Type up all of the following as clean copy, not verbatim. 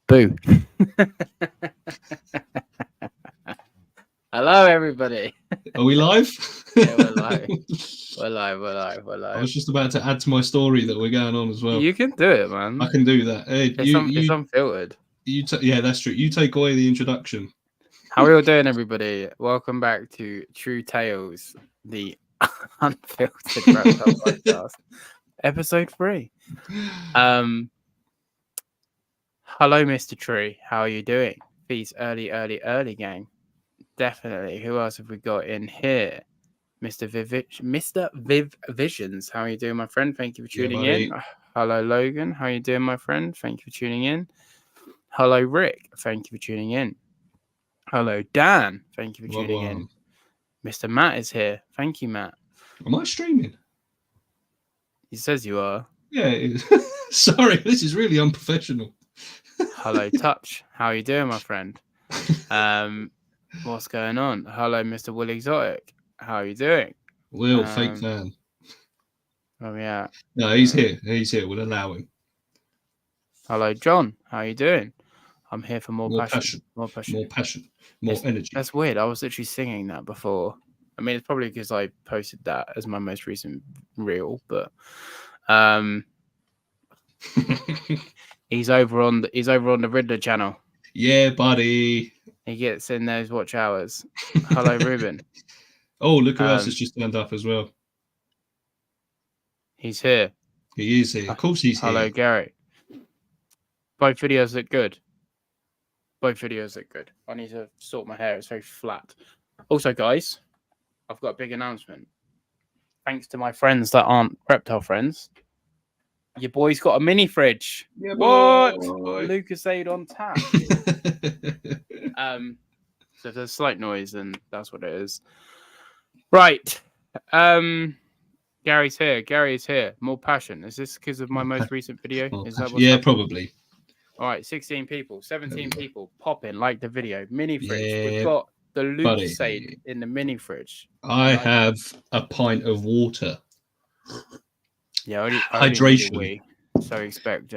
Boo. Hello, everybody. Are we live? Yeah, we're live. We're I live. was just about to add to my story that we're going on as well. You can do it, man. I can do that. Hey, It's unfiltered. Yeah, that's true. You take away the introduction. How are we all doing, everybody? Welcome back to True Tales, the Unfiltered Reptile podcast, episode 3. Hello, Mr. Tree. How are you doing? Peace, early, gang. Definitely. Who else have we got in here? Mr. Viv Visions. How are you doing, my friend? Thank you for tuning in. Hello, Logan. How are you doing, my friend? Thank you for tuning in. Hello, Rick. Thank you for tuning in. Hello, Dan. Thank you for tuning in. Mr. Matt is here. Thank you, Matt. Am I streaming? He says you are. Yeah, it is. Sorry, this is really unprofessional. Hello, Touch. How are you doing, my friend? What's going on? Hello, Mr. Will Exotic. How are you doing? Will, fake fan. Oh, yeah. No, he's here. He's here. We'll allow him. Hello, John. How are you doing? I'm here for more passion. More energy. That's weird. I was literally singing that before. I mean, it's probably because I posted that as my most recent reel, but he's over on the Riddler channel. Yeah, buddy. He gets in those watch hours. Hello, Ruben. Oh, look who else has just turned up as well. He's here. He is here. Of course he's here. Hello, Gary. Both videos look good. I need to sort my hair. It's very flat. Also, guys, I've got a big announcement. Thanks to my friends that aren't Reptile friends, your boy's got a mini fridge. Yeah, what? boy. Lucasade on tap. So if there's slight noise, then that's what it is. Right. Gary's here. Gary is here. More passion. Is this because of my most recent video? Is that what's happening? Probably. All right, 16 people, 17 people, pop in, like the video. Mini fridge. Yeah, we've got the Lucasade in the mini fridge. I have a pint of water. Yeah, hydration. So expect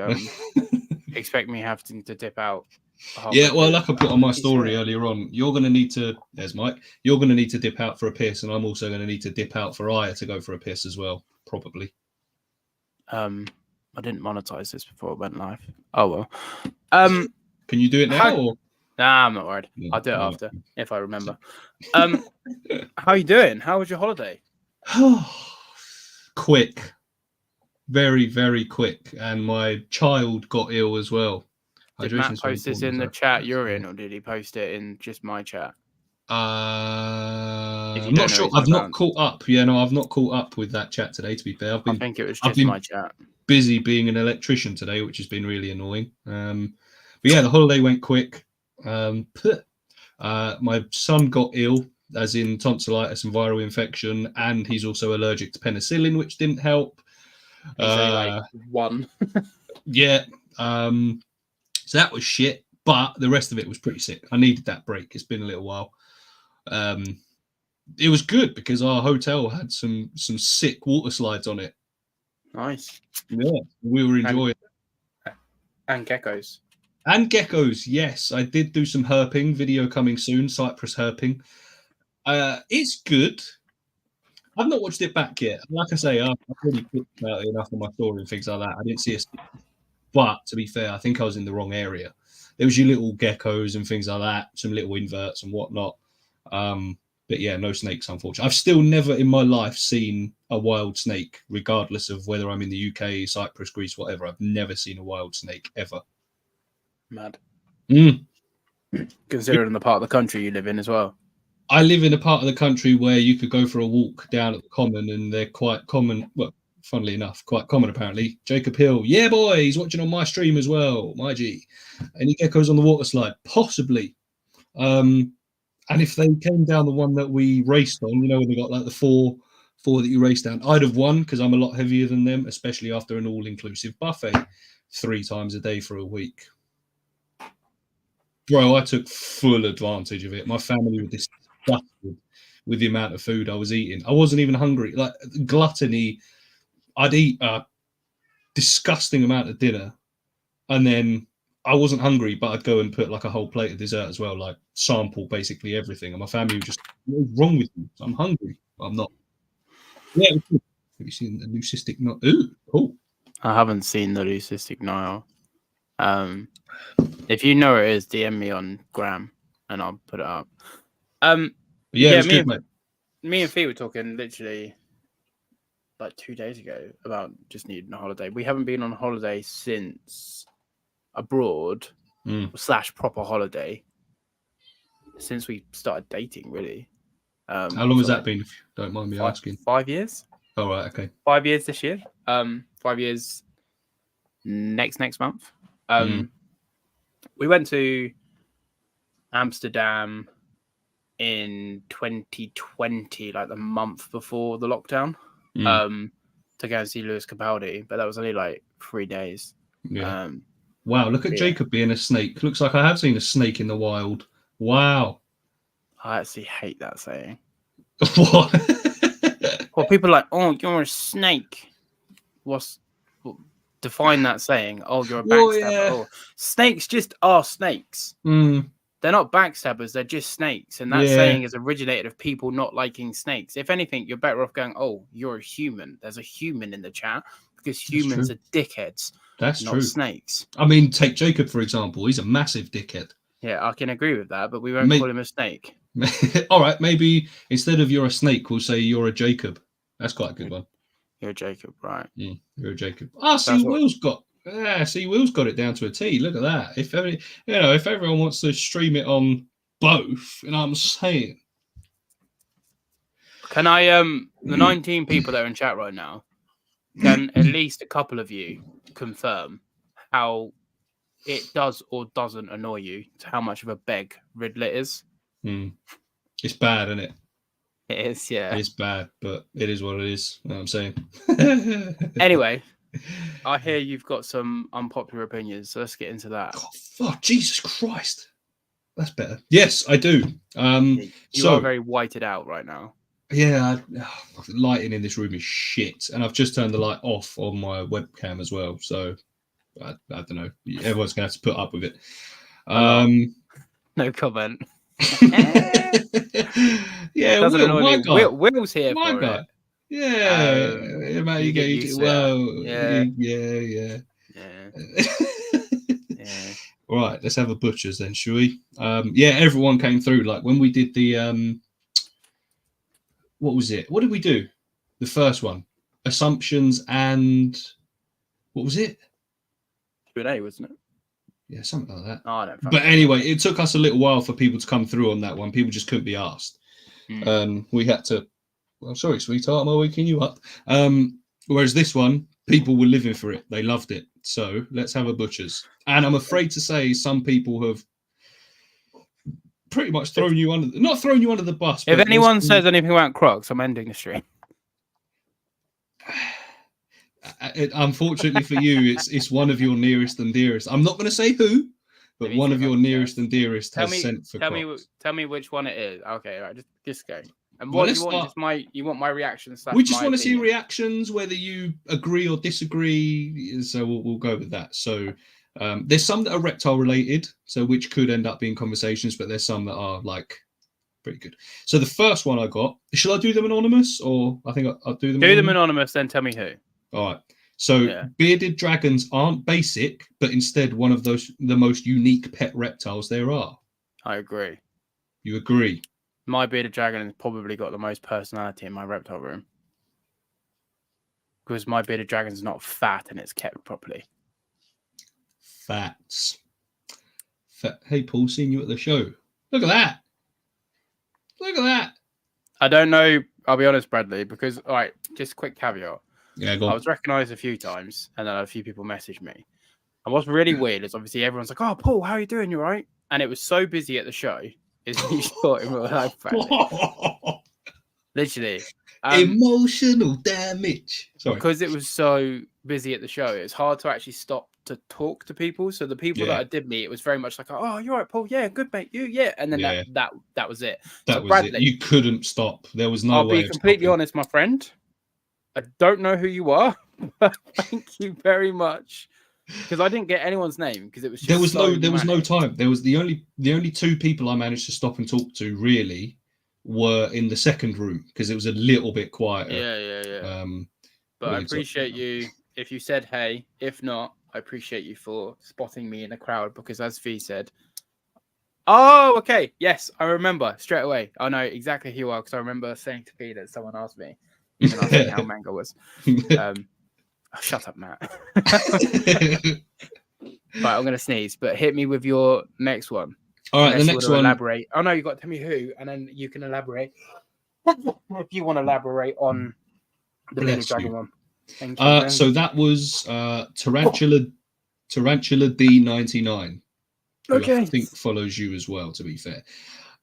me having to dip out. Yeah, well, like I put on my story earlier on, you're going to need to. There's Mike. You're going to need to dip out for a piss, and I'm also going to need to dip out for Aya to go for a piss as well, probably. I didn't monetize this before it went live. Oh well. Can you do it now? Or? Nah, I'm not worried. Yeah, I'll do it after if I remember. How you doing? How was your holiday? Quick, very, very quick, and my child got ill as well. Did Matt post this in the chat you're in, or did he post it in just my chat? I'm not sure. I've not caught up. Yeah, no, I've not caught up with that chat today. To be fair, I think it was just my chat. Busy being an electrician today, which has been really annoying. But yeah, the holiday went quick. My son got ill, as in tonsillitis and viral infection, and he's also allergic to penicillin, which didn't help. He's only like one. Yeah. So that was shit, but the rest of it was pretty sick. I needed that break. It's been a little while. It was good because our hotel had some sick water slides on it. Nice. Yeah, we were enjoying it. And geckos. And geckos, yes. I did do some herping. Video coming soon, Cyprus herping. It's good. I've not watched it back yet. Like I say, I've already put about it enough on my story and things like that. I didn't see a... But to be fair, I think I was in the wrong area. There was your little geckos and things like that, some little inverts and whatnot. But yeah, no snakes, unfortunately. I've still never in my life seen a wild snake, regardless of whether I'm in the UK, Cyprus, Greece, whatever. I've never seen a wild snake, ever. Mad. Considering the part of the country you live in as well. I live in a part of the country where you could go for a walk down at the common, and they're quite common. Well, funnily enough, quite common apparently. Jacob Hill, yeah boy, he's watching on my stream as well, my G. Any geckos on the water slide? Possibly. And if they came down the one that we raced on, you know, when they got like the four that you raced down, I'd have won because I'm a lot heavier than them, especially after an all-inclusive buffet 3 times a day for a week. Bro, I took full advantage of it. My family were disgusted with the amount of food I was eating. I wasn't even hungry. Like gluttony, I'd eat a disgusting amount of dinner and then I wasn't hungry, but I'd go and put like a whole plate of dessert as well, like sample basically everything. And my family would just, what's wrong with you? I'm hungry. But I'm not. Yeah. Have you seen the leucistic Nile? Ooh, cool. I haven't seen the leucistic Nile. If you know where it is, DM me on Gram and I'll put it up. Yeah, it was good, mate. Me and Fee were talking literally like 2 days ago about just needing a holiday. We haven't been on holiday since abroad / proper holiday since we started dating, really. How long has that been, if you don't mind me asking? 5 years. Oh, right, okay. 5 years this year. 5 years next month. We went to Amsterdam in 2020, like the month before the lockdown, to go and see Lewis Capaldi, but that was only like 3 days. Yeah. Wow, look at Jacob being a snake. Looks like I have seen a snake in the wild. Wow. I actually hate that saying. What? Well, people are like, oh, you're a snake. Define that saying? Oh, you're a backstabber. Yeah. Oh, snakes just are snakes. They're not backstabbers, they're just snakes. And that saying is originated of people not liking snakes. If anything, you're better off going, oh, you're a human. There's a human in the chat because humans are dickheads. That's not true. Snakes. I mean, take Jacob, for example. He's a massive dickhead. Yeah, I can agree with that, but we won't call him a snake. All right, maybe instead of you're a snake, we'll say you're a Jacob. That's quite a good one. You're a Jacob, right? You're a Jacob. Ah, see, Will's got it down to a T. Look at that. If everyone wants to stream it on both, you know what I'm saying? Can I the 19 people that are in chat right now, can at least a couple of you confirm how it does or doesn't annoy you to how much of a beg Ridlet is? It's bad, isn't it? It is, yeah. It's bad, but it is what it is. You know what I'm saying? Anyway, I hear you've got some unpopular opinions, so let's get into that. Oh, Jesus Christ. That's better. Yes, I do. You are very whited out right now. Yeah, lighting in this room is shit, and I've just turned the light off on my webcam as well. So I don't know. Everyone's gonna have to put up with it. No comment. Yeah, Will's here my for guy. it. Yeah, mate, you get used to it. Yeah. Right, let's have a butcher's then, shall we? Yeah, everyone came through. Like when we did the what was it? What did we do? The first one, assumptions, and what was it? Q&A, wasn't it? Yeah, something like that. Oh, I don't. But anyway, it took us a little while for people to come through on that one. People just couldn't be asked. We had to. Well, sorry, sweetheart, am I waking you up? Whereas this one, people were living for it. They loved it. So let's have a butcher's. And I'm afraid to say some people have pretty much not thrown you under the bus. If anyone says anything about Crocs, I'm ending the stream. Unfortunately for you, it's one of your nearest and dearest. I'm not going to say who, but one of your nearest and dearest has sent for Crocs. Tell me which one it is. Okay, all right, just go. And what do you want? You want my reactions? We just want to see reactions, whether you agree or disagree. So we'll go with that. So there's some that are reptile related, so which could end up being conversations, but there's some that are like pretty good. So the first one I got, shall I do them anonymous, or I think I'll do them. Do them anonymous, then tell me who. All right. So bearded dragons aren't basic, but instead one of the most unique pet reptiles there are. I agree. You agree? My bearded dragon has probably got the most personality in my reptile room. Because my bearded dragon's not fat and it's kept properly. Facts. Hey, Paul, seeing you at the show. Look at that. Look at that. I don't know. I'll be honest, Bradley, because, all right, just a quick caveat. Yeah, go on. I was recognised a few times and then a few people messaged me. And what's really weird is obviously everyone's like, oh, Paul, how are you doing? You all right? And it was so busy at the show. Is you thought in real life, literally emotional damage. Sorry, because it was so busy at the show, it's hard to actually stop to talk to people. So the people that I did meet, it was very much like, "Oh, you're right, Paul. Yeah, good mate. And then that was it. That was Bradley, it. You couldn't stop. There was no way. I'll be completely honest, my friend. I don't know who you are, but thank you very much Because I didn't get anyone's name because it was just There was no manic. time. There was the only two people I managed to stop and talk to really were in the second room because it was a little bit quieter. Yeah. But what I are you talking appreciate about? you if you said hey. If not, I appreciate you for spotting me in a crowd because, as Fee said, oh, okay, yes, I remember straight away. I know exactly who you are because I remember saying to Fee that someone asked me, even asking how Manga was. Oh, shut up, Matt. Right, I'm gonna sneeze, but hit me with your next one. All right, Unless the you next want to one. elaborate. Oh no, you got to tell me who, and then you can elaborate. If you want to elaborate on the bearded Bless dragon you. one. Thank you. So that was Tarantula D99, who I Okay. think follows you as well, to be fair.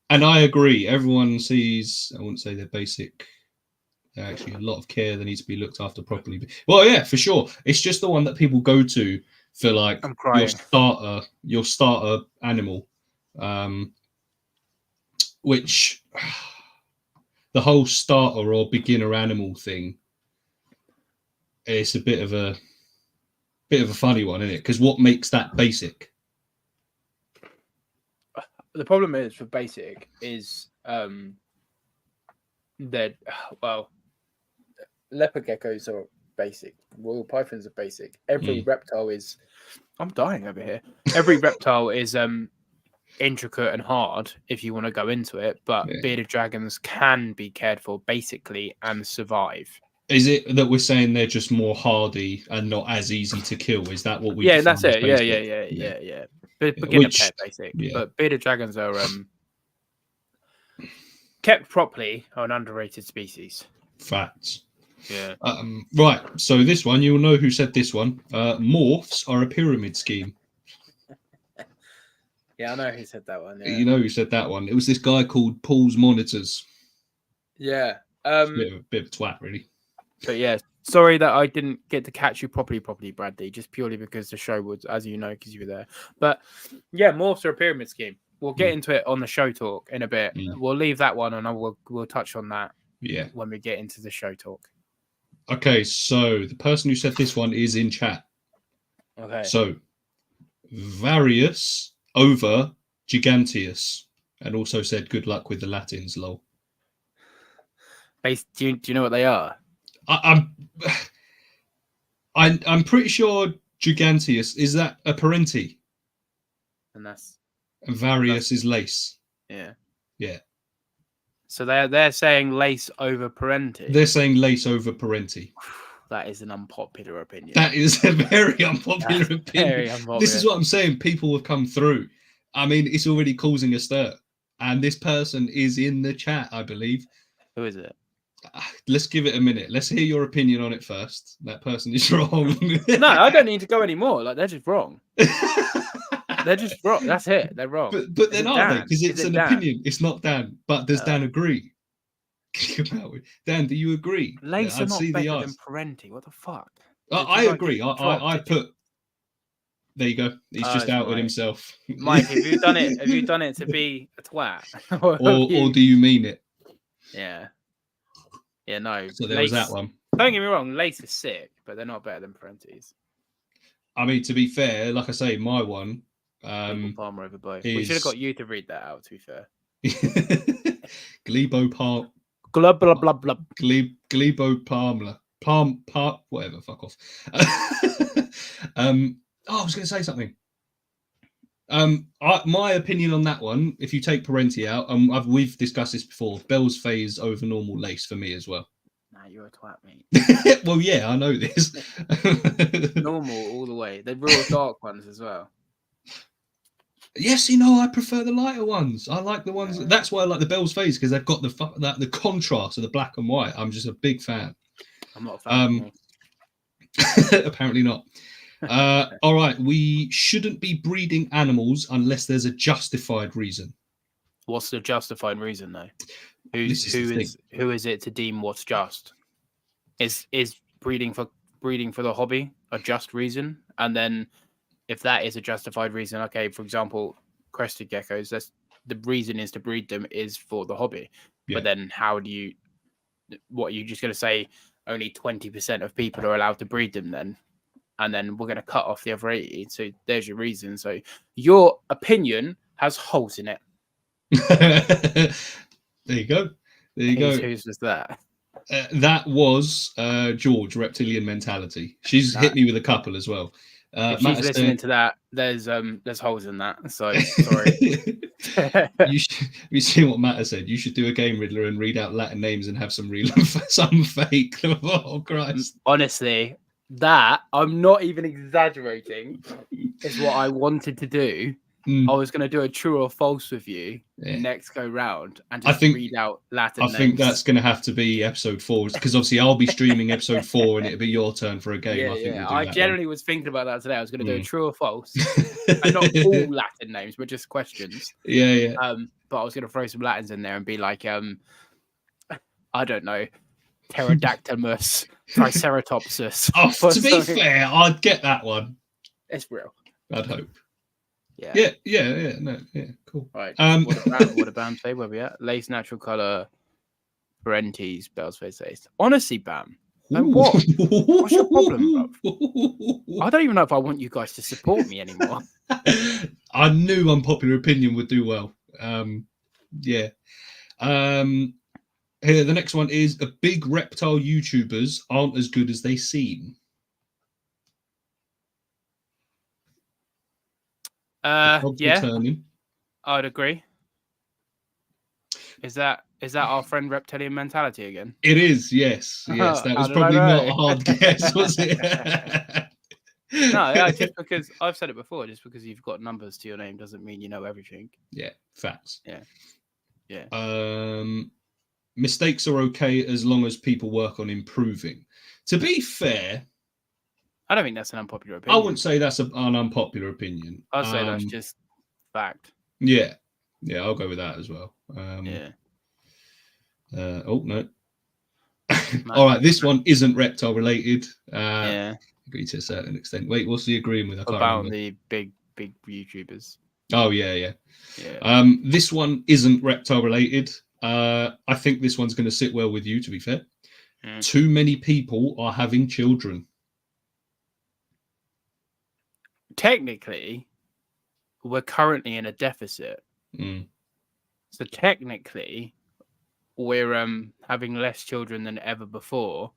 And I agree. Everyone sees, I wouldn't say they're basic. They're actually a lot of care that needs to be looked after properly. Well, yeah, for sure. It's just the one that people go to for like I'm crying. your starter animal. Which the whole starter or beginner animal thing, it's a bit of a funny one, isn't it? Because what makes that basic? The problem is for basic is that well, leopard geckos are basic. Royal pythons are basic. Every reptile is. I'm dying over here. Every reptile is intricate and hard if you want to go into it, but bearded dragons can be cared for basically and survive. Is it that we're saying they're just more hardy and not as easy to kill? Is that what we? Yeah, that's it. Basic? Yeah. Beginner pet basic, but bearded dragons are kept properly are an underrated species. Facts. Yeah. Right. So this one, you'll know who said this one. Morphs are a pyramid scheme. Yeah, I know who said that one. Yeah. You know who said that one? It was this guy called Paul's Monitors. Yeah. Bit of a twat, really. But yeah, sorry that I didn't get to catch you properly, Bradley, just purely because the show was, as you know, because you were there. But yeah, morphs are a pyramid scheme. We'll get into it on the show talk in a bit. We'll leave that one, and we'll touch on that. Yeah. When we get into the show talk. Okay, so the person who said this one is in chat. Okay. So Varius over Giganteus, and also said good luck with the Latins, lol. Do you know what they are? I'm pretty sure Giganteus is that a parenti, and Varius is lace. Yeah. So they're saying lace over parenti. They're saying lace over parenti. That is an unpopular opinion. That is a very unpopular opinion. Very unpopular. This is what I'm saying. People have come through. I mean, it's already causing a stir. And this person is in the chat, I believe. Who is it? Let's give it a minute. Let's hear your opinion on it first. That person is wrong. No, I don't need to go anymore. Like, they're just wrong. They're just wrong. That's it. They're wrong. But then are they? Because it's an opinion. It's not Dan. But does Dan agree? Dan, do you agree? Lace are not better than parenti. What the fuck? I agree. I put. There you go. He's just outed himself. Mike, have you done it? Have you done it to be a twat? or do you mean it? Yeah. Yeah, no. So there was that one. Don't get me wrong, lace is sick, but they're not better than parentis. I mean, to be fair, like I say, my one. Palmer over both. We should have got you to read that out, to be fair. Glebo Palm. Glub, blub, blub, blub. Glebo Palmer. Palm, whatever, fuck off. I was going to say something. My opinion on that one, if you take parenti out, we've discussed this before, Bell's phase over normal lace for me as well. Nah, you're a twat, mate. Well, yeah, I know this. Normal all the way. They're real dark ones as well. Yes, I prefer the lighter ones. I like the ones. That's why I like the Bell's phase, because they've got the contrast of the black and white. I'm just a big fan. I'm not a fan. Apparently not. All right, we shouldn't be breeding animals unless there's a justified reason. What's the justified reason, though? Who is it to deem what's just? Is breeding for the hobby a just reason? And then, if that is a justified reason, okay, for example, crested geckos, the reason is to breed them is for the hobby. Yeah. But then, what are you just going to say? Only 20% of people are allowed to breed them then? and then we're going to cut off the other 80. So there's your reason. So your opinion has holes in it. There you go. There you go. Whose was that? That was George, Reptilian Mentality. She's hit me with a couple as well. If she's listening to that, there's holes in that. So sorry. You see what Matt has said? You should do a game Riddler and read out Latin names and have some real, some fake. Oh Christ! Honestly, that I'm not even exaggerating. Is what I wanted to do. I was going to do a true or false with you next go round and just read out Latin names. I think that's going to have to be episode 4 because obviously I'll be streaming episode 4 and it'll be your turn for a game. I generally was thinking about that today. I was going to do a true or false, and not all Latin names, but just questions. Yeah. But I was going to throw some Latins in there and be like, I don't know, Pterodactylus, Triceratopsus. Oh, to be fair, I'd get that one. It's real. I'd hope. Yeah. No, cool. Right. What a Bam say? Where we at? Lace, natural color, Parentes, Bell's face lace. Honestly, Bam. Like, what? What's your problem, bro? I don't even know if I want you guys to support me anymore. I knew Unpopular Opinion would do well. Here, the next one is a big reptile YouTubers aren't as good as they seem. Yeah, I'd agree. Is that our friend Reptilian Mentality again? It is, yes. That was probably not a hard guess, was it? No, just because I've said it before, just because you've got numbers to your name doesn't mean you know everything. Yeah, facts. Yeah. Mistakes are okay as long as people work on improving. To be fair, I don't think that's an unpopular opinion. I wouldn't say that's an unpopular opinion. I'd say that's just fact. Yeah, I'll go with that as well. Oh no. All right, this one isn't reptile related. Agree to a certain extent. Wait, what's he agreeing with? I can't about remember. The big YouTubers. Oh yeah. This one isn't reptile related. I think this one's going to sit well with you. To be fair, too many people are having children. Technically, we're currently in a deficit. So technically, we're having less children than ever before.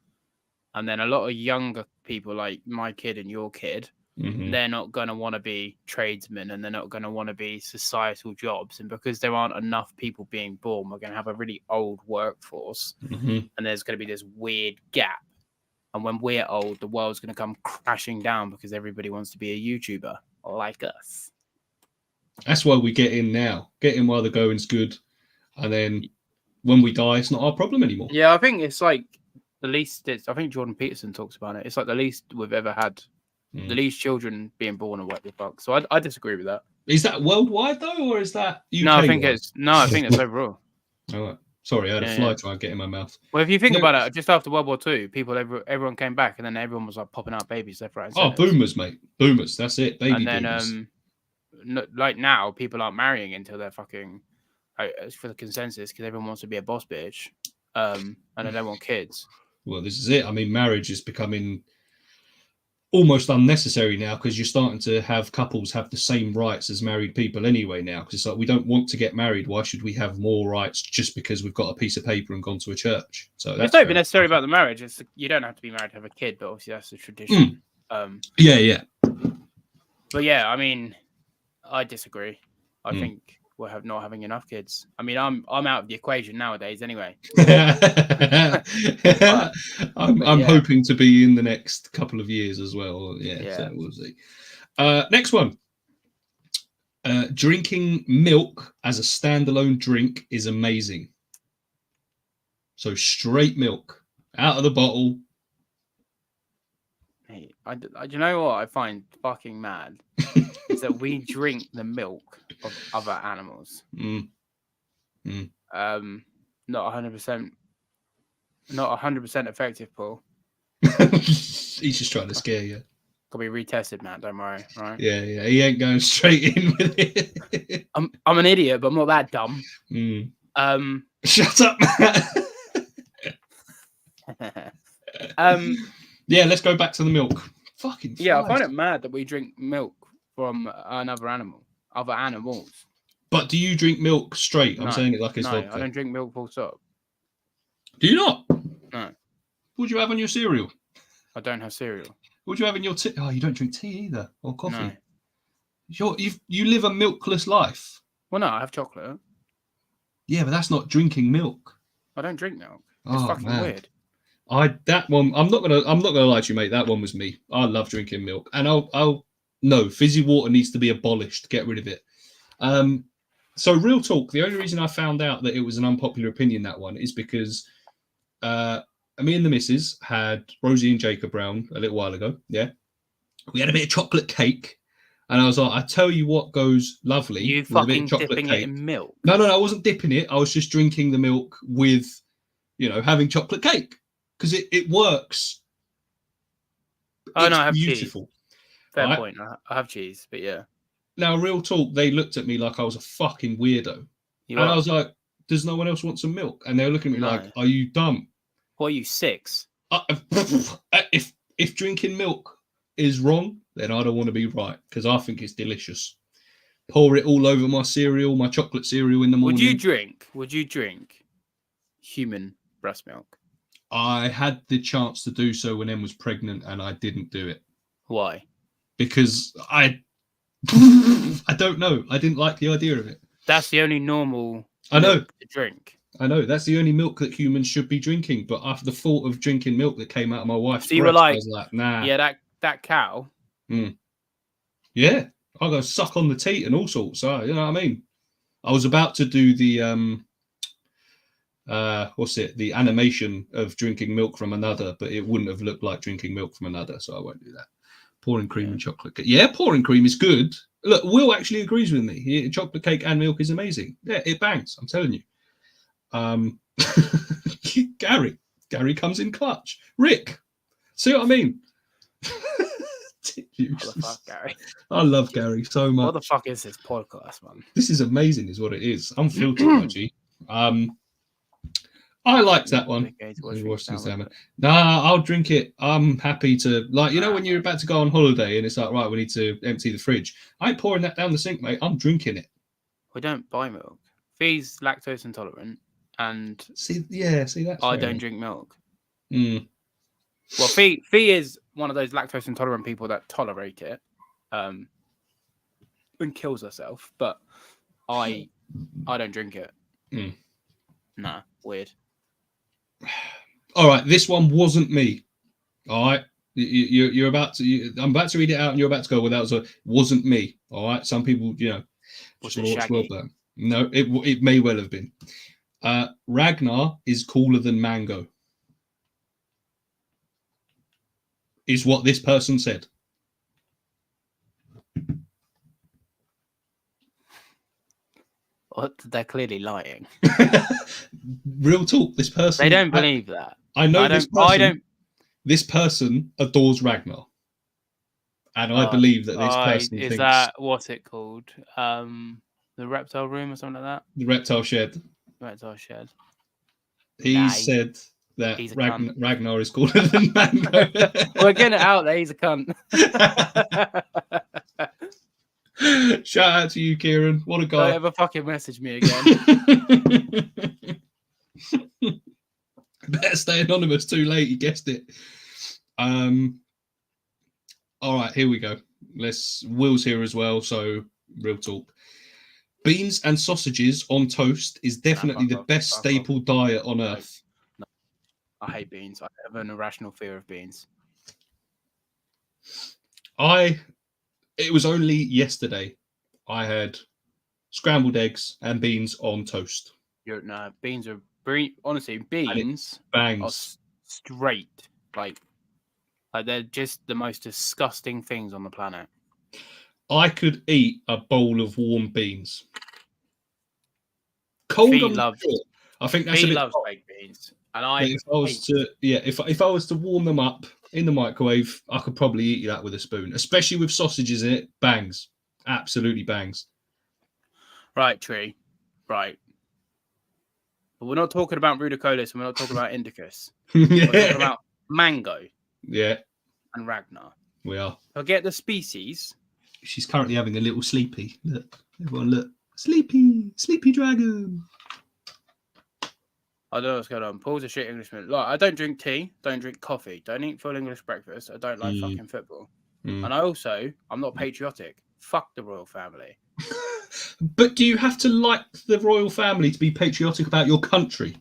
And then a lot of younger people, like my kid and your kid, they're not going to want to be tradesmen and they're not going to want to be societal jobs. And because there aren't enough people being born, we're going to have a really old workforce. And there's going to be this weird gap. And when we're old, the world's going to come crashing down because everybody wants to be a YouTuber like us. That's why we get in now. Get in while the going's good. And then when we die, it's not our problem anymore. Yeah, I think it's like the least. I think Jordan Peterson talks about it. It's like the least we've ever had. The least children being born or what the fuck. So I disagree with that. Is that worldwide, though? Or is that UK? No, I think it's overall. All right. Sorry, I had a fly try and get in my mouth. Well, if you think about it, just after World War II, everyone came back, and then everyone was like popping out babies left, right, and center. Boomers, mate. Boomers. That's it. Baby boomers. And then, like now, people aren't marrying until they're fucking for the consensus because everyone wants to be a boss bitch, and they don't want kids. Well, this is it. I mean, marriage is becoming almost unnecessary now because you're starting to have couples have the same rights as married people anyway now. Because it's like, we don't want to get married. Why should we have more rights just because we've got a piece of paper and gone to a church? So that's it's not even necessarily about the marriage. It's you don't have to be married to have a kid, but obviously that's the tradition. Yeah. But yeah, I mean, I disagree. I think we're not having enough kids. I mean, I'm out of the equation nowadays anyway. I'm hoping to be in the next couple of years as well. Yeah. So we'll see. Next one. Drinking milk as a standalone drink is amazing. So straight milk out of the bottle. Hey, you know what I find fucking mad is that we drink the milk of other animals. Not 100%. Not 100% effective, Paul. He's just trying to scare you. Got to be retested, man. Don't worry, right? Yeah. He ain't going straight in with it. I'm an idiot, but I'm not that dumb. Shut up, Matt. Yeah, let's go back to the milk. Fucking flies. Yeah, I find it mad that we drink milk from another animal, other animals. But do you drink milk straight? I'm No, saying it like it's no, vodka. I don't drink milk full stop. Do you not? No, What do you have on your cereal? I don't have cereal. What do you have in your tea? Oh, you don't drink tea either, or coffee. No. You live a milkless life. Well, no, I have chocolate. Yeah, but that's not drinking milk. I don't drink milk. It's Oh fucking man, weird. that one. I'm not gonna lie to you, mate. That one was me. I love drinking milk, and I'll no fizzy water needs to be abolished. Get rid of it. So real talk. The only reason I found out that it was an unpopular opinion, that one, is because me and the missus had Rosie and Jacob round a little while ago. Yeah, we had a bit of chocolate cake. And I was like, I tell you what goes lovely. You with a bit fucking of chocolate dipping cake. it in milk? No, I wasn't dipping it. I was just drinking the milk with, having chocolate cake. Because it works. Oh, It's no, I have beautiful. cheese. Fair right? point. I have cheese, but yeah. Now, real talk, they looked at me like I was a fucking weirdo. I was like, does no one else want some milk? And they were looking at me like, are you dumb? What are you, 6? If drinking milk is wrong, then I don't want to be right, because I think it's delicious. Pour it all over my cereal, my chocolate cereal in the morning. Would you drink human breast milk? I had the chance to do so when Em was pregnant, and I didn't do it. Why? Because I don't know. I didn't like the idea of it. That's the only normal milk to drink. I know. That's the only milk that humans should be drinking. But after the thought of drinking milk that came out of my wife's breast, I was like, nah. Yeah, that cow. Yeah, I'll go suck on the teat and all sorts. So, you know what I mean? I was about to do the the animation of drinking milk from another, but it wouldn't have looked like drinking milk from another, so I won't do that. Pouring cream and chocolate cake. Yeah, pouring cream is good. Look, Will actually agrees with me. Chocolate cake and milk is amazing. Yeah, it bangs. I'm telling you. Gary comes in clutch. Rick, see what I mean? What the fuck, Gary? I love Gary so much. What the fuck is this podcast, man? This is amazing, is what it is. Unfiltered, my G. I liked that one. Nah, I'll drink it. I'm happy to, when you're about to go on holiday and it's like, right, we need to empty the fridge. I ain't pouring that down the sink, mate. I'm drinking it. We don't buy milk. Fee's lactose intolerant, and that's I don't drink milk. Well, Fee is one of those lactose intolerant people that tolerate it, and kills herself. But I don't drink it. Nah, weird. All right, this one wasn't me. All right, you're about to. I'm about to read it out, and you're about to go without. So it wasn't me. All right, some people, Was it Shaggy? No, it may well have been. Ragnar is cooler than Mango. Is what this person said. What? They're clearly lying. Real talk. This person. They don't believe that. I know this person. This person adores Ragnar, and I believe that this person is that what's it called? The Reptile Room or something like that. The Reptile Shed. Reptile Shed. He said that Ragnar is cooler than Mango. We're getting it out there. He's a cunt. Shout out to you, Kieran. What a guy. Don't ever fucking message me again. Better stay anonymous. Too late. You guessed it. All right, here we go. Will's here as well, so real talk. Beans and sausages on toast is definitely the best staple diet on earth. No. I hate beans. I have an irrational fear of beans. It was only yesterday I had scrambled eggs and beans on toast. Beans are honestly, beans are straight. Like they're just the most disgusting things on the planet. I could eat a bowl of warm beans. Cold, I think that's a bit loves baked beans. And if I was to warm them up in the microwave, I could probably eat that with a spoon, especially with sausages in it. Bangs. Absolutely bangs. Right, Tree. Right. But we're not talking about Rudicolis and we're not talking about Indicus. We're talking about Mango. Yeah. And Ragnar. We are. Forget the species. She's currently having a little sleepy. Look, everyone, look. Sleepy dragon. I don't know what's going on. Paul's a shit Englishman. Like, I don't drink tea, don't drink coffee, don't eat full English breakfast. I don't like fucking football. And I'm not patriotic. Fuck the royal family. But do you have to like the royal family to be patriotic about your country?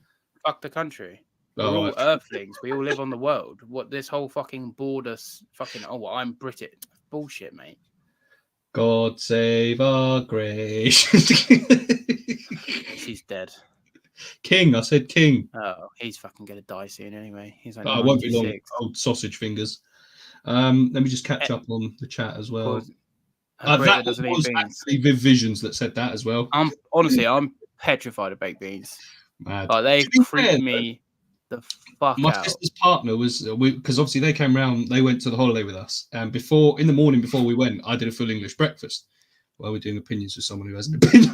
Fuck the country. We're all earthlings. We all live on the world. What this whole fucking border fucking I'm British. Bullshit, mate. God save our grace. She's dead. King, I said king. Oh, he's fucking gonna die soon anyway. He's like it won't be long. Old sausage fingers. Let me just catch up on the chat as well. That was actually Viv Visions that said that as well. I'm petrified of baked beans. Mad. Like, they creep me the fuck My out. sister's partner was, because obviously they came round, they went to the holiday with us, and in the morning before we went, I did a full English breakfast. Well, we're doing opinions with someone who has an opinion.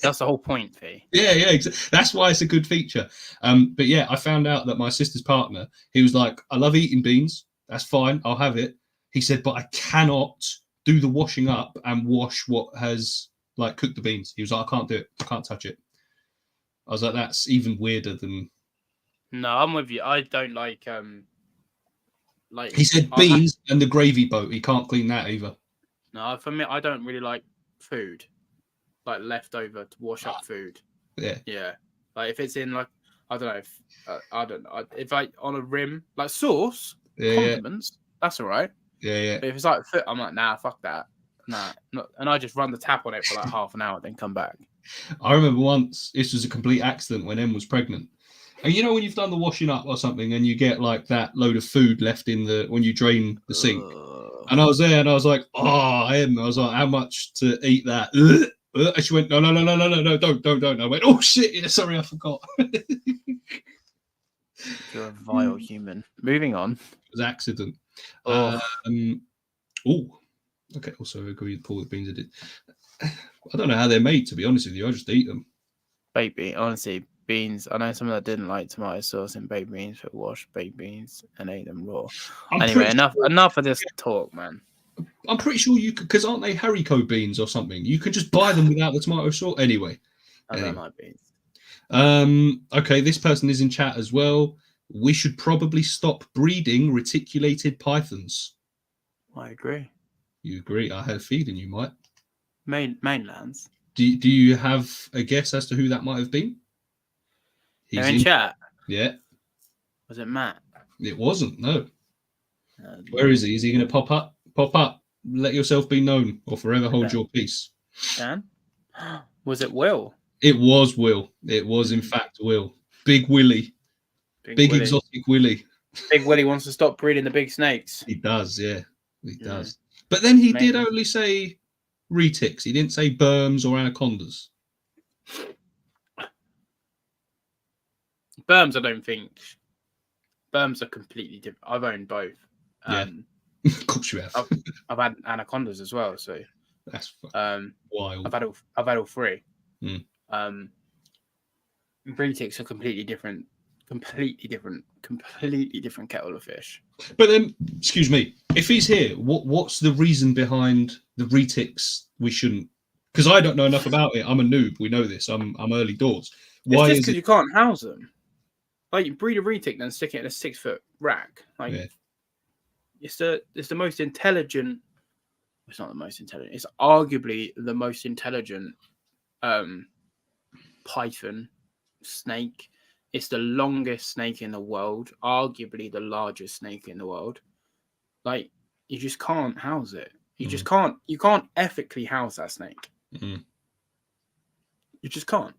That's the whole point, Fee. Yeah, that's why it's a good feature. But yeah, I found out that my sister's partner, he was like, I love eating beans. That's fine. I'll have it. He said, but I cannot do the washing up and wash what has like cooked the beans. He was like, I can't do it. I can't touch it. I was like, that's even weirder than. No, I'm with you. I don't like he said beans and the gravy boat. He can't clean that either. No, for me, I don't really like food, like leftover to wash up food. Yeah. Like if it's in like I don't know if I on a rim like sauce, condiments, that's all right. Yeah. But if it's like food, I'm like, nah, fuck that. Nah, and I just run the tap on it for like half an hour, then come back. I remember once this was a complete accident when Em was pregnant. And you know when you've done the washing up or something and you get like that load of food left in when you drain the sink. And I was there and I was like, Em. I was like, how much to eat that? And she went, no, don't. I went, oh shit, yeah, sorry, I forgot. You're a vile human. Moving on. It was an accident. Okay, also agree with Paul with beans. I don't know how they're made, to be honest with you. I just eat them. Baked beans, honestly, beans. I know someone that didn't like tomato sauce and baked beans, but washed baked beans and ate them raw. Anyway, enough of this talk, man. I'm pretty sure you could, because aren't they haricot beans or something? You can just buy them without the tomato sauce. Anyway. I don't like beans. Okay, this person is in chat as well. We should probably stop breeding reticulated pythons. I agree. You agree? I had a feeling you might. Mainlands. Do you have a guess as to who that might have been? They're in chat. Yeah. Was it Matt? It wasn't. No. Where is he? Is he going to pop up? Pop up. Let yourself be known, or forever hold your peace. Dan? Was it Will? It was Will. It was in fact Will. Big Willie. Big Willie. Exotic Willie. Big Willie wants to stop breeding the big snakes. He does, yeah. He does. But then he did only say retics. He didn't say berms or anacondas. Berms, I don't think. Berms are completely different. I've owned both. Of course you have. I've had anacondas as well, so that's wild. I've had all three. Mm. Retics are completely different kettle of fish. But then, excuse me, if he's here, what's the reason behind the retics? We shouldn't, because I don't know enough about it. I'm a noob. We know this. I'm early doors. Why? It's just because you can't house them. Like, you breed a retic, then stick it in a 6-foot rack. Like, it's the most intelligent. It's not the most intelligent. It's arguably the most intelligent python snake. It's the longest snake in the world, arguably the largest snake in the world. Like, you just can't house it. You just can't. You can't ethically house that snake. Mm. You just can't.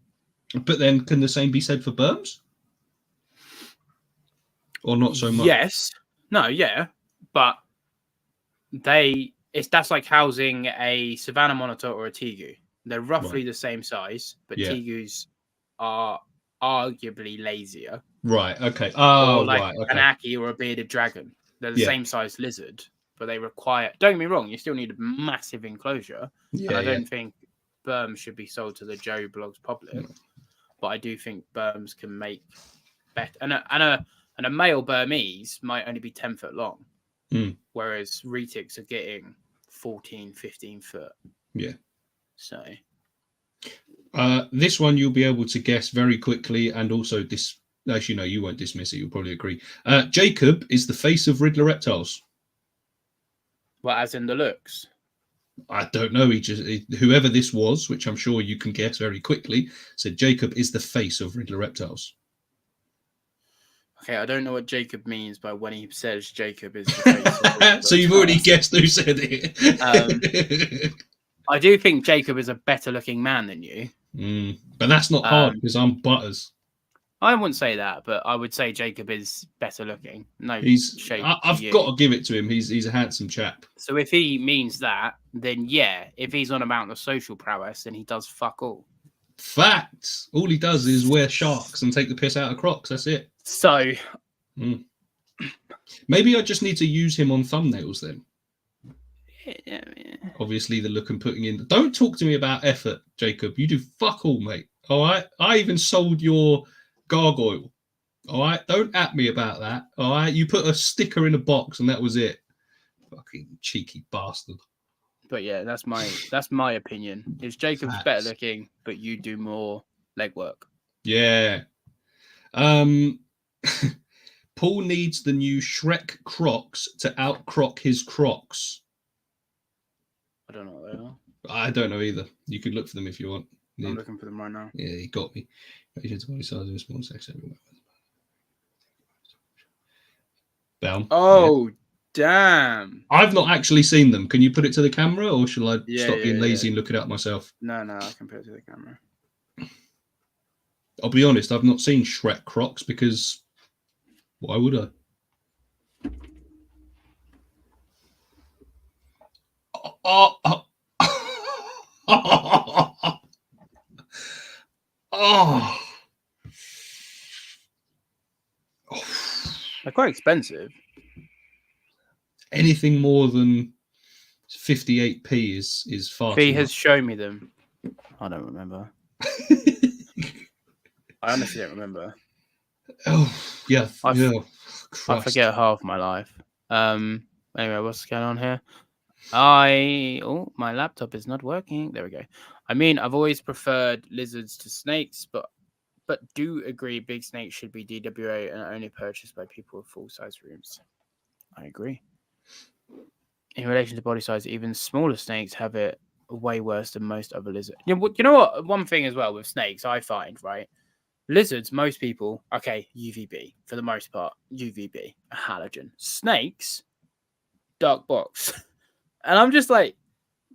But then, can the same be said for berms? Or not so much? Yes. No, yeah. But that's like housing a savannah monitor or a tegu. They're roughly the same size, but tegus are arguably lazier. Right, okay. Oh, or like right, okay. an aki or a bearded dragon. They're the same size lizard, but they require... Don't get me wrong, you still need a massive enclosure. And I don't think berms should be sold to the Joe Blogs public. But I do think berms can make better... And a male Burmese might only be 10 foot long. whereas retics are getting 14, 15 foot. Yeah. So this one you'll be able to guess very quickly, and also this. Actually, no, you won't dismiss it. You'll probably agree. Jacob is the face of Riddler Reptiles. Well, as in the looks. I don't know. Whoever this was, which I'm sure you can guess very quickly, said Jacob is the face of Riddler Reptiles. Okay, I don't know what Jacob means by when he says Jacob is the face of Riddler. So you've already guessed who said it. I do think Jacob is a better looking man than you. But that's not hard because I'm Butters. I wouldn't say that, but I would say Jacob is better looking. No, I've got to give it to him. He's a handsome chap. So if he means that, then yeah. If he's on amount of social prowess, then he does fuck all. Facts. All he does is wear sharks and take the piss out of crocs. That's it. So maybe I just need to use him on thumbnails then. Yeah. Obviously, the look I'm putting in. Don't talk to me about effort, Jacob. You do fuck all, mate. All right. I even sold your gargoyle. All right. Don't at me about that. All right. You put a sticker in a box and that was it. Fucking cheeky bastard. But yeah, that's my opinion. Is Jacob's better looking, but you do more legwork. Yeah. Paul needs the new Shrek Crocs to out-croc his Crocs. I don't know what they are. I don't know either. You could look for them if you want. I'm looking for them right now. Yeah, you got me. Body size of a small sex everywhere. Down. Oh, yeah. Damn. I've not actually seen them. Can you put it to the camera, or shall I stop being lazy and look it up myself? No, I can put it to the camera. I'll be honest, I've not seen Shrek Crocs because why would I? They're quite expensive. Anything more than 58p is far. Fee has shown me them. I don't remember. I honestly don't remember. Oh yeah, I forget half my life. Anyway, what's going on here? My laptop is not working. There we go. I mean, I've always preferred lizards to snakes, but do agree big snakes should be DWA and only purchased by people with full-size rooms. I agree. In relation to body size, even smaller snakes have it way worse than most other lizards. You know what? One thing as well with snakes, I find, right? Lizards, most people, okay, UVB for the most part, UVB, a halogen. Snakes, dark box. And I'm just like,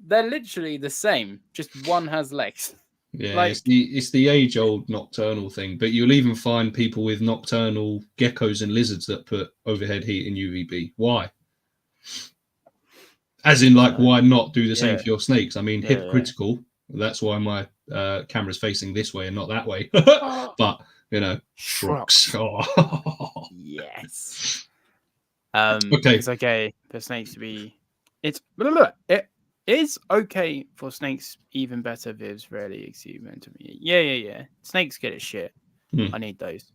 they're literally the same. Just one has legs. Yeah, like, it's the age-old nocturnal thing. But you'll even find people with nocturnal geckos and lizards that put overhead heat in UVB. Why? As in, like, why not do the same for your snakes? I mean, hypocritical. Yeah. That's why my camera's facing this way and not that way. But, you know, shrugs. Oh. Yes. Okay. It's okay for snakes to be... It is okay for snakes, even better Vivs rarely exceed to me. Yeah. Snakes get it shit. I need those.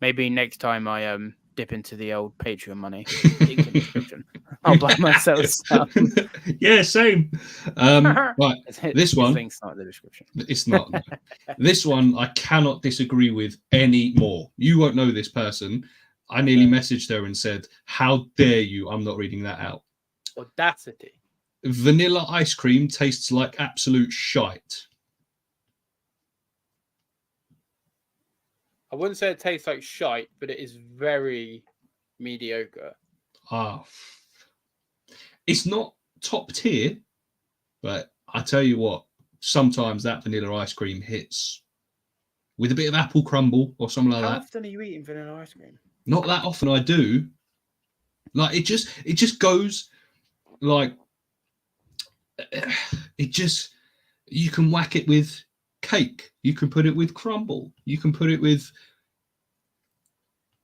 Maybe next time I dip into the old Patreon money. Link in the description. I'll buy myself some. Yeah, same. Right, this one. Link's not in the description. It's not. No. This one I cannot disagree with anymore. You won't know this person. I nearly messaged her and said, "How dare you? I'm not reading that out." Audacity. Vanilla ice cream tastes like absolute shite. I wouldn't say it tastes like shite, but it is very mediocre. It's not top tier, but I tell you what, sometimes that vanilla ice cream hits with a bit of apple crumble or something like that. How often are you eating vanilla ice cream? Not that often. I do. Like it just goes like it just. You can whack it with cake. You can put it with crumble. You can put it with.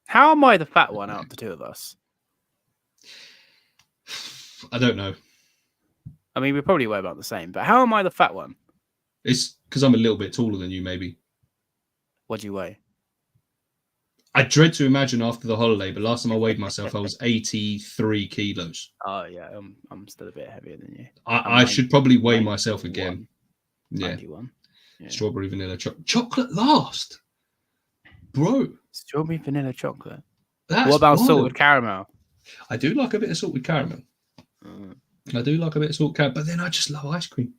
How am I the fat one out of the two of us? I don't know. I mean, we probably weigh about the same, but how am I the fat one? It's because I'm a little bit taller than you, maybe. What do you weigh? I dread to imagine after the holiday, but last time I weighed myself, I was 83 kilos. Oh yeah, I'm still a bit heavier than you. I should probably weigh myself 91. again. Yeah. 91. Yeah. Strawberry vanilla chocolate last, bro. Strawberry vanilla chocolate. That's What about wild. salted caramel? I do like a bit of salted caramel. I do like a bit of salted caramel, but then I just love ice cream.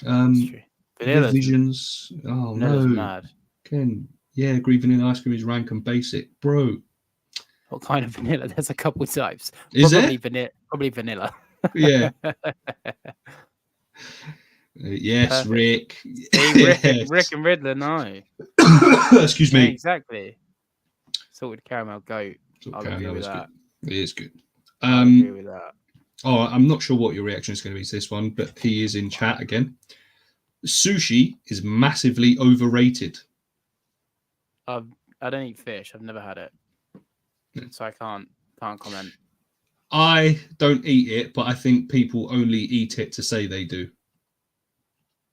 That's true. Vanilla's Visions. Oh no, mad. Ken. Yeah, green vanilla ice cream is rank and basic, bro. What kind of vanilla? There's a couple types. Is probably there? Probably vanilla. Yeah. Yes, Perfect. Rick. Hey, Rick and Riddler, no. Excuse me. Yeah, exactly. Salted caramel goat. I'll agree with that. Good. It is good. I'll agree with that. Oh, I'm not sure what your reaction is going to be to this one, but he is in chat again. Sushi is massively overrated. I don't eat fish. I've never had it, so I can't comment. I don't eat it, but I think people only eat it to say they do.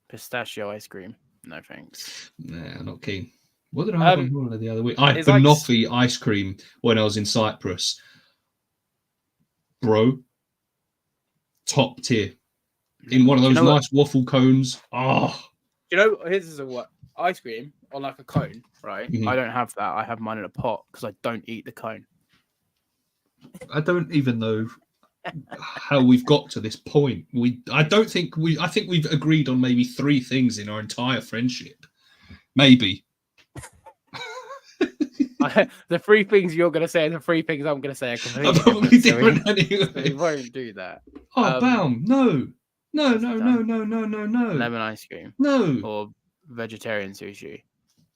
Pistachio ice cream. No thanks. Nah, not keen. What did I have on holiday the other week? I had it's banoffee ice cream when I was in Cyprus. Bro, top tier. In one of those nice waffle cones. Oh. You know, here's what ice cream on like a cone, right? Mhm. I don't have that. I have mine in a pot because I don't eat the cone. I don't even know how we've got to this point. I think we've agreed on maybe 3 things in our entire friendship. Maybe. The 3 things you're going to say and the 3 things I'm going to say are completely probably different. anyway. So we won't do that. Oh, Baum, no. No. Lemon ice cream. No. Or vegetarian sushi.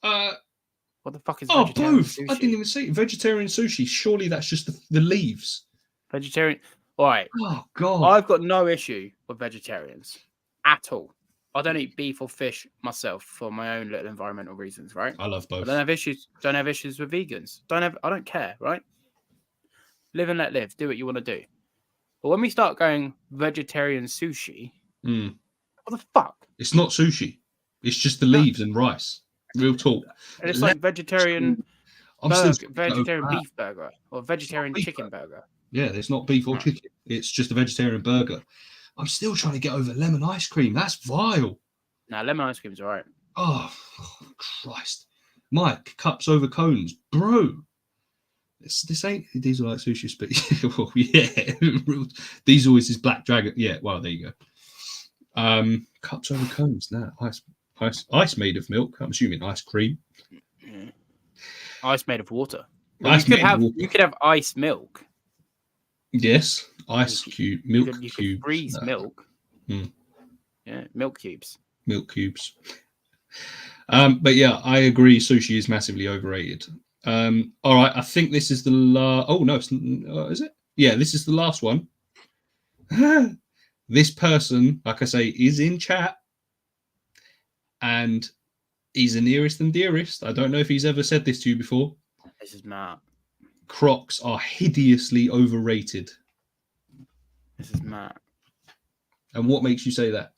What the fuck is vegetarian both? Sushi? I didn't even see vegetarian sushi. Surely that's just the leaves. Vegetarian. All right. Oh, God. I've got no issue with vegetarians at all. I don't eat beef or fish myself for my own little environmental reasons, right? I love both. I don't have issues with vegans. I don't care, right? Live and let live. Do what you want to do. But when we start going vegetarian sushi, what the fuck? It's not sushi. It's just the leaves and rice. Real talk. And it's like vegetarian vegetarian beef burger or vegetarian chicken burger. Yeah, there's not beef or chicken. It's just a vegetarian burger. I'm still trying to get over lemon ice cream. That's vile. Nah, lemon ice cream's all right. Oh, Christ. Mike, cups over cones. Bro. This ain't Diesel like sushi speak. Well, yeah. Diesel is his black dragon. Yeah, well, there you go. Cups over cones. Nah, ice made of milk. I'm assuming ice cream. Yeah. Ice made of water. Well, you could have ice milk. Yes, ice cube, milk cubes. You could freeze milk. Yeah, milk cubes. Milk cubes. But yeah, I agree. Sushi is massively overrated. All right, I think this is the last. Oh no, is it? Yeah, this is the last one. This person, like I say, is in chat, and he's the nearest and dearest. I don't know if he's ever said this to you before. This is Matt. Crocs are hideously overrated. This is Matt. And what makes you say that?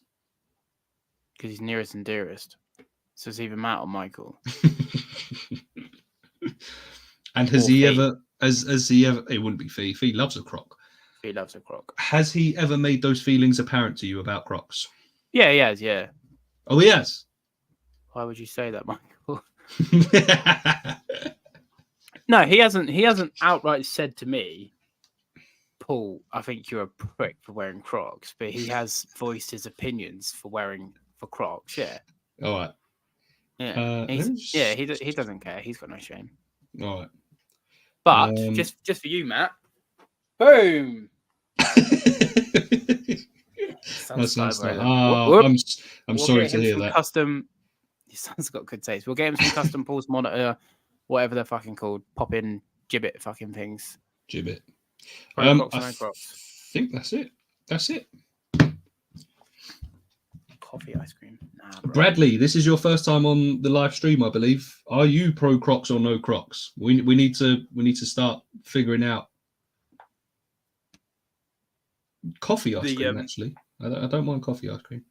Because he's nearest and dearest. So it's either Matt or Michael. And has he ever? It wouldn't be Fee. Fee loves a Croc. Fee loves a Croc. Has he ever made those feelings apparent to you about Crocs? Yeah, he has. Yeah. Oh, he has. Why would you say that, Michael? No, he hasn't. He hasn't outright said to me, Paul, I think you're a prick for wearing Crocs, but he has voiced his opinions for Crocs. Yeah. All right. Yeah. He doesn't care. He's got no shame. All right. But just for you, Matt. Boom. I'm sorry to hear that. His son's got good taste. We'll get him some custom pulse monitor, whatever they're fucking called. Pop in gibbet fucking things. Gibbet. I think that's it. That's it. Coffee ice cream. Nah, Bradley, this is your first time on the live stream, I believe. Are you pro Crocs or no Crocs? We need to start figuring out coffee ice cream. Actually, I don't mind coffee ice cream.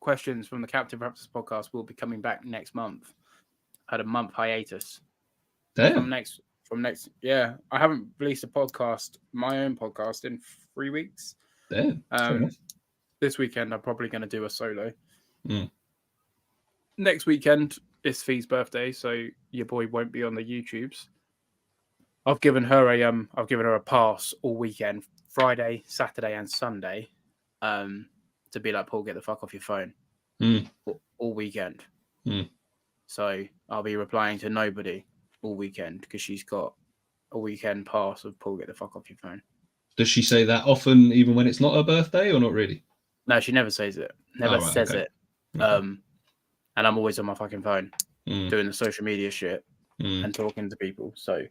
questions from the Captive Raptors podcast will be coming back next month. Had a month hiatus. Damn. From next. Yeah, I haven't released a podcast, my own podcast, in 3 weeks. Damn. This weekend I'm probably going to do a solo. Mm. Next weekend is Fee's birthday, so your boy won't be on the YouTubes. I've given her a pass all weekend, Friday, Saturday, and Sunday, to be like, Paul, get the fuck off your phone all weekend. So I'll be replying to nobody all weekend because she's got a weekend pass of Paul, get the fuck off your phone. Does she say that often, even when it's not her birthday, or not really? No, she never says it. Never says it. And I'm always on my fucking phone doing the social media shit and talking to people. So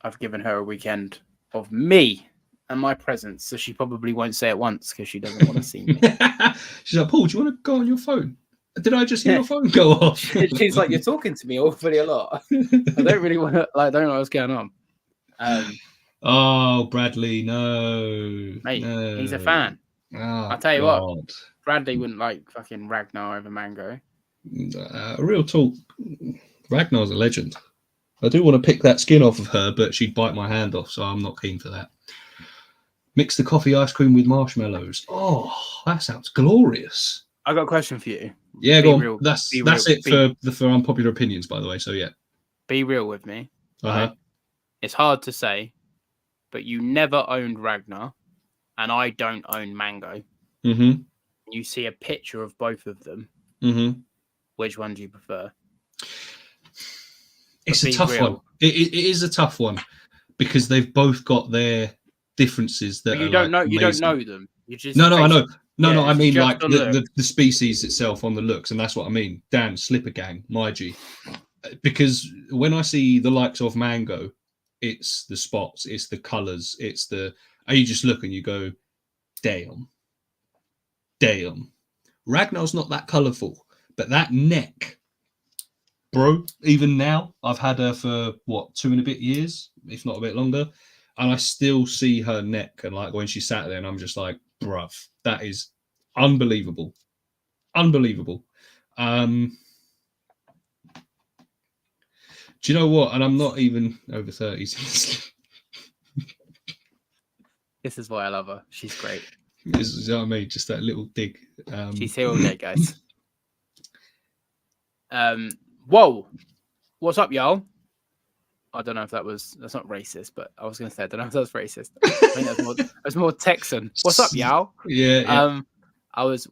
I've given her a weekend of me and my presence, so she probably won't say it once because she doesn't want to see me. She's like, Paul, do you want to go on your phone? Did I just hear your phone go off? She's like, you're talking to me awfully a lot. I don't really want to, I don't know what's going on. Oh, Bradley, no. Mate, no. he's a fan. Oh, I'll tell you what, Bradley wouldn't like fucking Ragnar over Mango. Real talk, Ragnar's a legend. I do want to pick that skin off of her, but she'd bite my hand off, so I'm not keen for that. Mix the coffee ice cream with marshmallows. Oh, that sounds glorious. I got a question for you. Yeah, go on. That's it for unpopular opinions, by the way. So yeah, be real with me. Right? It's hard to say, but you never owned Ragnar, and I don't own Mango. Mm-hmm. You see a picture of both of them. Mm-hmm. Which one do you prefer? It's a tough one. It is a tough one because they've both got their differences that you don't know. You don't know them. You just I know. No, I mean like the species itself on the looks, and that's what I mean. Dan, Slipper Gang, my G. Because when I see the likes of Mango, it's the spots, it's the colours, it's the. You just look and you go, damn. Ragnar's not that colourful, but that neck, bro. Even now, I've had her for 2 and a bit years, if not a bit longer, and I still see her neck. And like when she sat there, and I'm just like, bruv, that is unbelievable. Do you know what? And I'm not even over 30s. This is why I love her. She's great. This is what I mean. Just that little dig. She's here all day, guys. Whoa. What's up, y'all? I don't know if that's not racist, but I was going to say, I don't know if that's racist. I think that's more Texan. What's up, y'all? Yeah. I was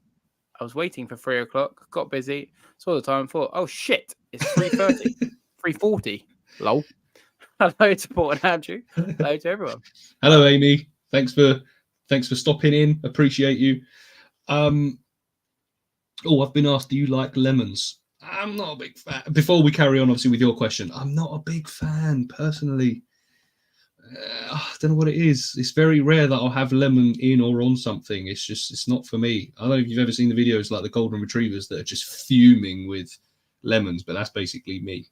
waiting for 3 o'clock, got busy, saw the time, thought, oh shit, it's 3:30, 3:40. Lol. Hello to Port and Andrew. Hello to everyone. Hello, Amy. Thanks for stopping in. Appreciate you. I've been asked, do you like lemons? I'm not a big fan. Before we carry on, obviously, with your question, I'm not a big fan personally. I don't know what it is. It's very rare that I'll have lemon in or on something. It's not for me. I don't know if you've ever seen the videos like the golden retrievers that are just fuming with lemons, but that's basically me.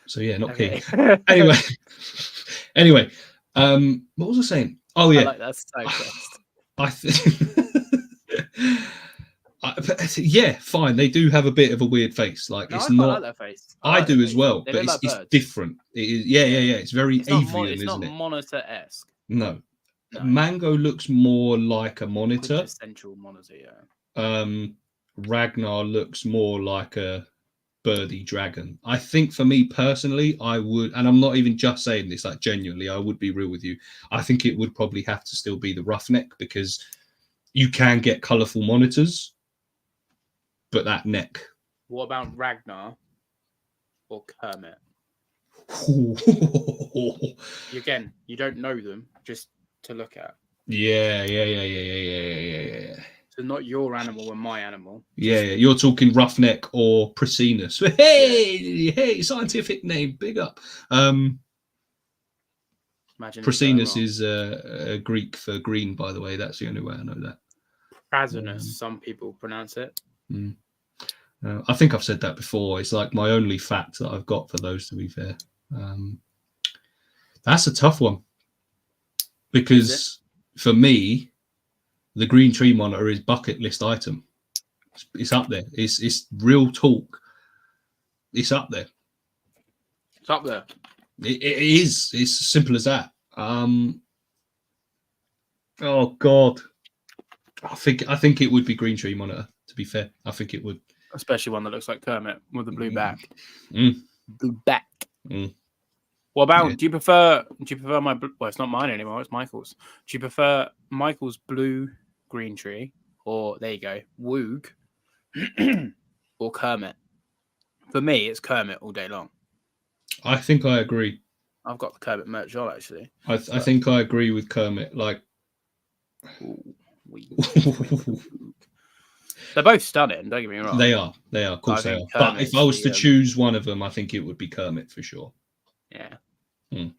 So yeah, not keen. Anyway, what was I saying? Oh yeah, I like that side yeah, fine. They do have a bit of a weird face. Like no, it's I not. like that face. I do as well, they but like it's different. It is. Yeah. It's very avian, it's isn't not it? monitor-esque. No. Mango looks more like a monitor. Essential monitor, yeah. Ragnar looks more like a birdie dragon. I think for me personally, I would, and I'm not even just saying this, like genuinely, I would be real with you. I think it would probably have to still be the roughneck because you can get colourful monitors, but that neck. What about Ragnar or Kermit? Again, you don't know them, just to look at. Yeah. So not your animal and my animal. Yeah, you're talking roughneck or Prasinus. Hey, scientific name, big up. Prasinus is a Greek for green, by the way. That's the only way I know that. Prasinus, some people pronounce it. I think I've said that before. It's like my only fact that I've got for those, to be fair. That's a tough one. Because for me, the green tree monitor is bucket list item. It's up there. It's real talk. It's up there. It's up there. It is. It's as simple as that. Oh God. I think it would be green tree monitor. To be fair, I think it would. Especially one that looks like Kermit with the blue back. Mm. Blue back. Mm. What about? Yeah. Do you prefer my? Well, it's not mine anymore. It's Michael's. Do you prefer Michael's blue green tree, or there you go, Woog, or Kermit? For me, it's Kermit all day long. I think I agree. I've got the Kermit merch on actually. I think I agree with Kermit. Like, they're both stunning. Don't get me wrong. They are. Of course they are. But if I was to choose one of them, I think it would be Kermit for sure. Yeah. Mm.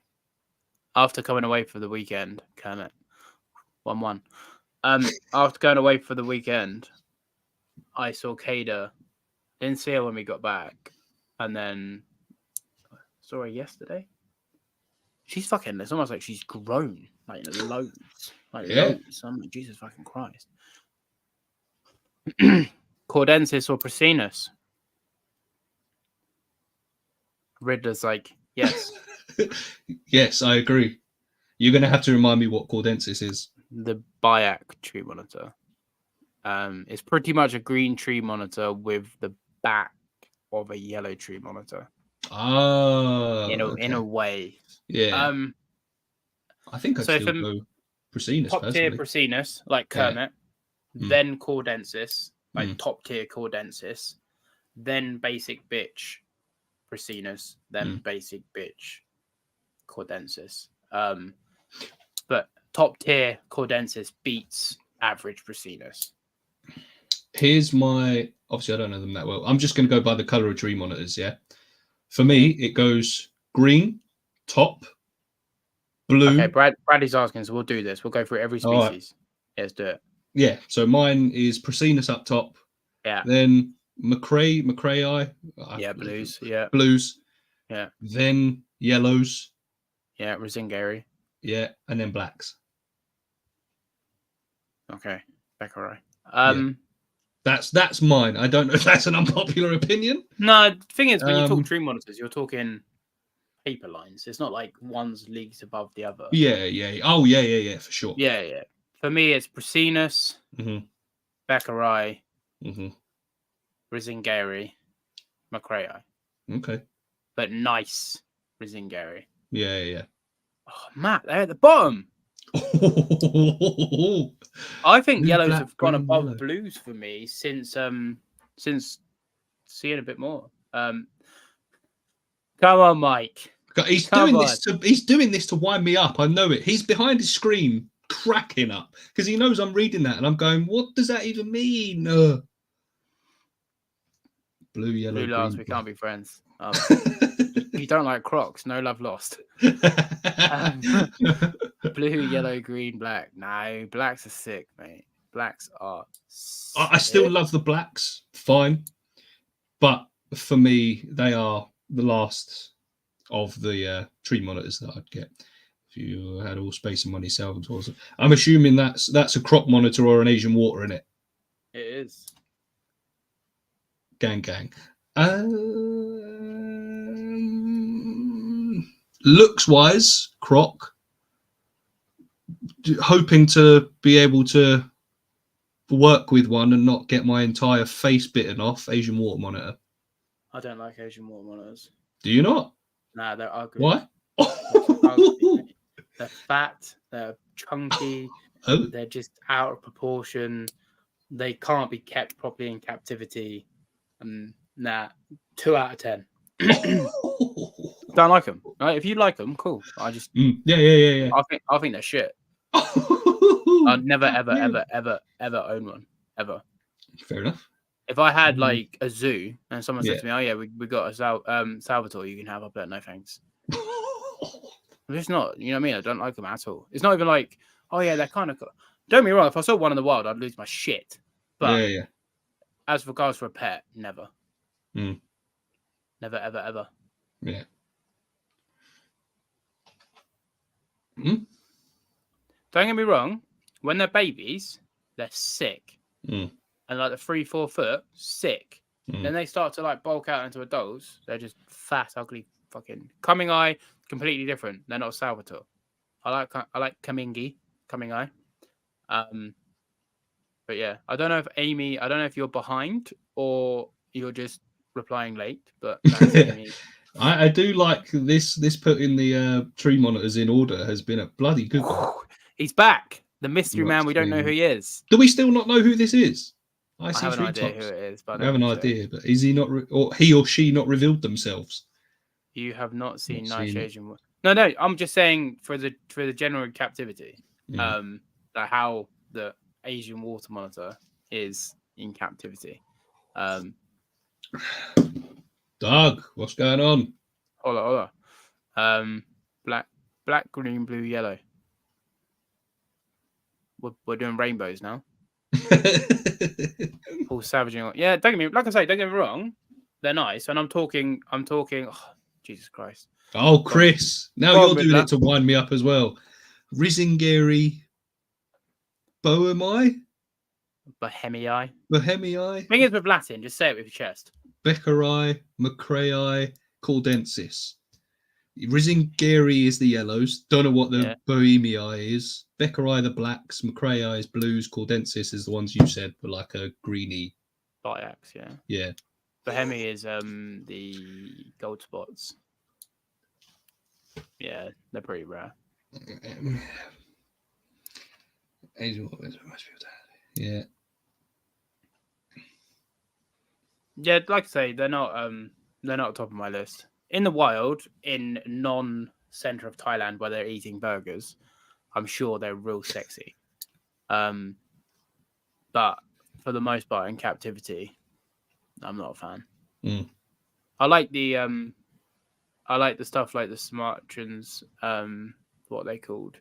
After coming away for the weekend, Kermit 1-1. After going away for the weekend, I saw Kada. Didn't see her when we got back, and then saw her yesterday. She's fucking. It's almost like she's grown, like loads, loads. I'm like, Jesus fucking Christ. Cordensis or Prasinus? Riddler's like, yes. Yes, I agree. You're going to have to remind me what Cordensis is. The Biac tree monitor. It's pretty much a green tree monitor with the back of a yellow tree monitor. Ah, in a way. Yeah. I think I'd still go Prasinus. Top tier Prasinus, like Kermit, then Cordensis, like top tier Cordensis, then basic bitch Prasinus, then basic bitch Cordensis. But top tier Cordensis beats average Prasinus. Here's my. Obviously, I don't know them that well. I'm just going to go by the color of tree monitors. Yeah. For me, it goes green, top, blue. Okay, Bradley's asking, so we'll do this. We'll go through every species. Right. Yeah, let's do it. Yeah. So mine is Prasinus up top. Yeah. Then Macraei. Yeah, blues. Yeah. Blues. Yeah. Then yellows. Yeah, Resingary. Yeah, and then blacks. Okay, Beckerai. That's mine. I don't know if that's an unpopular opinion. No, the thing is, when you talk tree monitors, you're talking paper lines. It's not like one's leagues above the other. Yeah. Oh, yeah, for sure. Yeah. For me, it's Prasinus, Beckerai, Resingary, Macraei. Okay. But nice Resingary. Yeah. Oh, Matt, they're at the bottom. I think yellows have gone above blues for me since seeing a bit more. Come on, Mike. He's doing this to wind me up. I know it. He's behind his screen cracking up because he knows I'm reading that and I'm going, what does that even mean? Blue, yellow, blue, green, last, we can't be friends. You don't like Crocs, no love lost. Blue, yellow, green, black. No, blacks are sick, mate. Blacks are sick. I still love the blacks, fine. But for me, they are the last of the tree monitors that I'd get if you had all space and money Salvatore's. I'm assuming that's a crop monitor or an Asian water in it. It is. Gang. Looks wise, croc. Hoping to be able to work with one and not get my entire face bitten off. Asian water monitor. I don't like Asian water monitors. Do you not? Nah, they're ugly. Why? Ugly. They're fat. They're chunky. Oh. They're just out of proportion. They can't be kept properly in captivity. Nah, 2 out of 10. Don't like them. Right? If you like them, cool. I just yeah. I think they're shit. I'd never ever own one ever. Fair enough. If I had like a zoo and someone said to me, "Oh yeah, we got a Salvatore you can have," I'd be like, "No thanks." I'm just not. You know what I mean? I don't like them at all. It's not even like, oh yeah, they're kind of. Don't get me wrong. If I saw one in the wild, I'd lose my shit. But yeah. As regards for a pet, never. Never, ever. Yeah. Don't get me wrong. When they're babies, they're sick. Mm. And like the 3-4 foot, sick. Then they start to like bulk out into adults. They're just fat, ugly, fucking coming eye. Completely different. They're not Salvatore. I like coming eye. But yeah, I don't know if Amy. I don't know if you're behind or you're just replying late. But that's Amy. I do like this. This putting the tree monitors in order has been a bloody good one. He's back. The mystery man. We don't know who he is. Do we still not know who this is? I have an idea who it is, but I have an idea. But is he not, or he or she not revealed themselves? You have not seen Nice Asian. No. I'm just saying for the general captivity. Like how the Asian water monitor is in captivity. Doug, what's going on? Hold on. Black, green, blue, yellow. We're doing rainbows now. Paul savaging. Yeah, don't get me wrong. They're nice, and I'm talking. Oh, Jesus Christ. Oh, Chris! Now you're doing it to wind me up as well. Rizingeri, Bohemii. Thing is with Latin, just say it with your chest. Beccarii, Macraei, Caldensis. Rizingeri is the yellows. Don't know what the Bohemii is. Beccarii the blacks. Macraei is blues. Caldensis is the ones you said were like a greeny. Biax, yeah. Yeah. Bohemii is the gold spots. Yeah, they're pretty rare. Yeah. Yeah, like I say, they're not top of my list. In the wild, in non-center of Thailand where they're eating burgers, I'm sure they're real sexy. But for the most part, in captivity, I'm not a fan. I like the stuff like the Sumatrans, what are they called?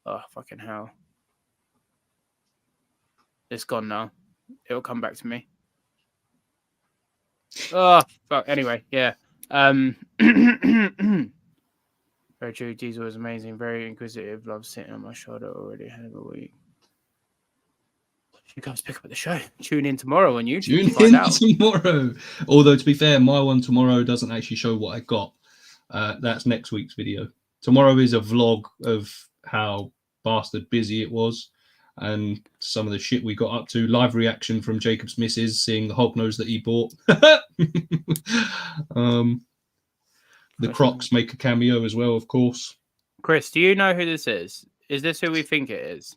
Oh, fucking hell. It's gone now. It'll come back to me. Oh, fuck. Anyway, yeah. Very true. Diesel was amazing. Very inquisitive. Loves sitting on my shoulder already. Had a week. You guys pick up the show. Tune in tomorrow on YouTube to find out. Tomorrow. Although, to be fair, my one tomorrow doesn't actually show what I got. That's next week's video. Tomorrow is a vlog of how bastard busy it was and some of the shit we got up to. Live reaction from Jacob's missus seeing the hognose that he bought. The Crocs make a cameo as well, of course. Chris, do you know who this is? Is this who we think it is?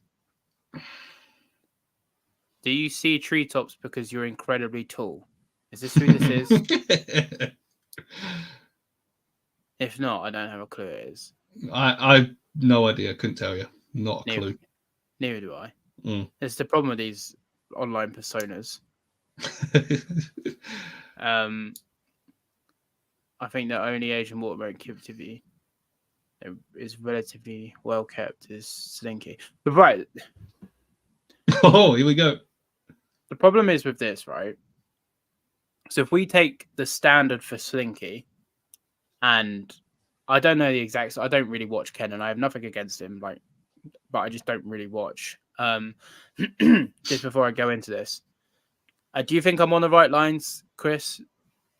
Do you see treetops because you're incredibly tall? Is this who this is? If not, I don't have a clue it is. I no idea. Couldn't tell you. Not a clue. Neither do I. It's the problem with these online personas. I think the only Asian watermelon captivity is relatively well kept is Slinky. But right. Oh, here we go. The problem is with this, right? So if we take the standard for Slinky, and I don't know the exact, I don't really watch Ken, and I have nothing against him, but I just don't really watch. Just before I go into this, do you think I'm on the right lines, Chris,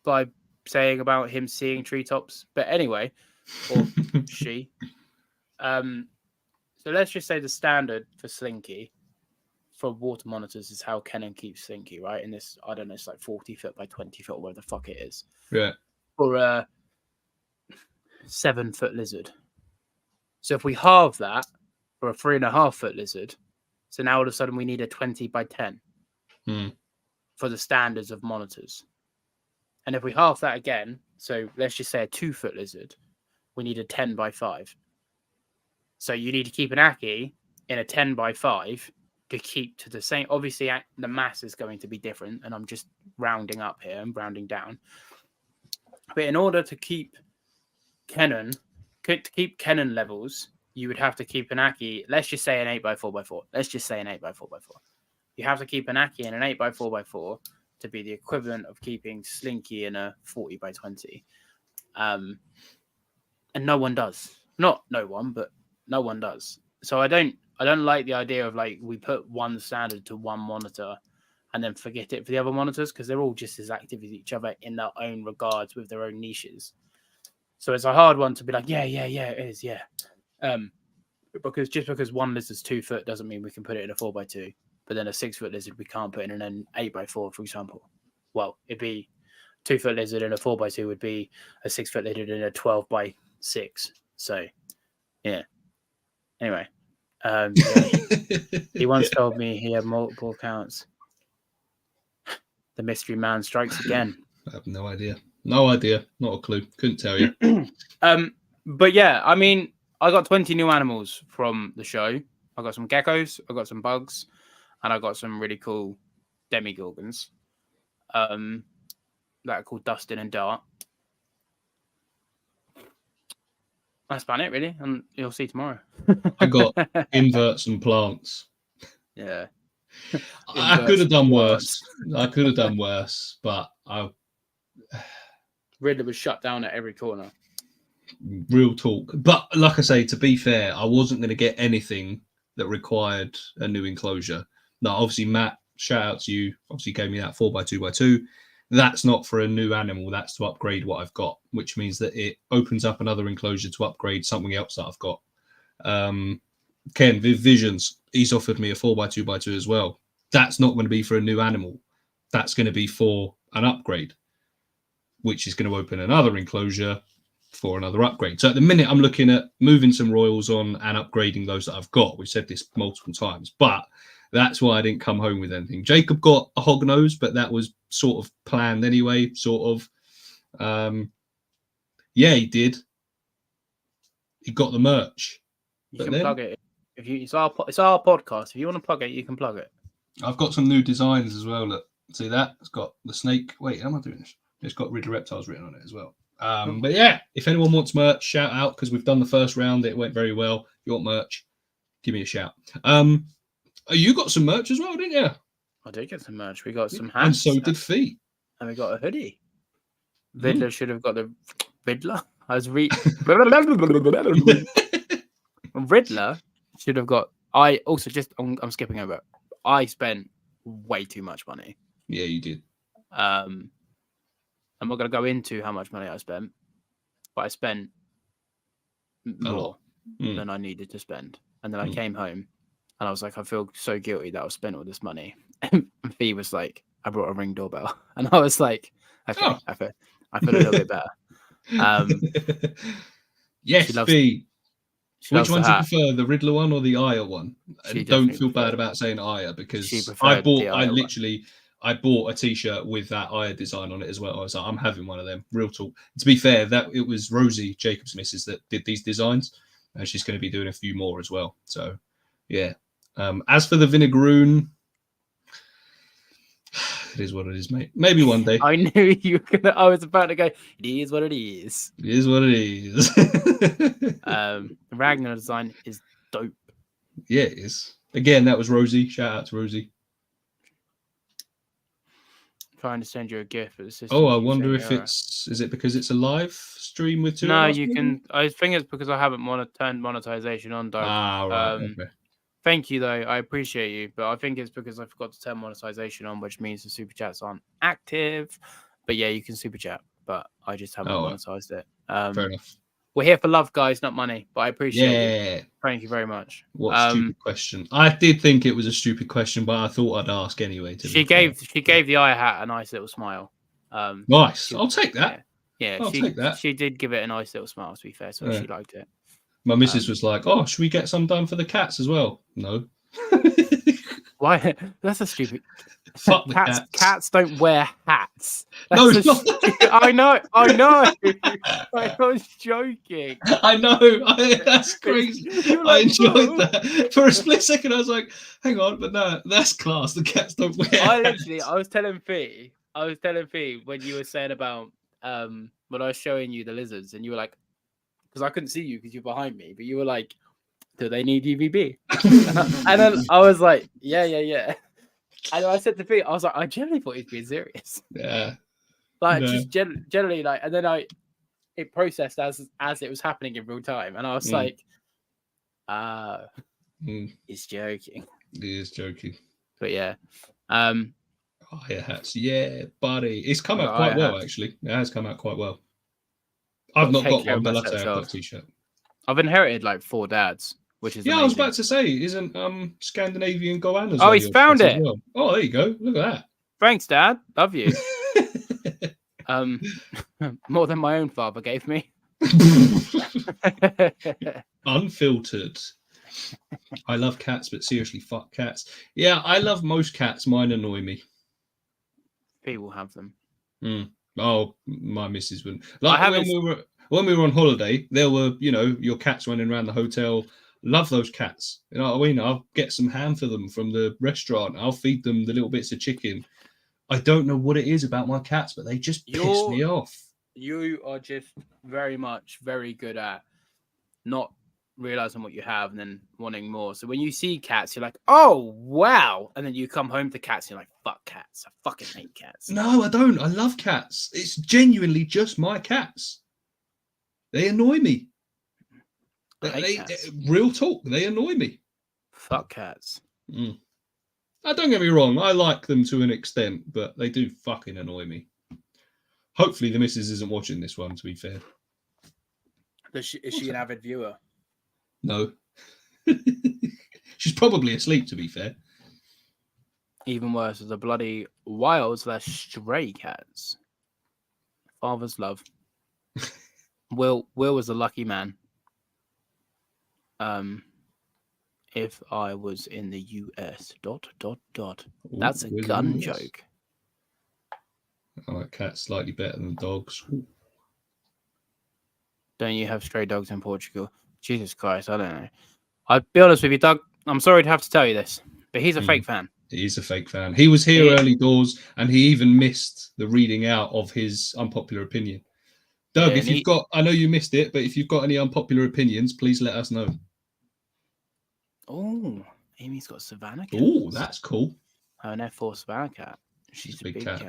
by saying about him seeing treetops? But anyway, or she. So let's just say the standard for Slinky for water monitors is how Kenan keeps Slinky, right? In this, I don't know, it's like 40 foot by 20 foot, whatever the fuck it is. Yeah. For a 7 foot lizard. So if we halve that for a 3.5 foot lizard, so now all of a sudden we need a 20 by 10 for the standards of monitors. And if we halve that again, so let's just say a 2 foot lizard, we need a 10 by 5. So you need to keep an Aki in a 10 by 5 to keep to the same. Obviously, the mass is going to be different, and I'm just rounding up here and rounding down. But in order to keep Kenan levels, you would have to keep an Aki. Let's just say an 8x4x4. Let's just say an 8x4x4. You have to keep an Aki in an 8x4x4 to be the equivalent of keeping Slinky in a 40x20. And no one does. Not no one, but no one does. So I don't I don't like the idea of like we put one standard to one monitor and then forget it for the other monitors, because they're all just as active as each other in their own regards with their own niches. So it's a hard one to be like, yeah, it is, yeah. Because just because one lizard's 2 foot doesn't mean we can put it in a 4x2. But then a 6 foot lizard we can't put in an 8x4, for example. Well, it'd be 2 foot lizard and a 4x2 would be a 6 foot lizard and a 12x6. So, yeah. Anyway, yeah, he once told me he had multiple accounts. The mystery man strikes again. I have no idea. No idea. Not a clue. Couldn't tell you. But yeah, I mean, I got 20 new animals from the show. I got some geckos, I got some bugs, and I got some really cool demigorgons. That are called Dustin and Dart. That's about it, really, and you'll see tomorrow. I got inverts and plants. Yeah. I could have done worse. I could have done worse, but Riddler was shut down at every corner. Real talk. But like I say, to be fair, I wasn't going to get anything that required a new enclosure. Now, obviously, Matt, shout out to you. Obviously, gave me that 4x2x2. That's not for a new animal. That's to upgrade what I've got, which means that it opens up another enclosure to upgrade something else that I've got. Ken, Viv Visions, he's offered me a 4x2x2 as well. That's not going to be for a new animal. That's going to be for an upgrade, which is going to open another enclosure for another upgrade. So at the minute, I'm looking at moving some royals on and upgrading those that I've got. We've said this multiple times, but that's why I didn't come home with anything. Jacob got a hog nose, but that was sort of planned anyway, sort of. Yeah, he did. He got the merch. You can plug it. It's our podcast. If you want to plug it, you can plug it. I've got some new designs as well. Look, see that? It's got the snake. Wait, how am I doing this? It's got Riddler Reptiles written on it as well. But yeah, if anyone wants merch, shout out, because we've done the first round. It went very well. If you want merch, give me a shout. You got some merch as well, didn't you? I did get some merch. We got some hats. And so did Fee. And we got a hoodie. Riddler should have got the Riddler. Riddler should have got. I'm skipping over. I spent way too much money. Yeah, you did. I'm not going to go into how much money I spent, but I spent more than I needed to spend. And then I came home and I was like, I feel so guilty that I've spent all this money. And Fee was like, I brought a Ring doorbell. And I was like, okay, I feel a little bit better. Yes, Fee. Which one do you prefer, the Riddler one or the Aya one? And don't feel bad about saying Aya, because I bought a t-shirt with that Aya design on it as well. I was like, I'm having one of them. Real talk. To be fair, that it was Rosie, Jacob's missus, that did these designs, and she's going to be doing a few more as well. So, yeah. As for the Vinegaroon, it is what it is, mate. Maybe one day. I knew you were gonna. I was about to go. It is what it is. It is what it is. The Ragnar design is dope. Yeah, it is. Again, that was Rosie. Shout out to Rosie. Trying to send you a gift, but I wonder if is it because it's a live stream with two? No, you can. I think it's because I haven't turned monetization on, Doug. Right. Okay. Thank you, though. I appreciate you, but I think it's because I forgot to turn monetization on, which means the super chats aren't active. But yeah, you can super chat, but I just haven't monetized it. Fair enough. We're here for love, guys, not money. But I appreciate it. Thank you very much. What stupid question? I did think it was a stupid question, but I thought I'd ask anyway. She gave the eye hat a nice little smile. Nice. I'll take that. Yeah, I'll take that. She did give it a nice little smile, to be fair, so she liked it. My missus was like, "Oh, should we get some done for the cats as well?" No. Why? That's a stupid. Fuck the cats. Cats don't wear hats. No, it's not. I know. I was joking. I know. That's crazy. I enjoyed that. For a split second, I was like, "Hang on," but no, that's class. The cats don't wear hats. I was telling Fee when you were saying about when I was showing you the lizards, and you were like, because I couldn't see you because you're behind me, but you were like, do they need UVB? and then I was like, yeah. And I said to Pete, I was like, I generally thought he'd being serious. Yeah. Just generally like, and then it processed as it was happening in real time. And I was like, He's joking. He is joking. But yeah. Higher hats, yeah, buddy. It's come I've out got quite higher well, hats. actually. It has come out quite well. Got I've to not take got care one, of but my let's say I've got a self. t-shirt. I've inherited like 4 dads, which is Yeah, I was amazing. about to say, isn't Scandinavian Goanna's Oh, one of he's your found dads as it. well? Oh, there you go. Look at Thanks, Dad. Love you. that. More than my own father gave me. Unfiltered. I love cats, but seriously, fuck cats. Yeah, I love most cats. Mine annoy me. People have them. Oh, my missus wouldn't. I Like haven't. when we were on holiday, there were, you know, your cats running around the hotel. Love those cats. You know what I mean? I'll get some ham for them from the restaurant. I'll feed them the little bits of chicken. I don't know what it is about my cats, but they just piss me off. You are just very good at not realizing what you have and then wanting more. So when you see cats, you're like, oh, wow. And then you come home to cats and you're like, fuck cats. I fucking hate cats. No, I don't. I love cats. It's genuinely just my cats. They annoy me. Real talk, they annoy me. Fuck cats. Don't get me wrong, I like them to an extent, but they do fucking annoy me. Hopefully the missus isn't watching this one, to be fair. Is she an avid viewer? No. She's probably asleep, to be fair. Even worse, the bloody wild/stray cats. Father's love. Will was a lucky man. If I was in the US. ... That's a gun joke. I like cats slightly better than dogs. Don't you have stray dogs in Portugal? Jesus Christ, I don't know. I'll be honest with you, Doug. I'm sorry to have to tell you this, but he's a fake fan. He's a fake fan. He was here early doors, and he even missed the reading out of his unpopular opinion. Doug, if you've got, I know you missed it, but if you've got any unpopular opinions, please let us know. Oh, Amy's got Savannah cat. Oh, that's cool. Her and F4 Savannah cat. She's a big cat.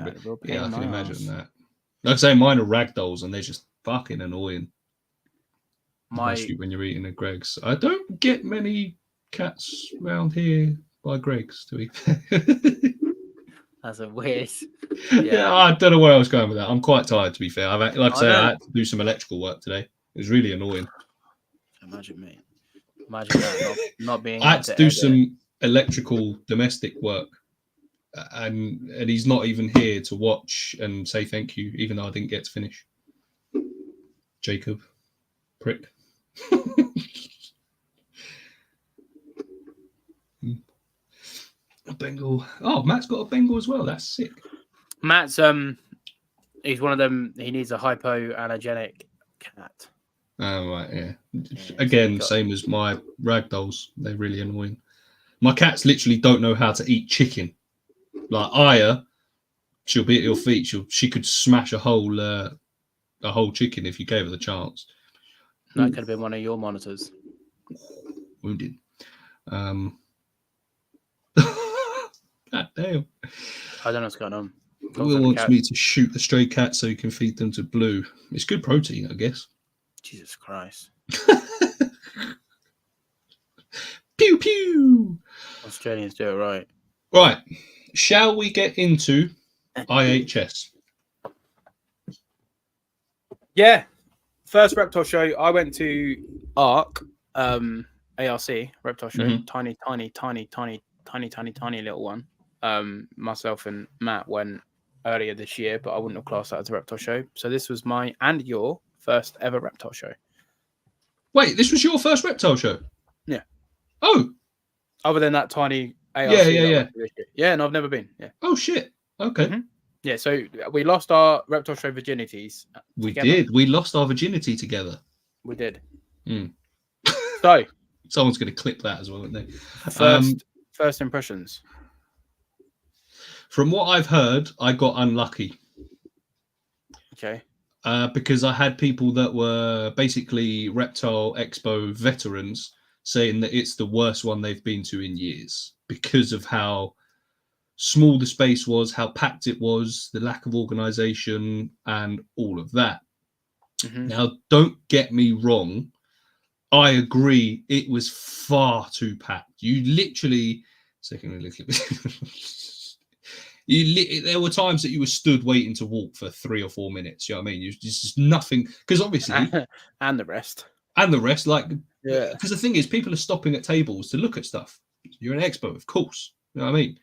Yeah, I can imagine that. Like I say, mine are ragdolls, and they're just fucking annoying. Especially when you're eating at Greg's. I don't get many cats around here by Greg's, to be fair. That's a weird. Yeah, I don't know where I was going with that. I'm quite tired, to be fair. I had to do some electrical work today. It was really annoying. Imagine me. Imagine that not being. I had to do some electrical domestic work, and he's not even here to watch and say thank you, even though I didn't get to finish. Jacob, prick. A Bengal. Oh, Matt's got a Bengal as well. That's sick. Matt's he's one of them. He needs a hypoallergenic cat. Oh right, yeah. Again, same as my ragdolls. They're really annoying. My cats literally don't know how to eat chicken. Like Aya, she'll be at your feet. She could smash a whole chicken if you gave her the chance. That could have been one of your monitors. Wounded. God damn. I don't know what's going on. Will wants me to shoot the stray cat so you can feed them to Blue. It's good protein, I guess. Jesus Christ. Pew pew. Australians do it right. Right. Shall we get into IHS? Yeah. First Reptile show, I went to ARC, ARC, Reptile show. Mm-hmm. Tiny little one. Myself and Matt went earlier this year, but I wouldn't have classed that as a Reptile show. So this was my and your first ever Reptile show. Wait, this was your first Reptile show? Yeah. Oh. Other than that tiny ARC. Yeah. Yeah, and I've never been. Yeah. Oh, shit. Okay. Mm-hmm. Yeah, so we lost our Reptile show virginities. We did. We lost our virginity together. We did. Mm. So. Someone's going to clip that as well, aren't they? First impressions. From what I've heard, I got unlucky. Okay. Because I had people that were basically Reptile Expo veterans saying that it's the worst one they've been to in years because of how small the space was, how packed it was, the lack of organization, and all of that. Mm-hmm. Now, don't get me wrong. I agree. It was far too packed. You literally, there were times that you were stood waiting to walk for 3 or 4 minutes. You know what I mean? You just nothing, because obviously, and the rest. and the rest, like, Yeah. because the thing is, people are stopping at tables to look at stuff. You're an expo, of course. You know what I mean?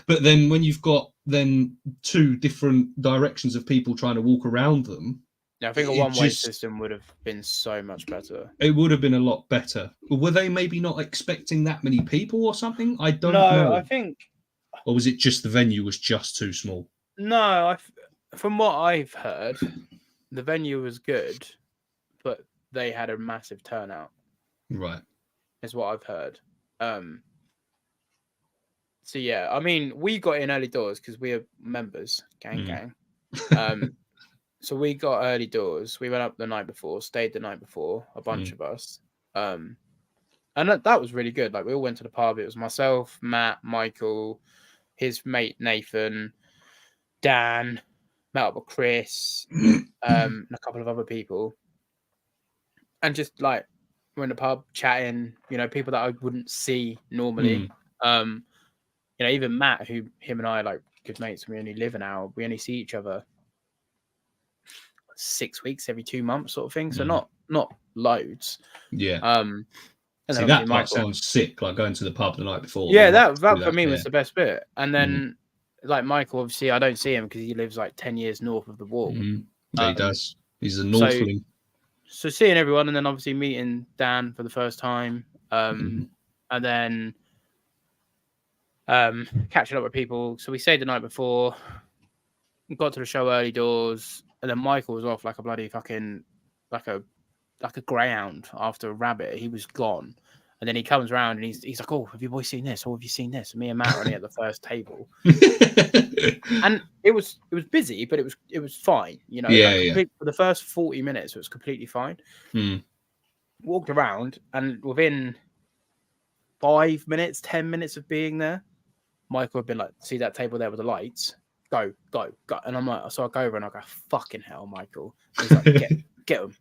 But then when you've got then 2 different directions of people trying to walk around them, Yeah, I think a one-way system would have been so much better. It would have been a lot better. Were they maybe not expecting that many people or something? I don't No, know. I think. Or was it just the venue was just too small? No, from what I've heard, the venue was good, but they had a massive turnout. Right. Is what I've heard. So yeah, I mean, we got in early doors because we are members, gang. So we got early doors. We went up the night before, stayed the night before, a bunch of us. And that was really good. Like, we all went to the pub. It was myself, Matt, Michael, his mate Nathan, Dan, met up with Chris, and a couple of other people. And just like we're in the pub chatting, you know, people that I wouldn't see normally. You know, even Matt, him and I are like good mates. We only live an hour. We only see each other 6 weeks every 2 months, sort of thing. So not loads. Yeah. And see, that part sounds sick, like going to the pub the night before. Yeah, that for me was the best bit. And then like Michael, obviously I don't see him because he lives like 10 years north of the wall. Yeah, he does. He's a Northling. So seeing everyone, and then obviously meeting Dan for the first time. And then catching up with people. So we stayed the night before, got to the show early doors, and then Michael was off like a bloody fucking like a greyhound after a rabbit. He was gone. And then he comes around and he's like, "Oh, have you boys seen this? Oh, have you seen this?" And me and Matt are only at the first table. And it was busy, but it was fine, you know. For the first 40 minutes, it was completely fine. Walked around, and within 5 minutes, 10 minutes of being there, Michael had been like, "See that table there with the lights? Go." And I'm like, so I go over and I go, "Fucking hell, Michael." And he's like, get him.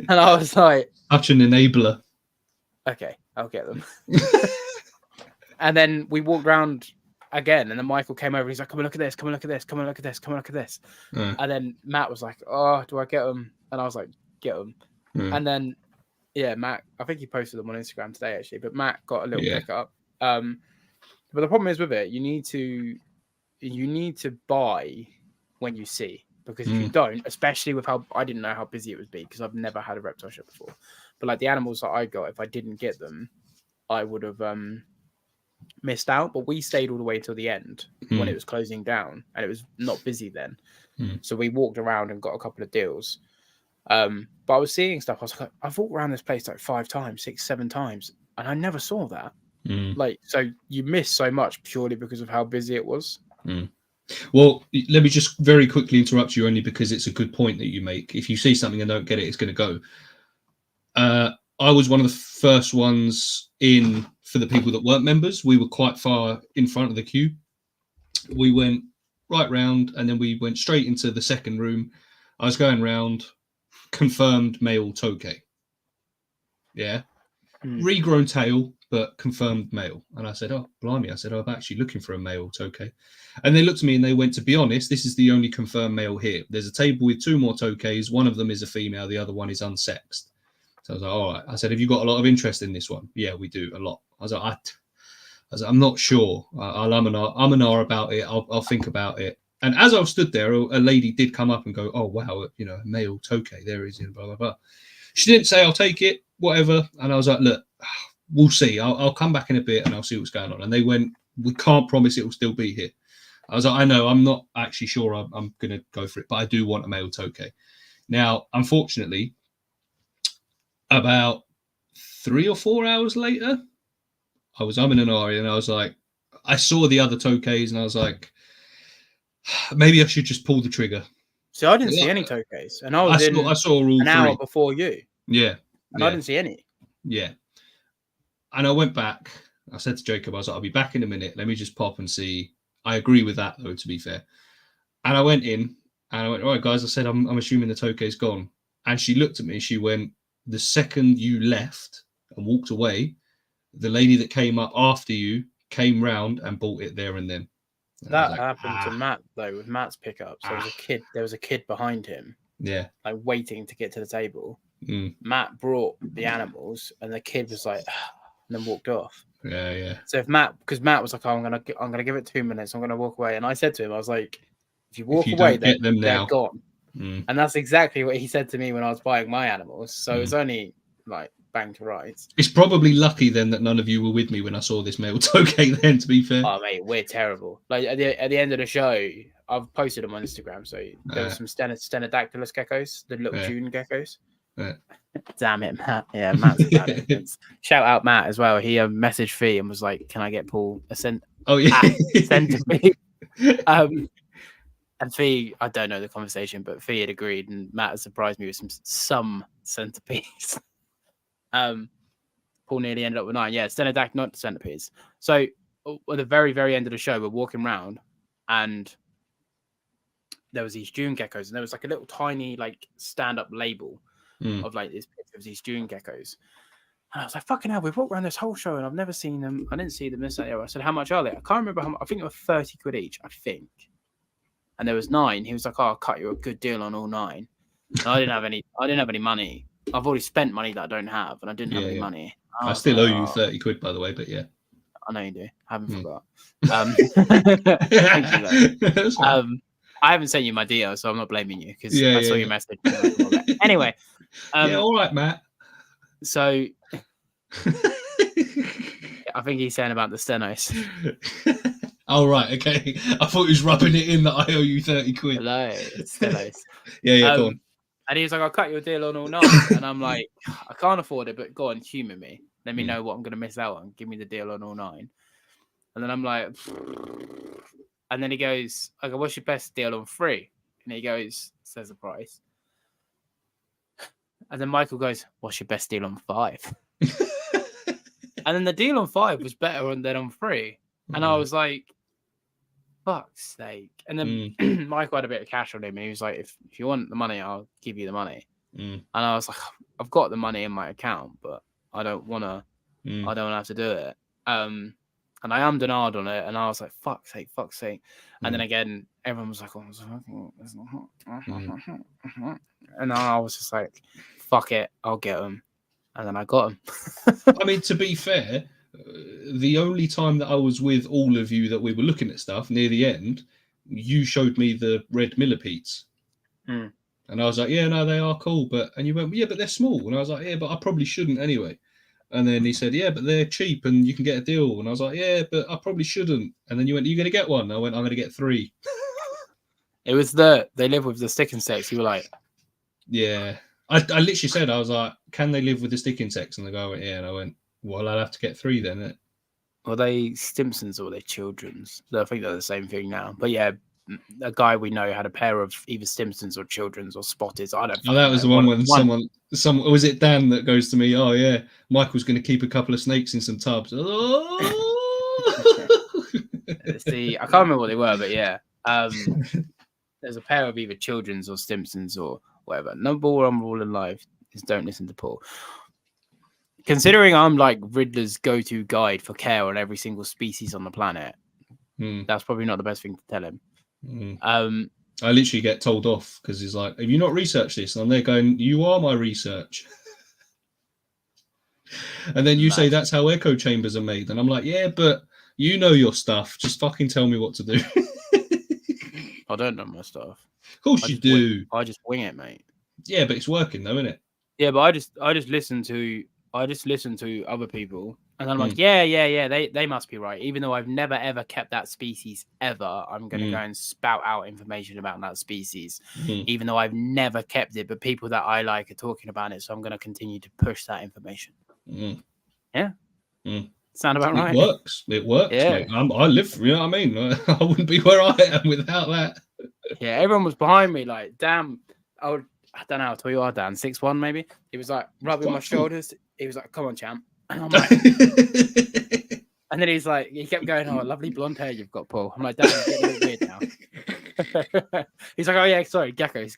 And I was like, such an enabler. Okay, I'll get them. And then we walked around again, and then Michael came over and he's like, "Come and look at this, come and look at this, come and look at this, come and look at this." And then Matt was like, "Oh, do I get them?" And I was like, "Get them." And then, yeah, Matt, I think he posted them on Instagram today, actually, but Matt got a little pickup. But the problem is with it, you need to buy when you see. Because if you don't, especially with how I didn't know how busy it would be because I've never had a reptile show before. But like the animals that I got, if I didn't get them, I would have missed out. But we stayed all the way till the end when it was closing down, and it was not busy then. So we walked around and got a couple of deals. But I was seeing stuff. I was like, I've walked around this place like 5 times, 6, 7 times, and I never saw that. Like, so you miss so much purely because of how busy it was. Well, let me just very quickly interrupt you, only because it's a good point that you make. If you see something and don't get it, it's going to go. I was one of the first ones in for the people that weren't members. We were quite far in front of the queue. We went right round, and then we went straight into the second room. I was going round, confirmed male tokay. Yeah. Regrown tail, but confirmed male. And I said, "Oh, blimey." I said, "I'm actually looking for a male tokay." And they looked at me and they went, "To be honest, this is the only confirmed male here. There's a table with 2 more tokays. One of them is a female. The other one is unsexed." So I was like, "All right." I said, "Have you got a lot of interest in this one?" "Yeah, we do, a lot." I was like, "I'm not sure. I'll um and ah about it. I'll think about it." And as I stood there, a lady did come up and go, "Oh, wow, you know, male tokay, there is, blah, blah, blah." She didn't say, "I'll take it, whatever." And I was like, "Look, we'll see. I'll come back in a bit and I'll see what's going on." And they went, "We can't promise it will still be here." I was like, "I know, I'm not actually sure I'm going to go for it, but I do want a male tokay." Now, unfortunately, about 3 or 4 hours later, I was umming and ahhing, and I was like, I saw the other tokays and I was like, maybe I should just pull the trigger. So I didn't see any tokays, and I saw all an 3 hour before you. Yeah. And I didn't see any. Yeah. And I went back. I said to Jacob, I was like, "I'll be back in a minute. Let me just pop and see." I agree with that, though, to be fair. And I went in and I went, "All right, guys," I said, I'm assuming the tokay's gone." And she looked at me. She went, the second you left and walked away, the lady that came up after you came round and bought it there and then. And that happened to Matt though with Matt's pickups. There was a kid behind him. Yeah. Like waiting to get to the table. Mm. Matt brought the animals, and the kid was like, and then walked off. Yeah. So if Matt was like, oh, I'm gonna give it 2 minutes. I'm gonna walk away, and I said to him, I was like, if you walk away, they're gone. Mm. And that's exactly what he said to me when I was buying my animals. So it's only like bang to rights. It's probably lucky then that none of you were with me when I saw this male tokay then, to be fair. Oh mate, we're terrible. Like at the end of the show, I've posted them on Instagram. So there was some Stenodactylus geckos, the little June geckos. Damn it, Matt. Yeah, Matt's a bad influence. Shout out Matt as well. He messaged Fee and was like, can I get Paul a centipede? And Fee, I don't know the conversation, but Fee had agreed, and Matt had surprised me with some centipedes. Paul nearly ended up with 9. Yeah, Stenodactylus, not centipedes. So at the very, very end of the show, we're walking around, and there was these June geckos, and there was like a little tiny like stand-up label of like this picture of these June geckos. And I was like, fucking hell, we've walked around this whole show and I've never seen them. I didn't see them this, that, I said, how much are they? I can't remember how much. I think they were 30 quid each, I think. And there was 9. He was like, oh, I'll cut you a good deal on all 9. And I didn't have any money. I've already spent money that I don't have, and I didn't have any money. I still owe you 30 quid, by the way, but yeah. I know you do. I haven't forgot. Thank you, I haven't sent you my details, so I'm not blaming you because I saw your message. Anyway. All right, Matt. So I think he's saying about the stenos. Oh, right. Okay. I thought he was rubbing it in that I owe you 30 quid. Hello, it's stenos. Go on. And he was like, I'll cut you a deal on all 9. And I'm like, I can't afford it, but go on, humour me. Let me know what I'm going to miss out on. Give me the deal on all 9. And then I'm like, and then he goes, I go, what's your best deal on 3? And he goes, says the price. And then Michael goes, what's your best deal on 5? And then the deal on 5 was better than on 3. And I was like, fuck's sake. And then Michael had a bit of cash on him. And he was like, if you want the money, I'll give you the money. And I was like, I've got the money in my account, but I don't want to have to do it. And I ummed and ahed on it, and I was like, fuck's sake. And then again, everyone was like, and I was just like, fuck it, I'll get them. And then I got them. I mean, to be fair, the only time that I was with all of you that we were looking at stuff near the end, you showed me the red millipedes. And I was like, yeah, no, they are cool. And you went, yeah, but they're small. And I was like, yeah, but I probably shouldn't anyway. And then he said, yeah, but they're cheap and you can get a deal. And I was like, yeah, but I probably shouldn't. And then you went, are you going to get one? And I went, I'm going to get 3. It was they live with the stick insects. You were like, yeah. I literally said, I was like, can they live with the stick insects? And the guy went, yeah. And I went, well, I'll have to get 3 then. Innit? Are they Stimsons or are they Children's? I think they're the same thing now. But yeah, a guy we know had a pair of either Stimsons or Children's or Spotters. I don't know. Oh, that was the one when someone was it Dan that goes to me, oh yeah, Michael's going to keep a couple of snakes in some tubs. Oh! See, I can't remember what they were, but yeah. There's a pair of either Children's or Stimsons or whatever. Number one rule in life is don't listen to Paul. Considering I'm like Riddler's go-to guide for care on every single species on the planet, that's probably not the best thing to tell him. I literally get told off because he's like, have you not researched this? And I'm there going, you are my research. And then you say that's how echo chambers are made. And I'm like, yeah, but you know your stuff. Just fucking tell me what to do. I don't know my stuff. Of course you do. I just wing it, mate. Yeah, but it's working though, isn't it? Yeah, but I just listen to other people, and I'm like, yeah, they must be right. Even though I've never ever kept that species ever, I'm gonna go and spout out information about that species, even though I've never kept it. But people that I like are talking about it, so I'm gonna continue to push that information. Yeah, sound about right? It works. Yeah, I live for, you know what I mean. I wouldn't be where I am without that. Yeah, everyone was behind me, like, damn. I don't know how tall you are, Dan. 6'1", maybe. He was like rubbing my shoulders. He was like, "Come on, champ." And I'm like, and then he kept going, "Oh, lovely blonde hair you've got, Paul." I'm like, "Dan, you're getting a bit weird now." He's like, oh yeah, sorry, geckos.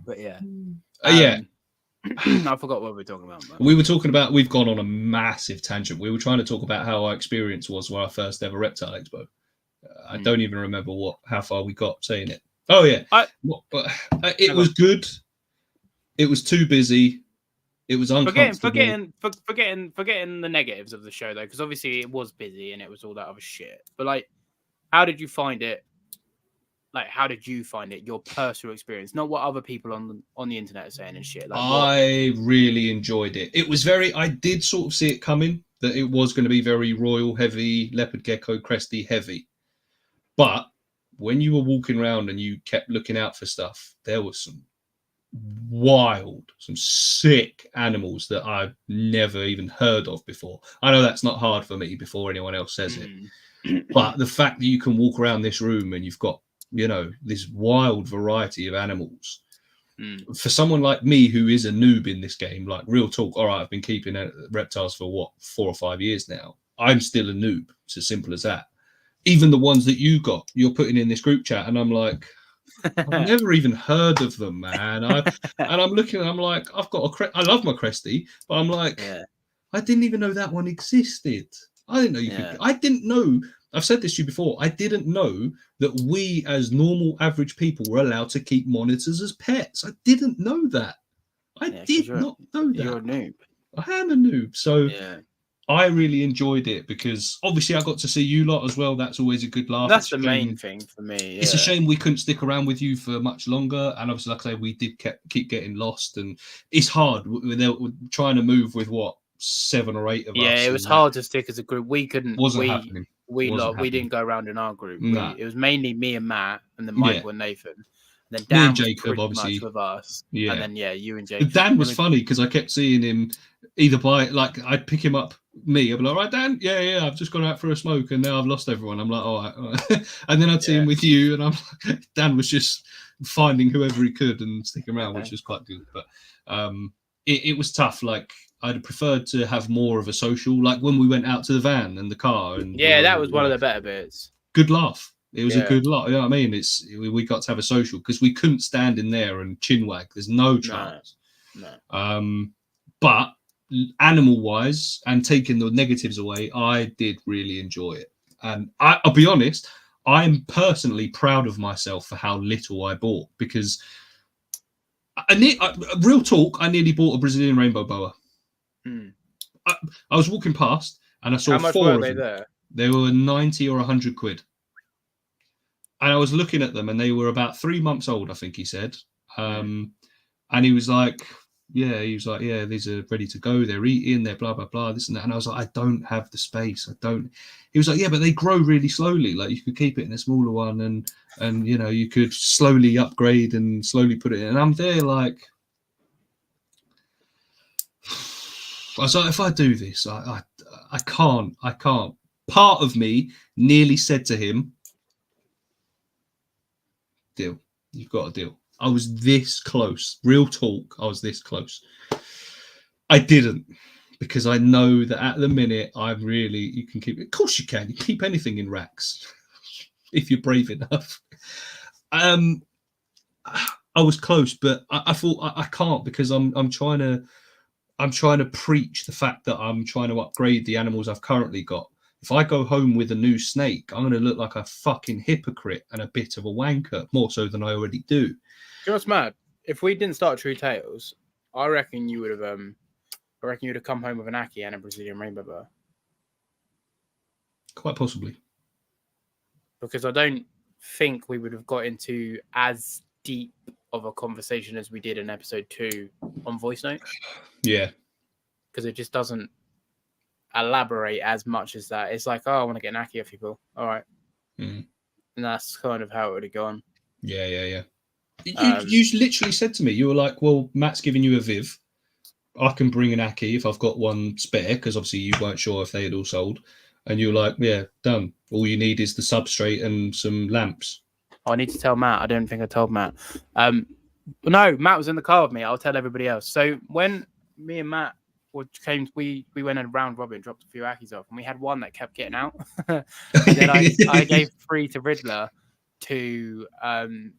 But yeah, yeah. I forgot what we were talking about. But... We were talking about, we've gone on a massive tangent. We were trying to talk about how our experience was when our first ever Reptile Expo. I don't even remember how far we got saying it. Oh yeah, it was good. It was too busy. It was uncomfortable. Forgetting the negatives of the show though, because obviously it was busy and it was all that other shit. But like, how did you find it? Like, how did you find it? Your personal experience, not what other people on the internet are saying and shit. Like, I really enjoyed it. It was I did sort of see it coming, that it was going to be very royal heavy, leopard gecko cresty heavy. But when you were walking around and you kept looking out for stuff, there was some sick animals that I've never even heard of before. I know that's not hard for me before anyone else says it. But the fact that you can walk around this room and you've got, this wild variety of animals. For someone like me who is a noob in this game, like real talk, all right, I've been keeping reptiles for 4 or 5 years now. I'm still a noob. It's as simple as that. Even the ones that you're putting in this group chat, and I'm like, I've never even heard of them, man. And I'm looking, and I'm like, I love my cresty, but I'm like, I didn't even know that one existed. I didn't know you could. I didn't know. I've said this to you before. I didn't know that we, as normal average people, were allowed to keep monitors as pets. I didn't know that. I did not know that. You're a noob. I am a noob. So I really enjoyed it because obviously I got to see you lot as well. That's always a good laugh. That's the main thing for me. It's a shame we couldn't stick around with you for much longer. And obviously, like I say, we did keep getting lost. And it's hard. We're trying to move with 7 or 8 of us. Yeah, it was hard to stick as a group. We couldn't. Wasn't happening. We didn't go around in our group. Nah. It was mainly me and Matt, and then Michael and Nathan. And then Dan Dan and Jacob, obviously, much with us. Yeah, and then you and Jacob. Dan was funny because I kept seeing him either I'd pick him up, I'd be like, all right, Dan, yeah, I've just gone out for a smoke and now I've lost everyone. I'm like, all right. And then I'd see him with you, and I'm like, Dan was just finding whoever he could and sticking around, which was quite good. But it was tough. Like, I'd have preferred to have more of a social, like when we went out to the van and the car. And that was one of the better bits. Good laugh. It was a good laugh. You know what I mean? We got to have a social because we couldn't stand in there and chin wag. There's no chance. No. But animal wise and taking the negatives away, I did really enjoy it. And I'll be honest, I'm personally proud of myself for how little I bought, because real talk, I nearly bought a Brazilian rainbow boa. I was walking past and I saw 4 of them. There? They were 90 or 100 quid. And I was looking at them and they were about 3 months old, I think he said. And he was like, these are ready to go. They're eating, they're blah, blah, blah, this and that. And I was like, I don't have the space. He was like, yeah, but they grow really slowly. Like, you could keep it in a smaller one and you could slowly upgrade and slowly put it in. And I'm there like, I was like, if I do this, I can't. Part of me nearly said to him, deal. You've got a deal. I was this close. Real talk, I was this close. I didn't, because I know that at the minute, you can keep it. Of course you can. You keep anything in racks if you're brave enough. I was close, but I thought I can't, because I'm trying to preach the fact that I'm trying to upgrade the animals I've currently got. If I go home with a new snake, I'm going to look like a fucking hypocrite and a bit of a wanker, more so than I already do. You know what's mad? If we didn't start True Tales, I reckon you would have come home with an Aki and a Brazilian rainbow boa. Quite possibly. Because I don't think we would have got into as deep of a conversation as we did in episode 2 on voice note. Yeah. Because it just doesn't elaborate as much as that. It's like, I want to get an Aki off people. All right. And that's kind of how it would have gone. Yeah. You literally said to me, you were like, well, Matt's giving you a Viv. I can bring an Aki if I've got one spare, because obviously you weren't sure if they had all sold. And you were like, yeah, done. All you need is the substrate and some lamps. I need to tell Matt. I don't think I told Matt. No, Matt was in the car with me. I'll tell everybody else. So when me and Matt we went a round robin, dropped a few Akis off, and we had one that kept getting out. And then I gave 3 to Riddler to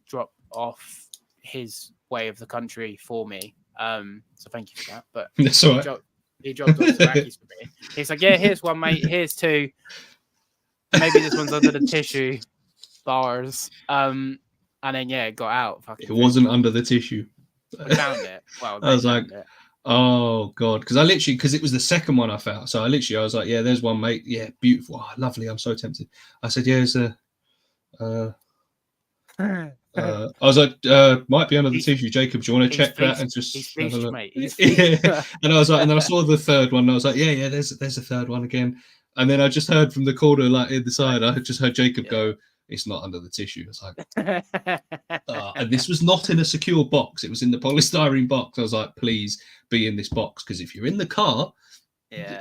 drop off his way of the country for me. So thank you for that. But That's all right. he dropped off some Akis for me. He's like, yeah, here's one, mate. Here's 2. Maybe this one's under the tissue bars. And then it got out. It wasn't under the tissue. We found it. Well, I was like, oh god, because it was the second one I found. So I was like, yeah, there's one, mate. Yeah, beautiful, lovely. I'm so tempted. I said, yeah, it's a. I was like, might be under the tissue, Jacob. Do you want to check that and just have a look? Mate. Yeah. And I was like, and then I saw the third one. And I was like, yeah, there's a third one again. And then I just heard from the corner, like in the side, I just heard Jacob go, "It's not under the tissue." It's like, and this was not in a secure box. It was in the polystyrene box. I was like, please be in this box, because if you're in the car,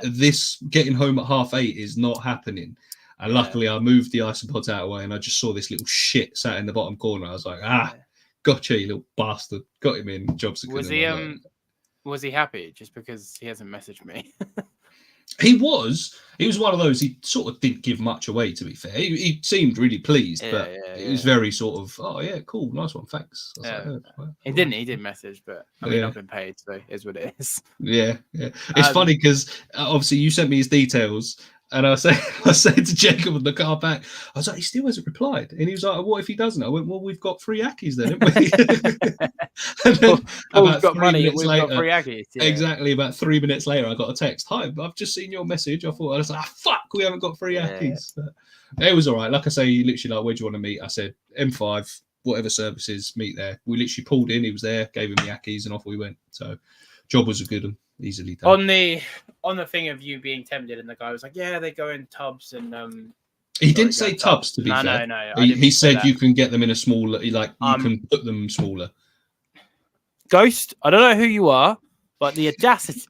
this getting home at 8:30 is not happening. And luckily, I moved the isopods out of the way, and I just saw this little shit sat in the bottom corner. I was like, gotcha, you little bastard. Got him in. Jobs. Was he happy just because he hasn't messaged me? He was one of those. He sort of didn't give much away, to be fair. He seemed really pleased, but it was very sort of, oh yeah, cool, nice one, thanks. He didn't message, but I mean, I've been paid, so it is what it is. Yeah. It's funny because obviously you sent me his details, and I said to Jacob in the car back, I was like, he still hasn't replied, and he was like, what if he doesn't? I went, well, we've got 3 Akis then, haven't we? And then we've got money, we've got 3 Akis. Yeah. Exactly, about 3 minutes later, I got a text. Hi, I've just seen your message. I was like, fuck, we haven't got 3 Akis. But it was all right. Like I say, literally, like, where do you want to meet? I said, M5, whatever services, meet there. We literally pulled in. He was there, gave him the Akis, and off we went. So, job was a good one. Easily done. On the thing of you being tempted, and the guy was like, yeah, they go in tubs, and he didn't say tubs, to be fair. No. He said you can get them in a smaller, like you can put them smaller. Ghost, I don't know who you are, but the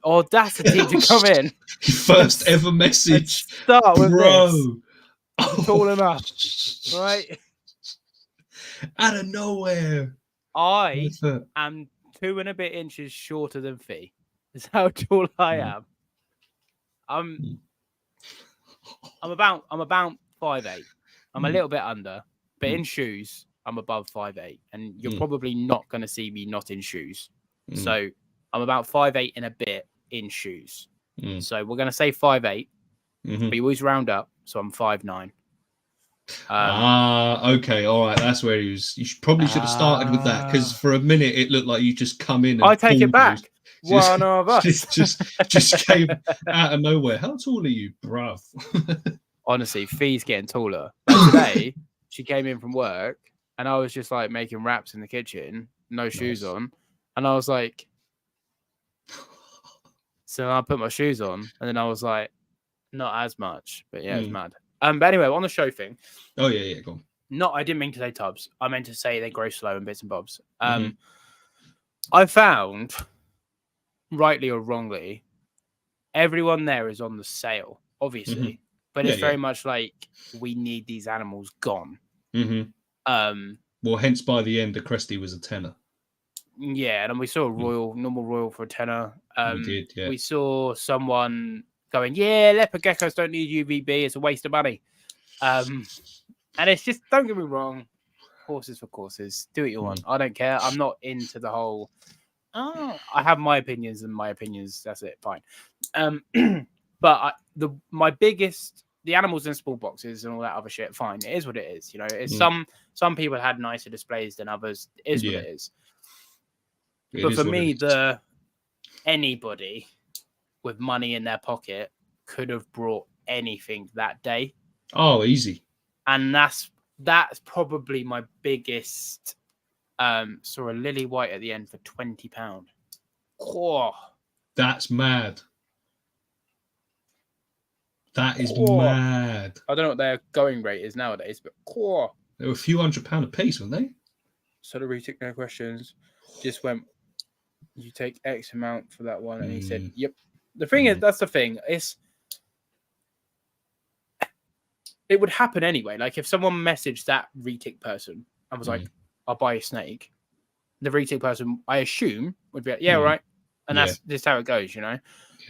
audacity to come in. First ever message. Start with bro. This. Tall enough, right? Out of nowhere. I am 2 and a bit inches shorter than Fee. Is how tall I am. I'm about 5'8". I'm a little bit under, but in shoes, I'm above 5'8", and you're probably not going to see me not in shoes. So I'm about 5'8" and a bit in shoes. So we're going to say 5'8", but you always round up, so I'm 5'9". Okay, all right, that's where he was. You probably should have started with that, because for a minute it looked like you just come in. And I take it back. One of us just came out of nowhere. How tall are you, bruv? Honestly, Fee's getting taller. Like today, she came in from work, and I was just like making wraps in the kitchen, no shoes on, and I was like, so I put my shoes on, and then I was like, not as much, but yeah, it's mad. But anyway, on the show thing. Oh yeah, go on. I didn't mean to say tubs. I meant to say they grow slow in bits and bobs. I found, rightly or wrongly, everyone there is on the sale, obviously, but it's very much like we need these animals gone. Well, hence by the end, the Cresty was a tenner. Yeah, and we saw a normal royal for a tenner. We did, yeah. We saw someone going, yeah, leopard geckos don't need UVB, it's a waste of money. And it's just, don't get me wrong, horses for courses, do what you want. I don't care. I'm not into the whole, I have my opinions, and my opinions, that's it, fine. But my biggest, the animals in small boxes and all that other shit, fine, it is what it is. You know, it's some people had nicer displays than others, it is what it is. But for me, anybody with money in their pocket could have brought anything that day. Oh, easy. And that's probably my biggest. Saw a lily white at the end for £20. Oh, that's mad. That is mad. I don't know what their going rate is nowadays, but they were a few £100 a piece, weren't they? So the retook, no questions. Just went, you take X amount for that one, and he said, "Yep." The thing is, that's the thing. It would happen anyway. Like if someone messaged that retic person and was like, "I'll buy a snake," the retic person, I assume, would be like, "Yeah, all right," and that's just how it goes, you know.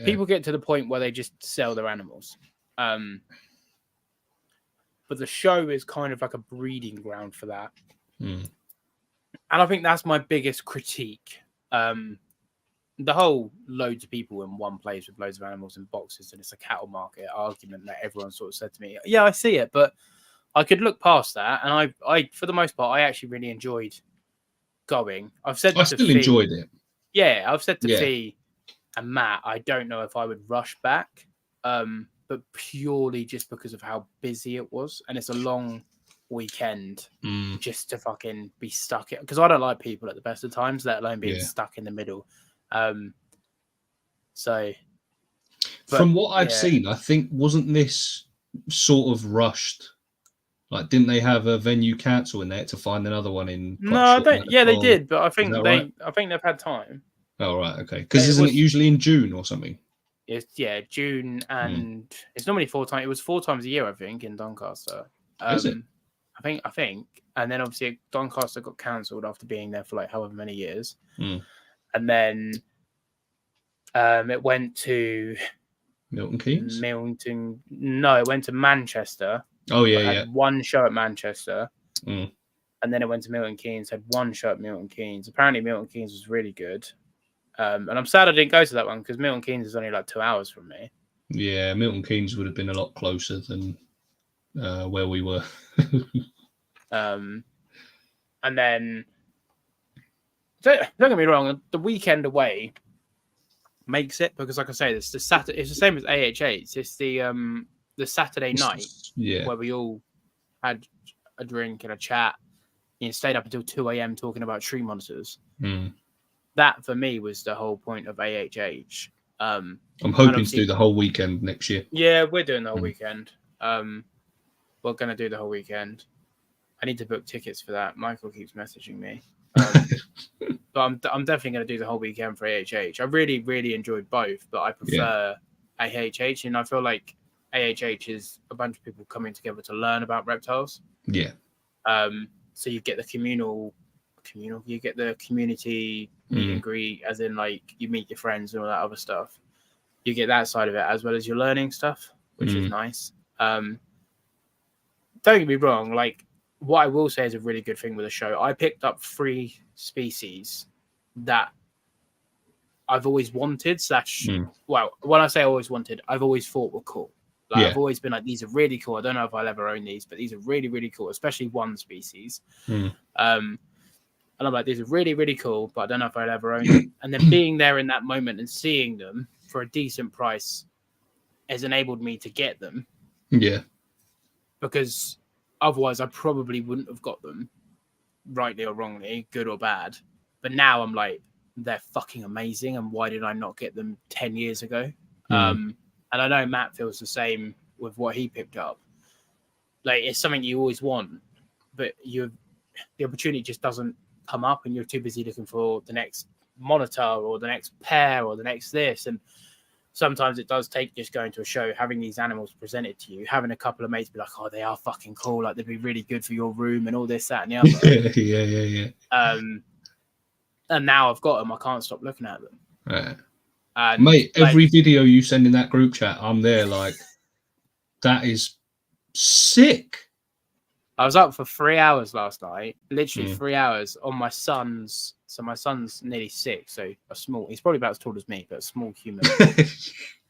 People get to the point where they just sell their animals. But the show is kind of like a breeding ground for that. Mm. And I think that's my biggest critique. The whole loads of people in one place with loads of animals in boxes and it's a cattle market argument that everyone sort of said to me, yeah, I see it, but I could look past that. And I for the most part, I actually really enjoyed going. I still enjoyed it. Yeah, I've said to Fee and Matt, I don't know if I would rush back, but purely just because of how busy it was. And it's a long weekend just to fucking be stuck in, because I don't like people at the best of times, let alone being stuck in the middle. From what I've seen, I think wasn't this sort of rushed? Like, didn't they have a venue cancel in there to find another one in? No, I don't. Yeah, they did, but I think I think they've had time. Oh right, okay. Because isn't it usually in June or something? It's June, and it's normally 4 times. It was 4 times a year, I think, in Doncaster. Is it? I think, and then obviously Doncaster got cancelled after being there for like however many years, and then it went to Milton Keynes. No, it went to Manchester. Oh yeah, had one show at Manchester, and then it went to Milton Keynes. Had one show at Milton Keynes. Apparently, Milton Keynes was really good, and I'm sad I didn't go to that one because Milton Keynes is only like 2 hours from me. Yeah, Milton Keynes would have been a lot closer than where we were. And then don't get me wrong, the weekend away makes it, because like I say, it's the Saturday. It's the same as AHH. It's the Saturday night where we all had a drink and a chat. Stayed up until 2 a.m. talking about tree monsters. That for me was the whole point of AHH. I'm hoping to do the whole weekend next year. Yeah, we're doing the whole weekend. We're going to do the whole weekend. I need to book tickets for that. Michael keeps messaging me. But I'm definitely going to do the whole weekend for AHH. I really, really enjoyed both, but I prefer AHH. And I feel like AHH is a bunch of people coming together to learn about reptiles. Yeah. So you get the communal, you get the community meet and greet, as in like you meet your friends and all that other stuff. You get that side of it as well as your learning stuff, which is nice. Don't get me wrong, like what I will say is a really good thing with the show. I picked up 3 species that I've always wanted. Well, when I say always wanted, I've always thought were cool. Like I've always been like, these are really cool. I don't know if I'll ever own these, but these are really, really cool, especially one species. And I'm like, these are really, really cool, but I don't know if I'll ever own them. And then being there in that moment and seeing them for a decent price has enabled me to get them. Yeah. Because otherwise I probably wouldn't have got them, rightly or wrongly, good or bad. But now I'm like, they're fucking amazing, and why did I not get them 10 years ago? And I know Matt feels the same with what he picked up. Like, it's something you always want, but the opportunity just doesn't come up, and you're too busy looking for the next monitor or the next pair or the next this. And sometimes it does take just going to a show, having these animals presented to you, having a couple of mates be like, oh, they are fucking cool, like they'd be really good for your room and all this, that, and the other. Yeah. And now I've got them, I can't stop looking at them. Right. Mate, every video you send in that group chat, I'm there like, that is sick. I was up for 3 hours last night, literally 3 hours on my son's. So my son's nearly 6, so he's probably about as tall as me, but a small human.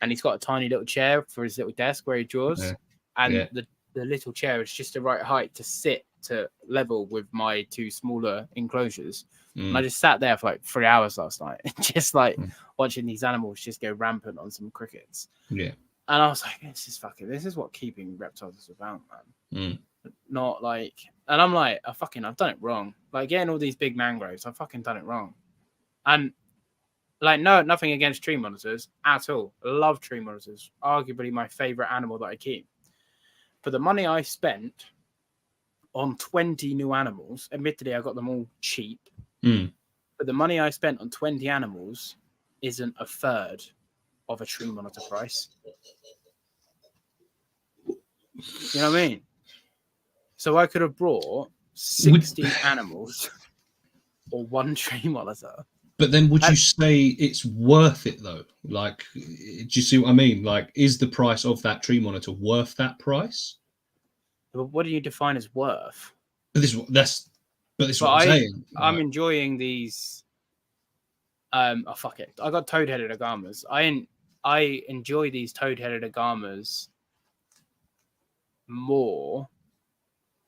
And he's got a tiny little chair for his little desk where he draws. Yeah. And the little chair is just the right height to sit to level with my 2 smaller enclosures. And I just sat there for like 3 hours last night, just like watching these animals just go rampant on some crickets. Yeah. And I was like, this is what keeping reptiles is about, man. Not like, and I'm like, I've done it wrong. Like getting all these big mangroves, I've fucking done it wrong. And like, no, nothing against tree monitors at all. I love tree monitors. Arguably my favorite animal that I keep. For the money I spent on 20 new animals, admittedly, I got them all cheap. But the money I spent on 20 animals isn't a third of a tree monitor price. You know what I mean? So I could have brought 60 animals or 1 tree monitor But then would you And- say it's worth it though? Like, do you see what I mean? Like, is the price of that tree monitor worth that price? But what do you define as worth? But this is But what I'm saying. I'm Like, enjoying these. Oh fuck it! I got toad-headed agamas. I enjoy these toad-headed agamas more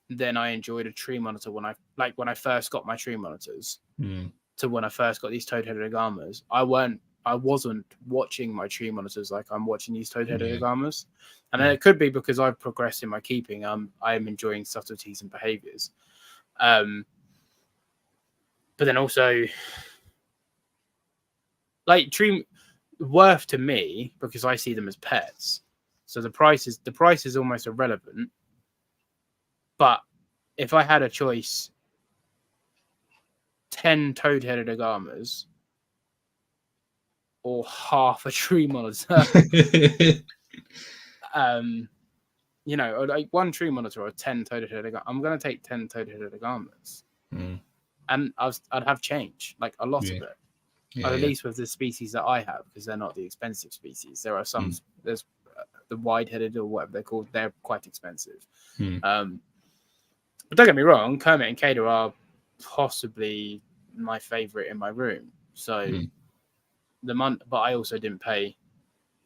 than I enjoyed a tree monitor when I first got my tree monitors. To when I first got these toad-headed agamas, I wasn't watching my tree monitors like I'm watching these toad-headed agamas, and it could be because I've progressed in my keeping. I'm enjoying subtleties and behaviors, but then also like tree worth to me because I see them as pets. So the price is almost irrelevant. But if I had a choice, 10 toad-headed agamas or half a tree monitor, like one tree monitor or 10 toad-headed agamas, I'm going to take 10 toad-headed agamas. And I'd have change, like a lot of it. At least with the species that I have, because they're not the expensive species. There are some, there's the wide-headed or whatever they're called, they're quite expensive. But don't get me wrong, Kermit and Kada are possibly my favorite in my room. So but I also didn't pay.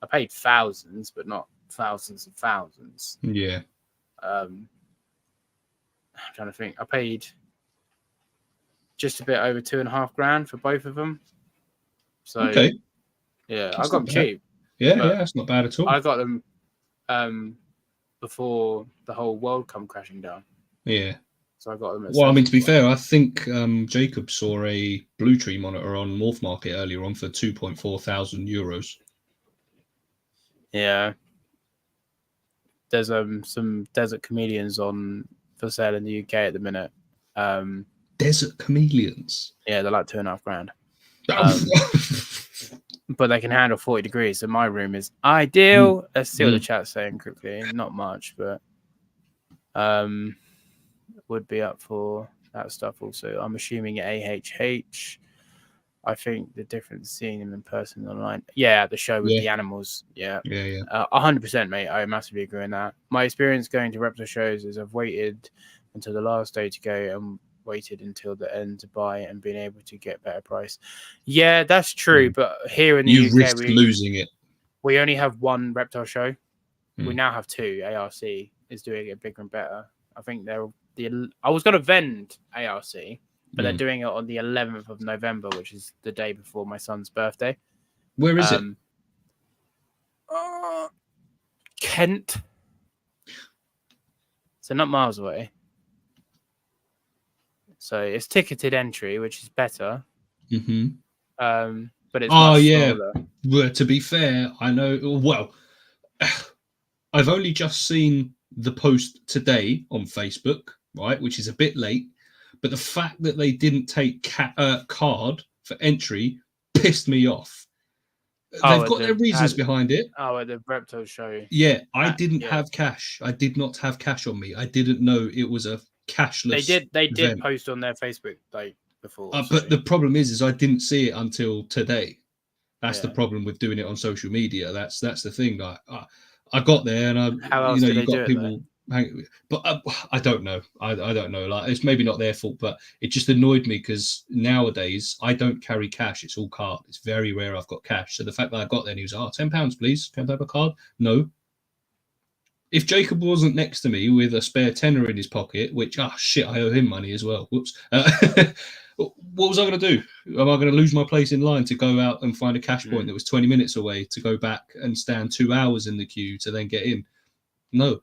I paid thousands, but not thousands and thousands. Yeah. I'm trying to think. I paid just a bit over $2,500 for both of them. So okay. Yeah, That's I got them cheap. Yeah, that's not bad at all. I got them before the whole world come crashing down. Yeah. So I got them. Well, I mean, to be fair, I think Jacob saw a Blue Tree monitor on Morph Market earlier on for 2.4 thousand euros. Yeah. There's some desert chameleons on for sale in the UK at the minute. Desert chameleons? Yeah, they're like $2,500. But they can handle 40 degrees. So my room is ideal. Let's see what the chat's saying quickly. Not much, but would be up for that stuff also. I'm assuming AHH. I think the difference seeing them in person and online. Yeah, the show with the animals. Yeah. 100%, mate. I massively agree on that. My experience going to Reptile shows is I've waited until the last day to go and waited until the end to buy and being able to get better price. Yeah, that's true. But here in the UK, risk losing it. We only have one Reptile show. We now have two. ARC is doing it bigger and better. I think I was going to vend ARC, but they're doing it on the 11th of November, which is the day before my son's birthday. Where is it? Kent. So not miles away. So it's ticketed entry, which is better. But it's much smaller. Well, to be fair, I know. Well, I've only just seen the post today on Facebook, right, which is a bit late. But the fact that they didn't take card for entry pissed me off. They've got their reasons behind it. At the Reptile show. Yeah, I didn't have cash. I did not have cash on me. I didn't know it was a cashless. They did post on their Facebook like before. But the problem is I didn't see it until today. That's the problem with doing it on social media. That's the thing. I got there and how else did they do people. But I don't know. I don't know. Like, it's maybe not their fault, but it just annoyed me because nowadays I don't carry cash. It's all card. It's very rare I've got cash. So the fact that I got there and he was like, £10, please. Can I have a card? No. If Jacob wasn't next to me with a spare tenner in his pocket, which, shit, I owe him money as well. Whoops. What was I going to do? Am I going to lose my place in line to go out and find a cash point that was 20 minutes away to go back and stand 2 hours in the queue to then get in? No.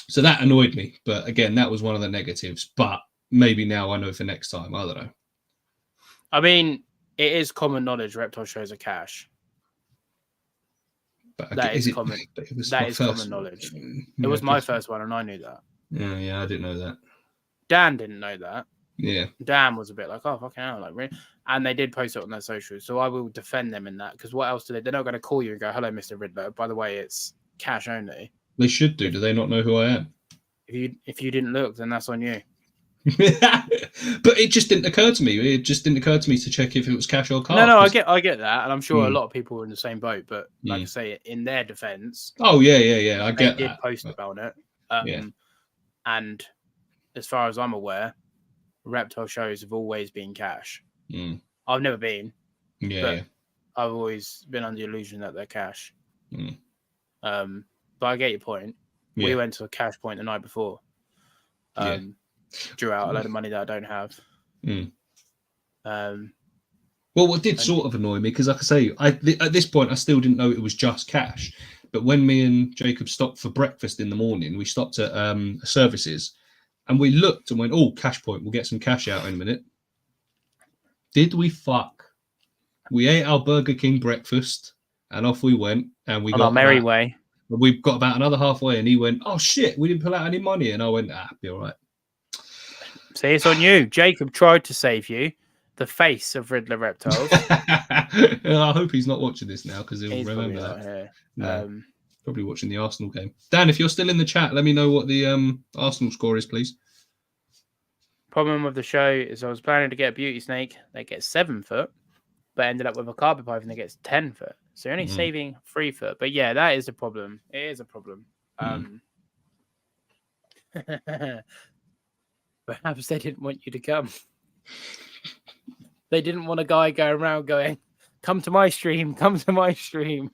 So that annoyed me. But again, that was one of the negatives. But maybe now I know for next time. I don't know. I mean, it is common knowledge Reptile shows are cash. But that is common. That is common knowledge. It was my first one, and I knew that. Yeah, I didn't know that. Dan didn't know that. Yeah. Dan was a bit like, oh, fucking hell, like, really? And they did post it on their socials, so I will defend them in that, because what else do they? They're not going to call you and go, hello, Mr. Riddler. By the way, it's cash only. They should do. Do they not know who I am? If you didn't look, then that's on you. But it just didn't occur to me. It just didn't occur to me to check if it was cash or card. No, I get that, and I'm sure a Mm. lot of people were in the same boat. But like I say, in their defence, Oh yeah, I get they did that. post about it. Yeah. And as far as I'm aware, Reptile shows have always been cash. Mm. I've never been, Yeah. I've always been under the illusion that they're cash. Mm. But I get your point. Yeah. We went to a cash point the night before. Drew out a load of money that I don't have. Mm. Well, what did sort of annoy me, because like I say, at this point I still didn't know it was just cash. But when me and Jacob stopped for breakfast in the morning, we stopped at services, and we looked and went, "Oh, cash point. We'll get some cash out in a minute." Did we fuck? We ate our Burger King breakfast, and off we went, and we on got our merry way. We've got about another halfway, and he went, "Oh shit, we didn't pull out any money," and I went, "Be all right." See, it's on you. Jacob tried to save you, the face of Riddler Reptiles. I hope he's not watching this now, because he'll remember that. No, probably watching the Arsenal game. Dan, if you're still in the chat, let me know what the Arsenal score is, please. Problem with the show is I was planning to get a beauty snake that gets 7 foot, but ended up with a carpet python that gets 10 foot. So you're only saving 3 foot. But yeah, that is a problem. It is a problem. Perhaps they didn't want you to come. They didn't want a guy going around going, "Come to my stream, come to my stream."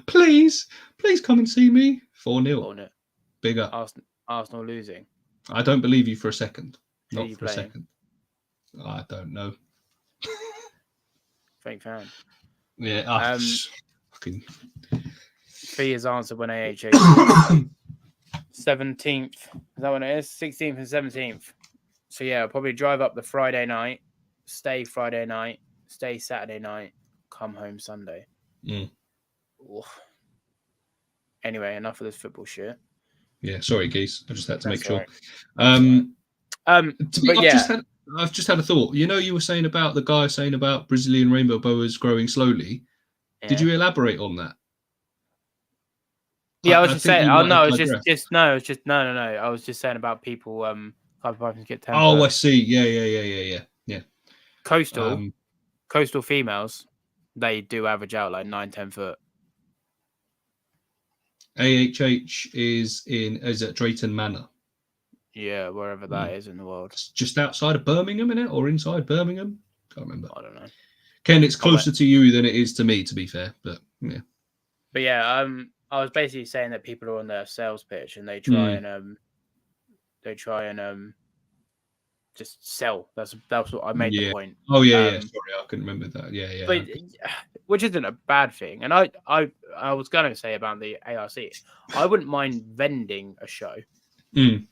Please come and see me. 4-0. Bigger. Arsenal losing. I don't believe you for a second. Who Not for a second. I don't know. Fake fan. Yeah. Fucking. Fee's answer when AHA 17th. Is that when it is? 16th and 17th. So yeah, I'll probably drive up the Friday night, stay Friday night, stay Saturday night, come home Sunday. Anyway, enough of this football shit. Yeah, sorry, Geese. I just had to make sure. Right. I've just had a thought. You know, you were saying about the guy saying about Brazilian rainbow boas growing slowly. Yeah. Did you elaborate on that? Yeah, I was just saying. Oh no, it was no. I was just saying about people. Carpet pythons get 10. Oh, I see. Yeah. Coastal females, they do average out like 9-10 foot. AHH is at Drayton Manor. Yeah, wherever that is in the world. It's just outside of Birmingham, innit? Or inside Birmingham? Can't remember. I don't know. Ken, it's closer to you than it is to me, to be fair. But yeah. But yeah, I was basically saying that people are on their sales pitch and they try and just sell. That's what I made the point. Oh yeah. Sorry, I couldn't remember that. Yeah. But which isn't a bad thing. And I was gonna say about the ARC, I wouldn't mind vending a show. And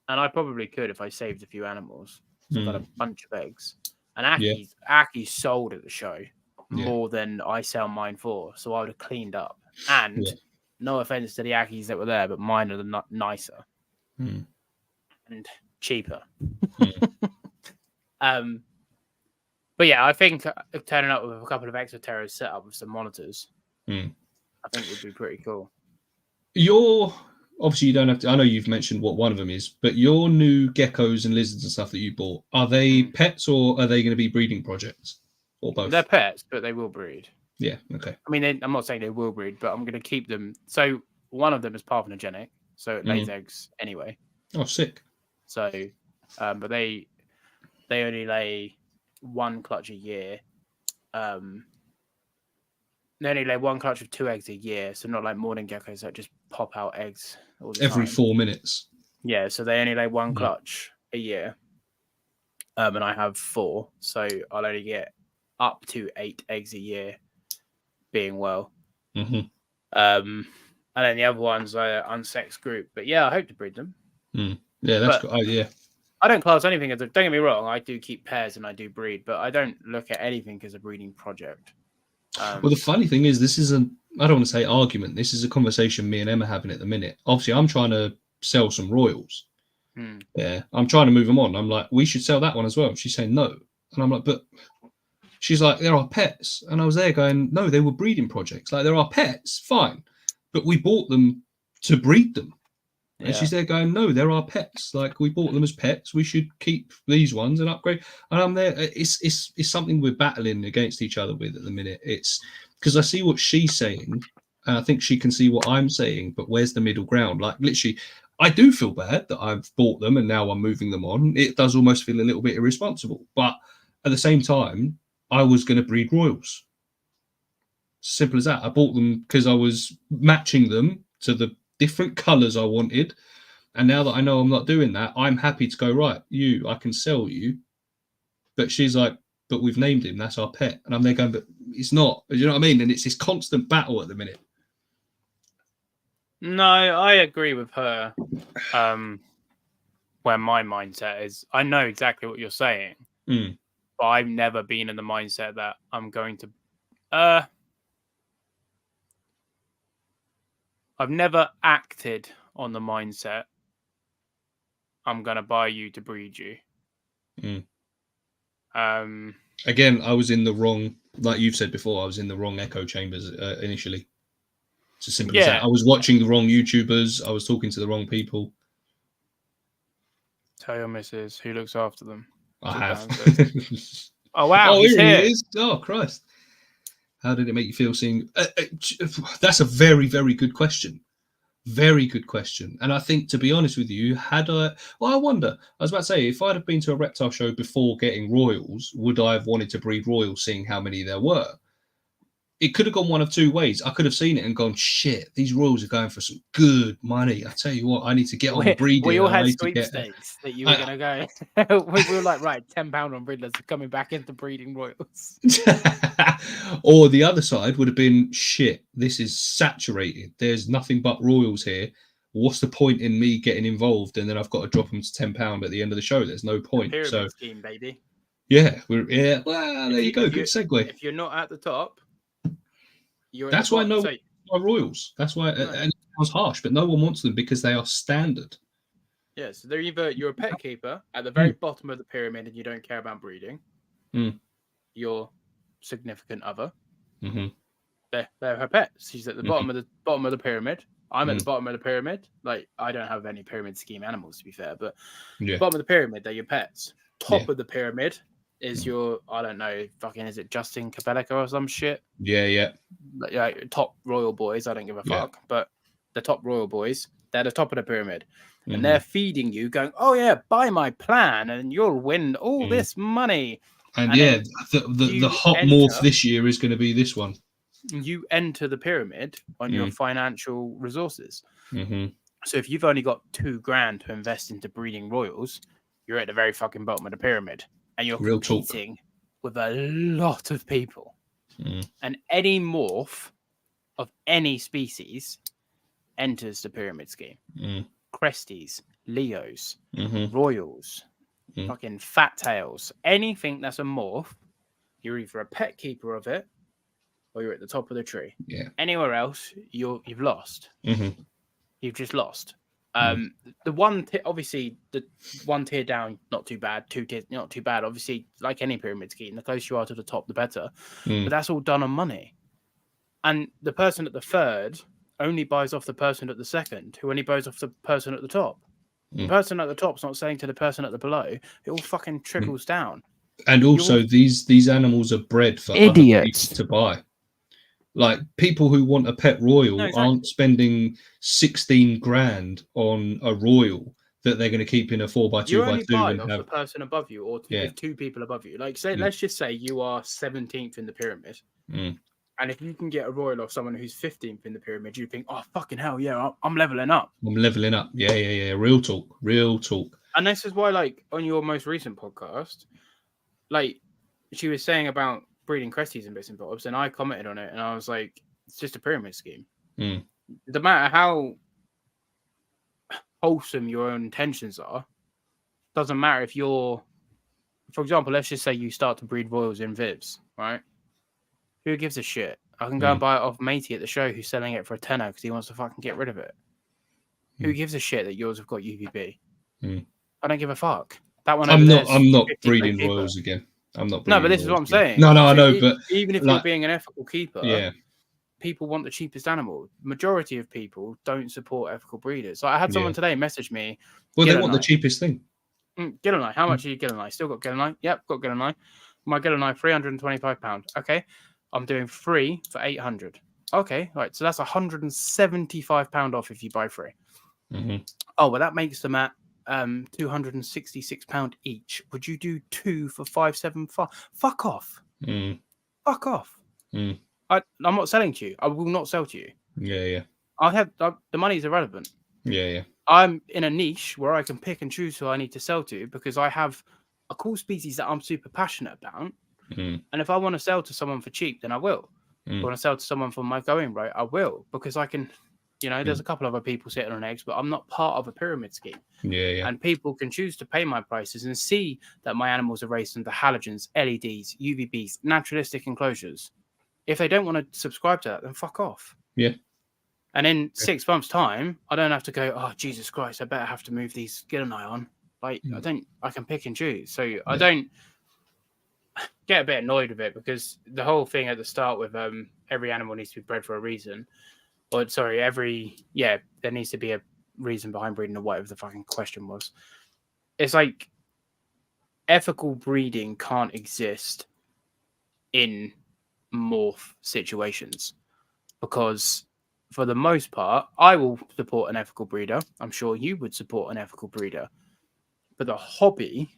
I probably could if I saved a few animals. So I've got a bunch of eggs. And Aki's sold at the show more than I sell mine for. So I would have cleaned up. And no offense to the Akis that were there, but mine are nicer and cheaper. But yeah, I think turning up with a couple of extra terrors set up with some monitors, I think would be pretty cool. Obviously, you don't have to. I know you've mentioned what one of them is, but your new geckos and lizards and stuff that you bought, are they pets or are they going to be breeding projects? Or both? They're pets, but they will breed. Yeah, okay. I mean, I'm not saying they will breed, but I'm going to keep them. So one of them is parthenogenic, so it lays eggs anyway. Oh, sick. So, but they only lay one clutch a year. They only lay one clutch of 2 eggs a year, so not like morning geckos that just pop out eggs all the every time. 4 minutes. Yeah, so they only lay one clutch a year, and I have 4, so I'll only get up to 8 eggs a year, being well. And then the other ones are unsexed group, but yeah, I hope to breed them. Yeah, that's good. Yeah. I don't class anything as don't get me wrong. I do keep pairs and I do breed, but I don't look at anything as a breeding project. Well, the funny thing is, this isn't, I don't want to say argument. This is a conversation me and Emma are having at the minute. Obviously, I'm trying to sell some royals. Yeah, I'm trying to move them on. I'm like, we should sell that one as well. She's saying no. And I'm like, but she's like, there are pets. And I was there going, no, they were breeding projects. Like, there are pets, fine. But we bought them to breed them. And she's there going, no, they're our pets. Like, we bought them as pets. We should keep these ones and upgrade. And I'm there. It's something we're battling against each other with at the minute. It's because I see what she's saying, and I think she can see what I'm saying. But where's the middle ground? Like, literally, I do feel bad that I've bought them and now I'm moving them on. It does almost feel a little bit irresponsible. But at the same time, I was going to breed royals. Simple as that. I bought them because I was matching them to the different colours I wanted, and now that I know I'm not doing that, I'm happy to go, right, I can sell you. But she's like, but we've named him, that's our pet. And I'm there going, but it's not. You know what I mean? And it's this constant battle at the minute. No, I agree with her. Where my mindset is, I know exactly what you're saying, but I've never been in the mindset that I'm going to I've never acted on the mindset I'm going to buy you to breed you. Again, I was in the wrong, like you've said before, I was in the wrong echo chambers initially. It's as simple as that. I was watching the wrong YouTubers. I was talking to the wrong people. Tell your missus who looks after them. I have. Oh, wow. He's here. He is. Oh, Christ. How did it make you feel seeing? That's a very, very good question. Very good question. And I think, to be honest with you, I wonder, I was about to say, if I'd have been to a reptile show before getting royals, would I have wanted to breed royals, seeing how many there were? It could have gone one of two ways. I could have seen it and gone, shit, these royals are going for some good money. I tell you what, I need to get on the breeding. We all had sweepstakes that you were going to go. We were like, right, £10 on breeders are coming back into breeding royals. Or the other side would have been, shit, this is saturated. There's nothing but royals here. What's the point in me getting involved? And then I've got to drop them to £10 at the end of the show. There's no point. Pyramid scheme, baby. Yeah. Well, there you go. Good segue. If you're not at the top, that's why no one wants royals. That's why, and it sounds harsh, but no one wants them because they are standard. Yeah, so they're either you're a pet keeper at the very bottom of the pyramid and you don't care about breeding. Your significant other, they're her pets. She's at the bottom of the pyramid. I'm at the bottom of the pyramid. Like, I don't have any pyramid scheme animals, to be fair, but bottom of the pyramid, they're your pets. Top of the pyramid is your, I don't know, fucking, is it Justin Capelica or some shit? Yeah. Like, top royal boys, I don't give a fuck. But the top royal boys, they're the top of the pyramid. And they're feeding you, going, oh yeah, buy my plan and you'll win all this money. And the hot morph this year is going to be this one. You enter the pyramid on your financial resources. So if you've only got $2,000 to invest into breeding royals, you're at the very fucking bottom of the pyramid. And you're competing with a lot of people. And any morph of any species enters the pyramid scheme. Cresties, Leos, Royals, fucking fat tails. Anything that's a morph, you're either a pet keeper of it or you're at the top of the tree. Anywhere else, you've lost. You've just lost. The one obviously the one tier down, not too bad. 2 tiers, not too bad. Obviously, like any pyramid scheme, the closer you are to the top, the better. But that's all done on money. And the person at the third only buys off the person at the second, who only buys off the person at the top. The person at the top's not saying to the person at the below. It all fucking trickles down. And also, these animals are bred for idiots other people to buy. Like, people who want a pet royal aren't spending 16 grand on a royal that they're going to keep in a 4x2x2. You only buy off the person above you, or two people above you. Like, say, let's just say you are 17th in the pyramid. And if you can get a royal off someone who's 15th in the pyramid, you think, oh, fucking hell, yeah, I'm leveling up. I'm leveling up. Yeah. Real talk. And this is why, like, on your most recent podcast, like, she was saying about breeding cresties and bits and bobs, and I commented on it, and I was like, it's just a pyramid scheme. No matter how wholesome your own intentions are, doesn't matter if you're, for example, let's just say you start to breed royals in Vivs, right? Who gives a shit? I can go and buy it off Matey at the show who's selling it for a tenner because he wants to fucking get rid of it. Who gives a shit that yours have got UVB? I don't give a fuck. That one. I'm not breeding royals again. I'm not. No, but this is what I'm saying. No, I know, but even if you're being an ethical keeper, people want the cheapest animal. Majority of people don't support ethical breeders. Like I had someone today message me. Well, they want the cheapest thing. Gilleneye. How much are you Gilleneye? Still got Gilleneye? Yep, got Gilleneye. My Gilleneye, £325. Okay. I'm doing 3 for 800. Okay, right. So that's £175 off if you buy 3. Mm-hmm. Oh, well, that makes them at £266 each. Would you do 2 for 575? Fuck off. Fuck off. I'm not selling to you. I will not sell to you. Yeah. The money is irrelevant. Yeah. I'm in a niche where I can pick and choose who I need to sell to because I have a cool species that I'm super passionate about. And if I want to sell to someone for cheap, then I will. If I want to sell to someone for my going rate, I will, because I can, there's a couple other people sitting on eggs, but I'm not part of a pyramid scheme. Yeah. And people can choose to pay my prices and see that my animals are raised under halogens, LEDs, UVBs, naturalistic enclosures. If they don't want to subscribe to that, then fuck off. Yeah. And in 6 months' time, I don't have to go, oh, Jesus Christ, I better have to move these Gilleneye on. Like, I can pick and choose. So I don't get a bit annoyed with it, because the whole thing at the start with every animal needs to be bred for a reason. Or, sorry, there needs to be a reason behind breeding, or whatever the fucking question was. It's like ethical breeding can't exist in morph situations, because for the most part, I will support an ethical breeder. I'm sure you would support an ethical breeder, but the hobby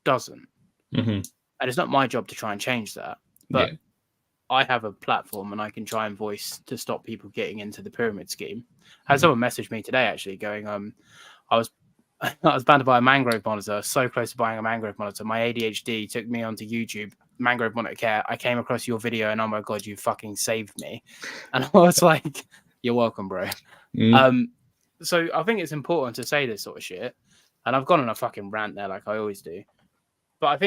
doesn't. And it's not my job to try and change that. But I have a platform and I can try and voice to stop people getting into the pyramid scheme. I had someone message me today actually going, I was bound to buy a mangrove monitor, so close to buying a mangrove monitor. My ADHD took me onto YouTube, mangrove monitor care. I came across your video and oh my God, you fucking saved me. And I was like, you're welcome, bro. So I think it's important to say this sort of shit. And I've gone on a fucking rant there like I always do. But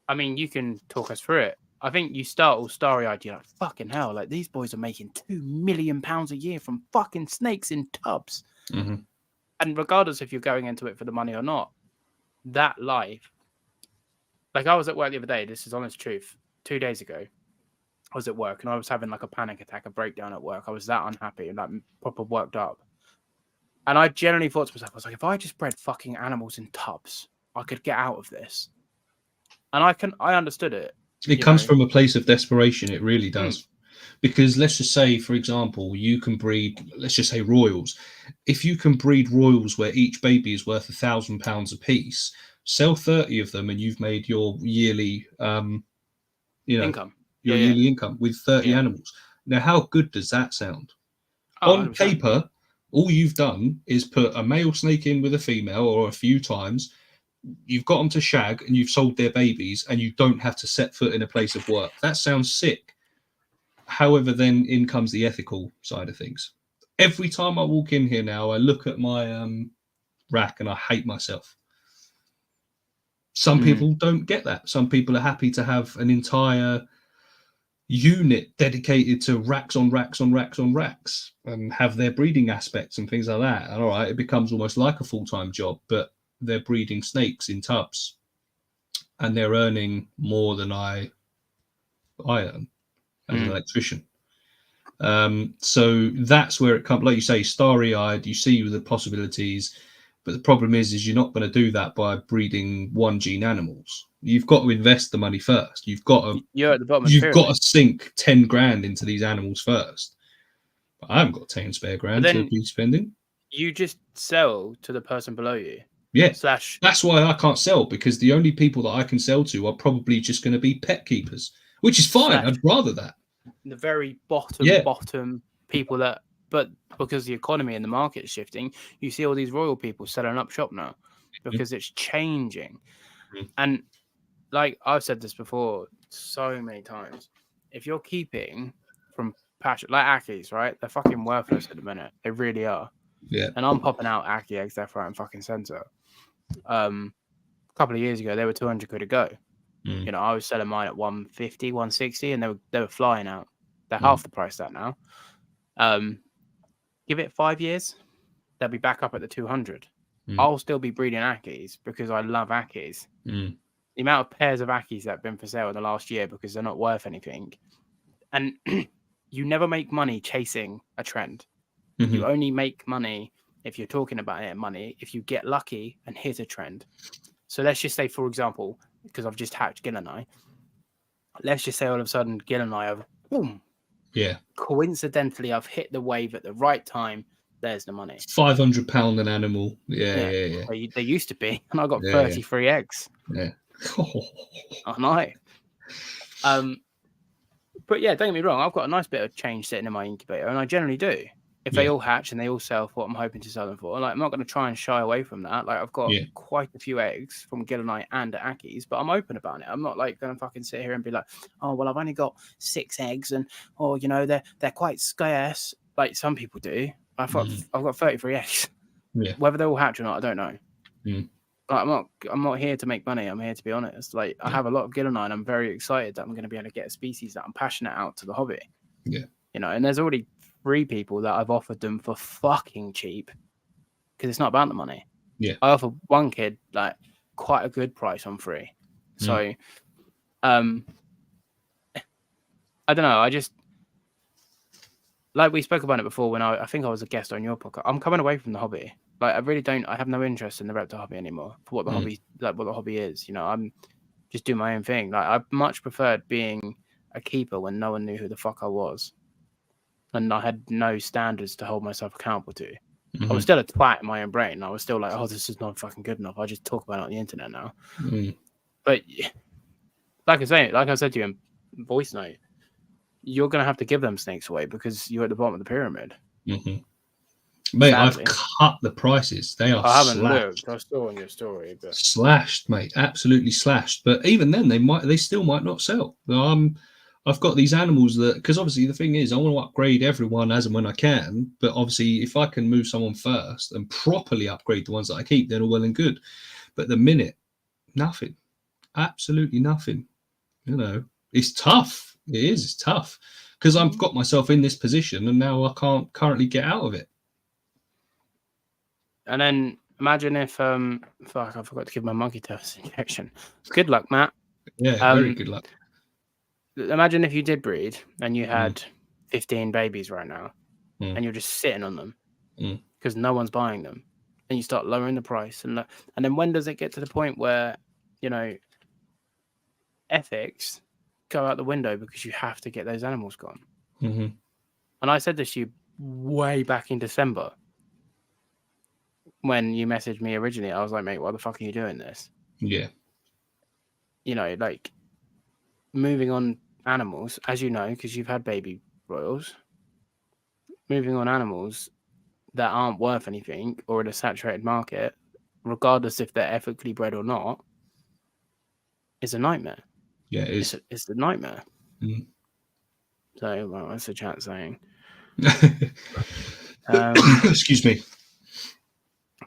I mean, you can talk us through it. I think you start all starry-eyed. You're like, fucking hell, like these boys are making £2 million a year from fucking snakes in tubs. And regardless if you're going into it for the money or not, that life, like I was at work the other day, this is honest truth, 2 days ago, I was at work and I was having like a panic attack, a breakdown at work. I was that unhappy and like proper worked up. And I generally thought to myself, I was like, if I just bred fucking animals in tubs, I could get out of this. And I understood it. It comes from a place of desperation. It really does. Because let's just say, for example, you can breed, let's just say royals. If you can breed royals where each baby is worth £1,000 a piece, sell 30 of them and you've made your yearly, income. Yearly income with 30 animals. Now, how good does that sound? On 100%. Paper, all you've done is put a male snake in with a female, or a few times. You've got them to shag and you've sold their babies and you don't have to set foot in a place of work. That sounds sick. However, then in comes the ethical side of things. Every time I walk in here now, I look at my rack and I hate myself. Some people don't get that. Some people are happy to have an entire unit dedicated to racks on racks on racks on racks and have their breeding aspects and things like that. And all right, it becomes almost like a full-time job, but they're breeding snakes in tubs and they're earning more than I earn as an electrician. So that's where it comes, like you say, starry-eyed, you see the possibilities, but the problem is you're not going to do that by breeding one gene animals. You've got to invest the money first. You've got to sink 10 grand into these animals first. But I haven't got 10 spare grand to be spending. You just sell to the person below you. Yeah, that's why I can't sell, because the only people that I can sell to are probably just going to be pet keepers, which is fine. I'd rather that. The very bottom people that, but because the economy and the market is shifting, you see all these royal people selling up shop now because it's changing. And like I've said this before so many times, if you're keeping from passion, like Ackies, right? They're fucking worthless at the minute. They really are. Yeah. And I'm popping out Ackie eggs left, right, and fucking center. A couple of years ago, they were 200 quid a go. I was selling mine at 150, 160, and they were flying out. They're half the price that now. Give it 5 years, they'll be back up at the 200. I'll still be breeding Ackies because I love Ackies. The amount of pairs of Ackies that have been for sale in the last year because they're not worth anything. And you never make money chasing a trend. Mhm. You only make money if you're talking about it, money if you get lucky and hit a trend. So let's just say, for example, because I've just hatched Gil and I, let's just say all of a sudden Gil and I have, boom, Yeah. coincidentally, I've hit the wave at the right time. There's the money. £500 an animal. Yeah. They used to be, and I got Yeah, 33 eggs. Yeah. I know. But yeah, don't get me wrong. I've got a nice bit of change sitting in my incubator, and I generally do. If they all hatch and they all sell for what I'm hoping to sell them for, like I'm not going to try and shy away from that. Like I've got quite a few eggs from Gil and I and Aki's, but I'm open about it. I'm not like going to fucking sit here and be like, oh well, I've only got 6 eggs, and you know they're quite scarce, like some people do. I've got 33 eggs. Yeah. Whether they all hatch or not, I don't know. Mm. Like, I'm not here to make money. I'm here to be honest. Like I have a lot of Gil and I, and I'm very excited that I'm going to be able to get a species that I'm passionate out to the hobby. Yeah. You know, and there's already 3 people that I've offered them for fucking cheap because it's not about the money. Yeah. I offered one kid like quite a good price on 3. So, I don't know. I just, like we spoke about it before when I think I was a guest on your podcast. I'm coming away from the hobby. Like I really don't. I have no interest in the reptile hobby anymore for what the hobby is. You know, I'm just doing my own thing. Like I much preferred being a keeper when no one knew who the fuck I was, and I had no standards to hold myself accountable to. I was still a twat in my own brain. I was still like, oh, this is not fucking good enough. I just talk about it on the internet now. But like I said to you in voice note, you're gonna have to give them snakes away because you're at the bottom of the pyramid. Mate, Sadly. I've cut the prices. They are I haven't slashed. looked. I saw on your story, but Slashed, mate. Absolutely slashed. But even then, they still might not sell. I've got these animals that, because obviously the thing is, I want to upgrade everyone as and when I can. But obviously, if I can move someone first and properly upgrade the ones that I keep, then all well and good. But the minute, nothing. Absolutely nothing. You know, it's tough. It is. It's tough because I've got myself in this position and now I can't currently get out of it. And then imagine if fuck, I forgot to give my monkey test injection. Good luck, Matt. Yeah, very good luck. Imagine if you did breed and you had 15 babies right now and you're just sitting on them because no one's buying them, and you start lowering the price, and then when does it get to the point where, you know, ethics go out the window because you have to get those animals gone? And I said this to you way back in December when you messaged me originally. I was like, mate, why the fuck are you doing this? Yeah. You know, like moving on animals, as you know, because you've had baby royals, moving on animals that aren't worth anything or in a saturated market, regardless if they're ethically bred or not, is a nightmare. Yeah, it is. It's a nightmare. So, well, that's the chat saying. Excuse me.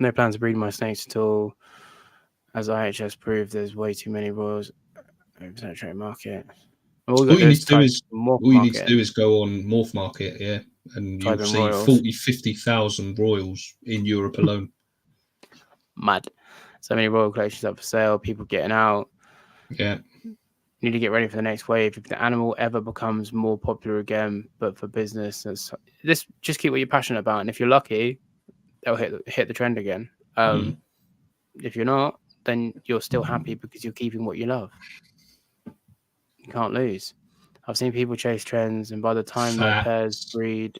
No plans to breed my snakes at all. As IHS proved, there's way too many royals in the saturated market. All you need to do is go on Morph Market, yeah, and you'll see royals. 40, 50,000 royals in Europe alone. Mad. So many royal collections up for sale, people getting out. Yeah. You need to get ready for the next wave. If the animal ever becomes more popular again, but for business, just keep what you're passionate about. And if you're lucky, they'll hit the trend again. If you're not, then you're still happy because you're keeping what you love. You can't lose. I've seen people chase trends, and by the time their pairs breed,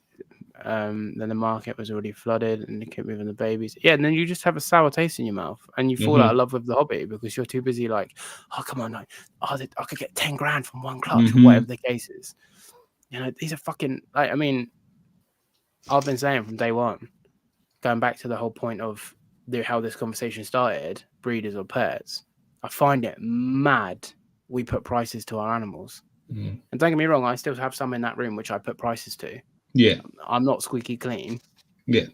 then the market was already flooded and they kept moving the babies. Yeah, and then you just have a sour taste in your mouth and you fall out of love with the hobby because you're too busy like, oh, come on, like, I could get 10 grand from one clutch or whatever the case is. You know, these are fucking, like, I mean, I've been saying from day one, going back to the whole point of how this conversation started, breeders or pets, I find it mad we put prices to our animals. And don't get me wrong, I still have some in that room which I put prices to. Yeah. I'm not squeaky clean. Yeah.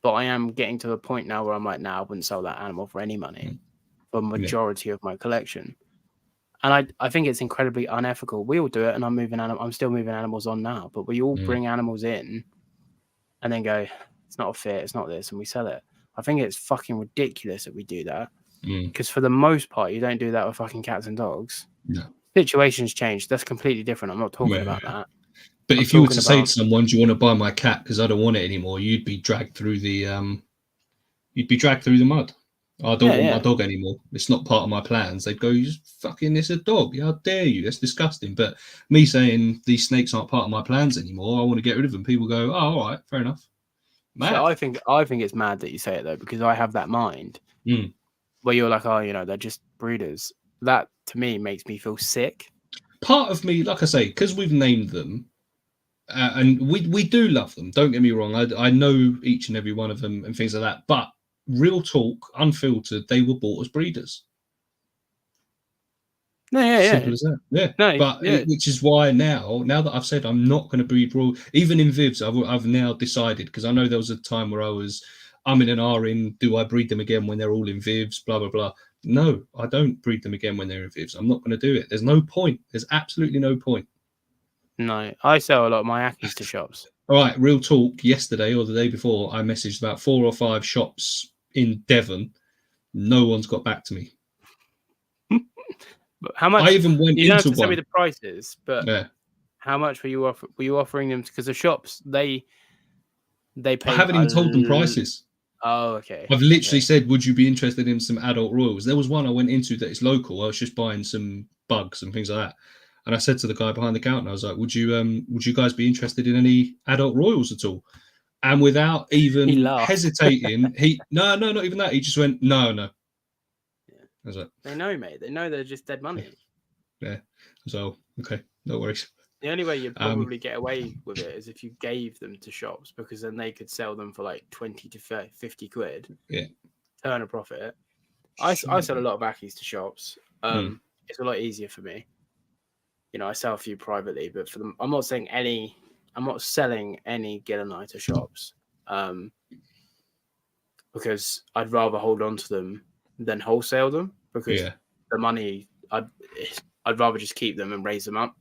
But I am getting to a point now where I'm like, I wouldn't sell that animal for any money for a majority of my collection. And I think it's incredibly unethical. We all do it, and I'm still moving animals on now, but we all bring animals in and then go, it's not a fit, it's not this, and we sell it. I think it's fucking ridiculous that we do that. Because for the most part, you don't do that with fucking cats and dogs. No. Situations change. That's completely different. I'm not talking about that. But I'm if you were talking to say about to someone, "Do you want to buy my cat because I don't want it anymore?" You'd be dragged through the mud. I don't want my yeah. dog anymore. It's not part of my plans. They'd go, "You just fucking, it's a dog. How dare you? That's disgusting." But me saying these snakes aren't part of my plans anymore, I want to get rid of them. People go, "Oh, all right, fair enough." So Mad. I think it's mad that you say it though, because I have that mind Mm. where you're like, oh, you know, they're just breeders. That to me makes me feel sick. Part of me, like I say, because we've named them, and we do love them. Don't get me wrong. I know each and every one of them and things like that. But real talk, unfiltered, they were bought as breeders. No, yeah, Simple as that. Yeah. no, But yeah. which is why now that I've said I'm not going to breed royal, even in Vivs, I've now decided, because I know there was a time where I was in and ahhing, do I breed them again when they're all in Vivs, blah, blah, blah. No, I don't breed them again when they're in Vivs. I'm not going to do it. There's no point. There's absolutely no point. No, I sell a lot of my Ackies to shops. All right, real talk. Yesterday or the day before, I messaged about 4 or 5 shops in Devon. No one's got back to me. But how much? I even went You don't have into to tell me one. the prices, but Yeah. how much were you offering them? Because the shops they pay. I haven't even told them prices. Oh, okay. I've literally said, would you be interested in some adult royals? There was one I went into that is local. I was just buying some bugs and things like that. And I said to the guy behind the counter, I was like, would you guys be interested in any adult royals at all? And without even hesitating, no, not even that. He just went, no. Yeah. I was like, they know, mate. They know they're just dead money. Yeah. So, okay, no worries. The only way you'd probably get away with it is if you gave them to shops, because then they could sell them for like 20 to 50 quid. Yeah. Turn a profit. I sell a lot of Ackies to shops. It's a lot easier for me. You know, I sell a few privately, but for them, I'm not selling any Gillenite to shops. Because I'd rather hold on to them than wholesale them, because the money I'd rather just keep them and raise them up.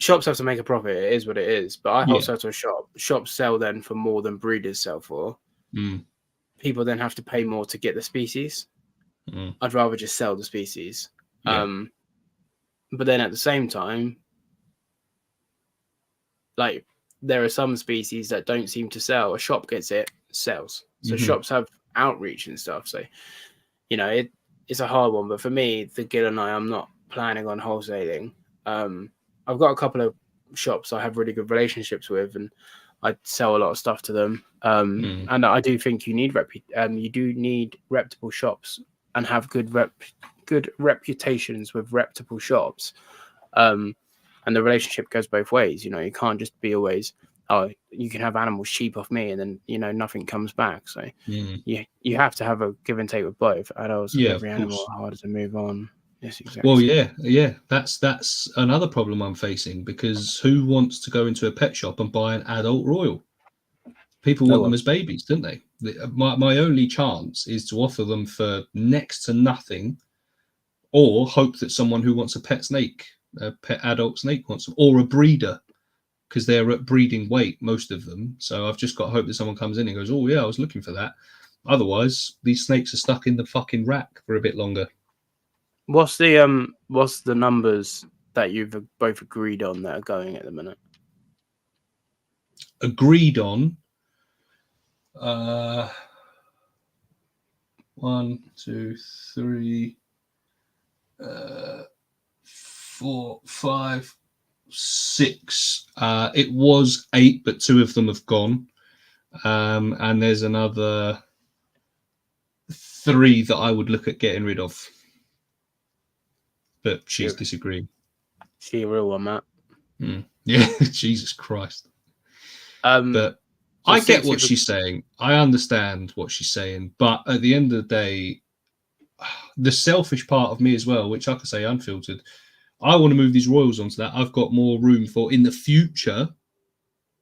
Shops have to make a profit. It is what it is. But I wholesale to a shop. Shops sell then for more than breeders sell for. People then have to pay more to get the species. I'd rather just sell the species. But then at the same time, like, there are some species that don't seem to sell. A shop gets it, sells. So shops have outreach and stuff. So, you know, it's a hard one. But for me, the Gillenite, I'm not planning on wholesaling. I've got a couple of shops I have really good relationships with, and I sell a lot of stuff to them. And I do think you need reputable shops and have good reputations with reputable shops. And the relationship goes both ways. You know, you can't just be always, oh, you can have animals cheap off me, and then, you know, nothing comes back. So you have to have a give and take with both. Adults of every animal are harder to move on. Yes, exactly. Well, yeah. That's another problem I'm facing, because who wants to go into a pet shop and buy an adult royal? People want them as babies, don't they? My only chance is to offer them for next to nothing, or hope that someone who wants a pet adult snake wants them, or a breeder, because they're at breeding weight, most of them. So I've just got to hope that someone comes in and goes, oh yeah, I was looking for that. Otherwise, these snakes are stuck in the fucking rack for a bit longer. What's the numbers that you've both agreed on that are going at the minute? Agreed on 1, 2, 3, 4, 5, 6. It was 8, but 2 of them have gone. And there's another 3 that I would look at getting rid of. But she's disagreeing. She a real one, Matt. Yeah, Jesus Christ. But so I get what she's saying. I understand what she's saying. But at the end of the day, the selfish part of me as well, which I could say unfiltered, I want to move these royals onto that. I've got more room for, in the future,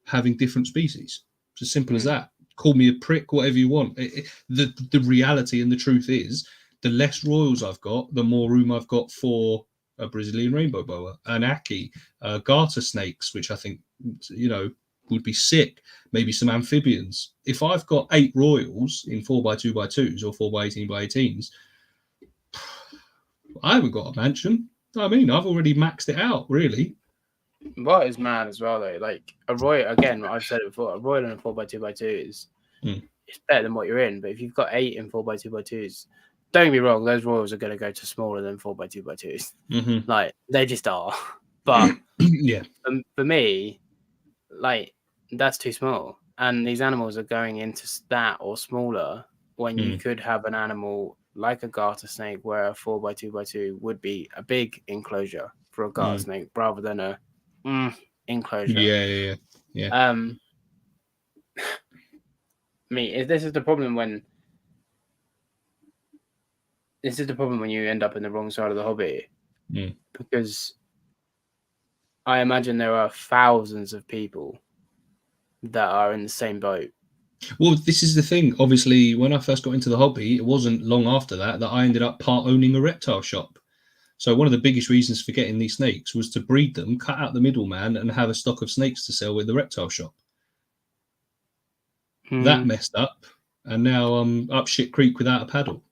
having different species. It's as simple as that. Call me a prick, whatever you want. The reality and the truth is, the less royals I've got, the more room I've got for a Brazilian rainbow boa, an Ackie, garter snakes, which I think, you know, would be sick. Maybe some amphibians. If I've got 8 royals in 4x2x2s or 4x18x18s, I haven't got a mansion. I mean, I've already maxed it out, really. What is mad as well, though, like a Royal, again, I've said it before, a Royal and a 4x2x2 is it's better than what you're in. But if you've got 8 in 4x2x2s, don't get me wrong, those Royals are going to go to smaller than 4x2x2s. Like, they just are. But yeah, for me, like, that's too small. And these animals are going into that or smaller when you could have an animal like a garter snake where a 4x2x2 would be a big enclosure for a garter snake rather than a enclosure. Yeah. I mean, this is the problem when you end up in the wrong side of the hobby, because I imagine there are thousands of people that are in the same boat. Well, this is the thing. Obviously, when I first got into the hobby, it wasn't long after that I ended up part owning a reptile shop. So one of the biggest reasons for getting these snakes was to breed them, cut out the middleman, and have a stock of snakes to sell with the reptile shop. That messed up, and now I'm up shit creek without a paddle.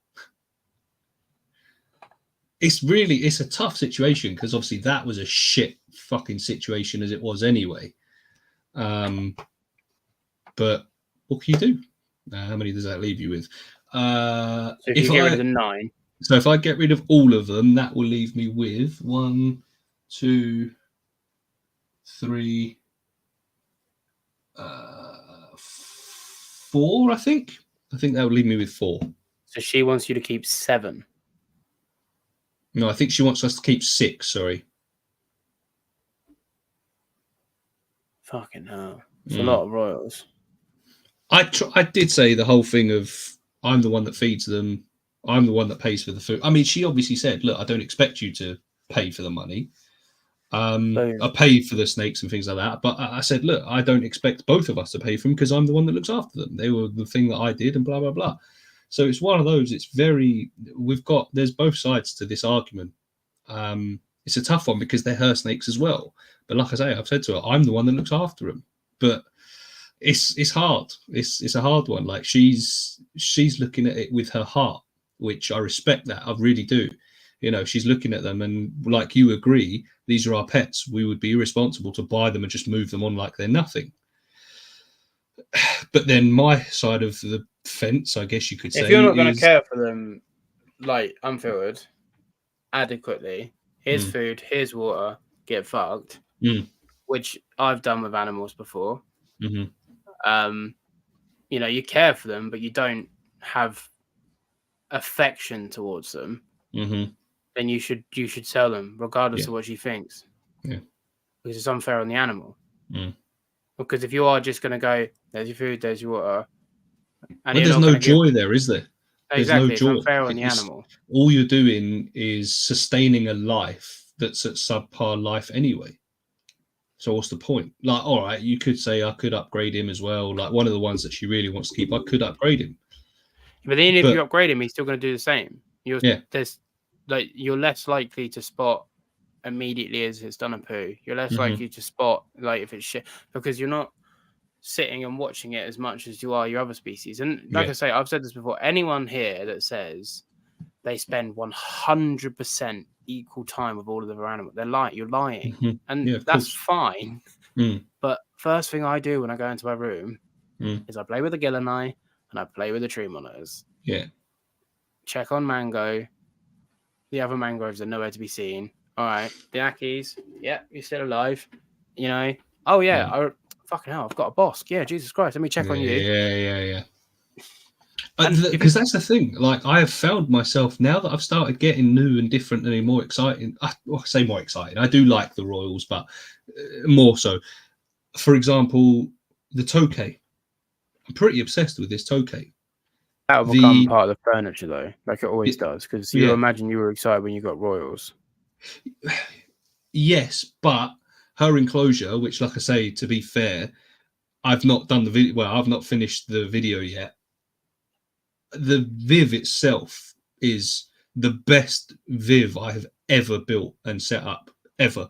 It's a tough situation because obviously that was a shit fucking situation as it was anyway. But what can you do? How many does that leave you with? So if you get rid of the 9. So if I get rid of all of them, that will leave me with 1, 2, 3, 4, I think. I think that would leave me with 4. So she wants you to keep 7. No, I think she wants us to keep 6, sorry. Fucking hell. It's a lot of royals. I did say the whole thing of I'm the one that feeds them. I'm the one that pays for the food. I mean, she obviously said, look, I don't expect you to pay for the money. I pay for the snakes and things like that. But I said, look, I don't expect both of us to pay for them because I'm the one that looks after them. They were the thing that I did and blah, blah, blah. So it's one of those, there's both sides to this argument. It's a tough one because they're her snakes as well. But like I say, I've said to her, I'm the one that looks after them. But it's hard. It's a hard one. Like she's looking at it with her heart, which I respect that. I really do. You know, she's looking at them and like you agree, these are our pets. We would be irresponsible to buy them and just move them on like they're nothing. But then my side of the fence, I guess you could say, if you're not going to care for them, like unfiltered, adequately, here's food, here's water, get fucked, which I've done with animals before. You know, you care for them, but you don't have affection towards them. Then you should sell them, regardless of what she thinks. Yeah, because it's unfair on the animal. Because if you are just going to go, there's your food, there's your water, and there's no joy there, is there? Exactly, there's no joy. It's unfair on the animal. All you're doing is sustaining a life that's at subpar life anyway. So what's the point? Like, all right, you could say I could upgrade him as well. Like one of the ones that she really wants to keep, I could upgrade him. But then if you upgrade him, he's still going to do the same. You're less likely to spot immediately as it's done a poo. You're less likely to spot like if it's shit because you're not sitting and watching it as much as you are your other species. And like I say, I've said this before. Anyone here that says they spend 100% equal time with all of their animals, you're lying, and that's fine. But first thing I do when I go into my room is I play with the Gillanai and I play with the tree monitors. Check on Mango. The other mangroves are nowhere to be seen. All right, the Akis, you're still alive. You know, fucking hell, I've got a boss. Yeah, Jesus Christ, let me check on you. Yeah. Because that's the thing. Like, I have found myself now that I've started getting new and different and more exciting. I say more exciting. I do like the Royals, but more so. For example, the Tokay. I'm pretty obsessed with this Tokay. That will become part of the furniture, though, like it always does. Because you imagine you were excited when you got Royals. Yes, but her enclosure, which, like I say, to be fair, I've not done the video. Well, I've not finished the video yet. The Viv itself is the best Viv I have ever built and set up, ever.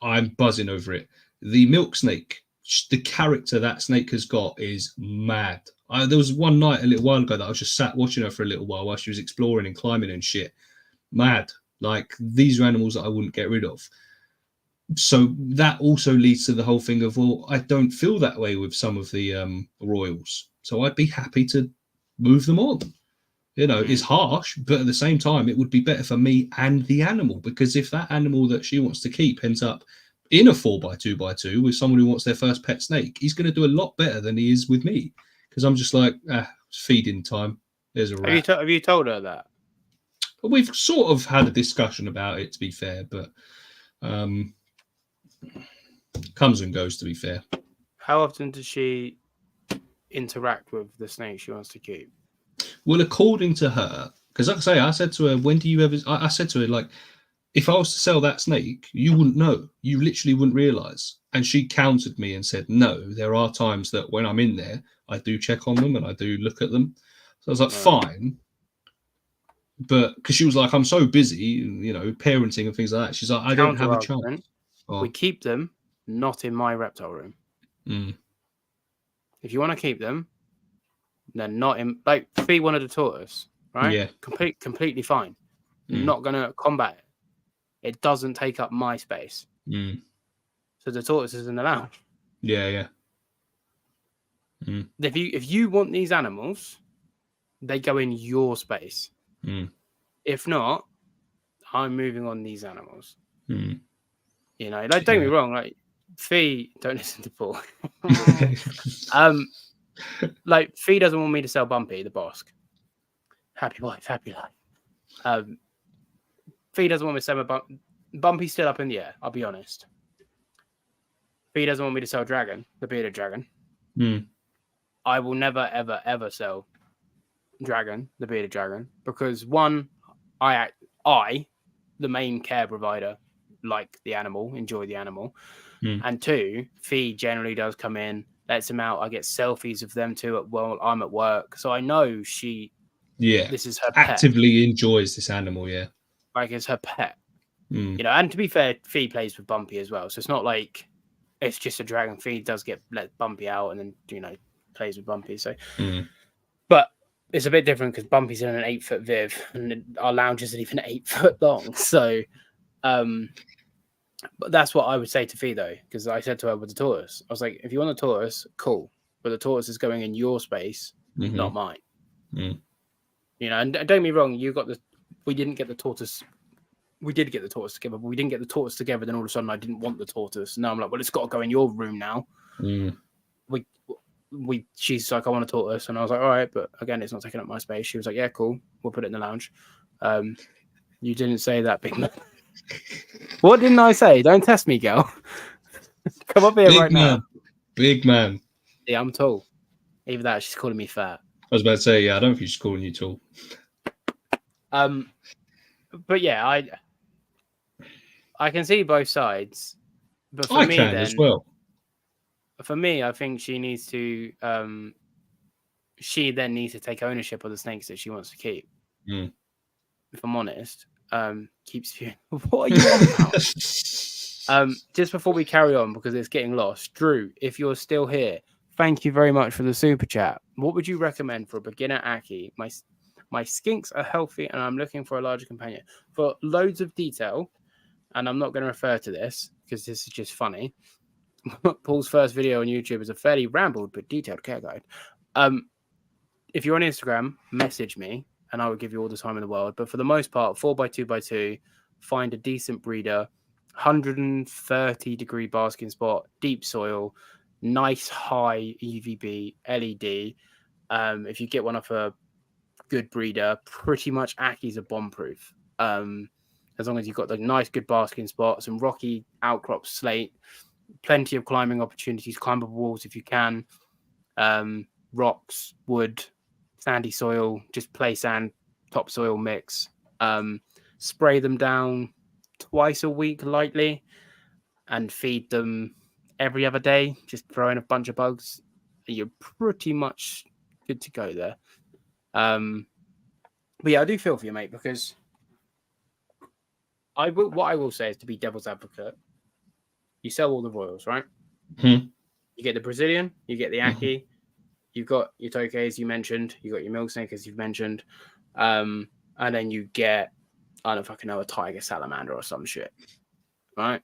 I'm buzzing over it. The milk snake, the character that snake has got is mad. There was one night a little while ago that I was just sat watching her for a little while she was exploring and climbing and shit. Mad. Like, these are animals that I wouldn't get rid of. So that also leads to the whole thing of, well, I don't feel that way with some of the royals, so I'd be happy to move them on. You know, it's harsh, but at the same time, it would be better for me and the animal, because if that animal that she wants to keep ends up in a 4x2x2 with someone who wants their first pet snake, he's going to do a lot better than he is with me, because I'm just like, it's feeding time. There's a rat. Have you told her that? But we've sort of had a discussion about it, to be fair, but comes and goes, to be fair. How often does she interact with the snake she wants to keep? Well, according to her, because like I say, I said to her, when do you ever, I said to her, like, if I was to sell that snake, you wouldn't know. You literally wouldn't realise. And she countered me and said, no, there are times that when I'm in there, I do check on them and I do look at them. So I was like, fine. But because she was like, I'm so busy, you know, parenting and things like that. She's like, I don't have a chance. We keep them not in my reptile room. If you want to keep them, then not in, like, Fee wanted a tortoise, right? Yeah. Completely fine. Not going to combat it. It doesn't take up my space. So the tortoise is in the lounge. Yeah. If you want these animals, they go in your space. If not, I'm moving on these animals. You know, like, don't get me wrong, like, Fee, don't listen to Paul. Like, Fee doesn't want me to sell Bumpy, the Bosque. Happy wife, happy life. Fee doesn't want me to sell Bumpy's still up in the air, I'll be honest. Fee doesn't want me to sell Dragon, the bearded dragon. I will never, ever, ever sell Dragon, the bearded dragon, because one, I, the main care provider, like the animal, enjoy the animal. And two, Fee generally does come in, lets him out. I get selfies of them too while I'm at work. So I know this is her pet. Actively enjoys this animal, Like, it's her pet. You know, and to be fair, Fee plays with Bumpy as well. So it's not like it's just a dragon. Fee does let Bumpy out and then, you know, plays with Bumpy. So, but it's a bit different because Bumpy's in an 8-foot Viv and our lounge isn't even 8 foot long. So, but that's what I would say to Fee, though, because I said to her with the tortoise, I was like, if you want a tortoise, cool, but the tortoise is going in your space, not mine. You know, and don't get me wrong, we didn't get the tortoise. We did get the tortoise together, but we didn't get the tortoise together. Then all of a sudden, I didn't want the tortoise. Now I'm like, well, it's got to go in your room now. She's like, I want a tortoise, and I was like, all right, but again, it's not taking up my space. She was like, yeah, cool, we'll put it in the lounge. You didn't say that, big man. What didn't I say? Don't test me, girl. Come up here right now. Big man. Yeah, I'm tall. Either that, she's calling me fat. I was about to say, I don't think she's calling you tall. But yeah, I can see both sides. But for me, can as well. For me, I think she needs to. She then needs to take ownership of the snakes that she wants to keep. If I'm honest, keeps you. What are you on about? Just before we carry on, because it's getting lost, Drew, if you're still here, thank you very much for the super chat. What would you recommend for a beginner Aki? My skinks are healthy and I'm looking for a larger companion. For loads of detail, and I'm not going to refer to this because this is just funny. Paul's first video on YouTube is a fairly rambled but detailed care guide. If you're on Instagram, message me and I will give you all the time in the world. But for the most part, 4x2x2, find a decent breeder, 130-degree basking spot, deep soil, nice high UVB, LED. If you get one off a good breeder, pretty much Aki's are bomb-proof. As long as you've got the nice, good basking spot, some rocky outcrop slate, plenty of climbing opportunities, climbable walls if you can, rocks, wood, sandy soil, just play sand, topsoil mix. Spray them down twice a week lightly and feed them every other day, just throw in a bunch of bugs. You're pretty much good to go there. But yeah, I do feel for you, mate, because what I will say is, to be devil's advocate, you sell all the royals, right? You get the Brazilian, you get the Aki, you've got your Tokes you mentioned, you got your milk snake as you've mentioned, and then you get I don't fucking know, a tiger salamander or some shit. Right?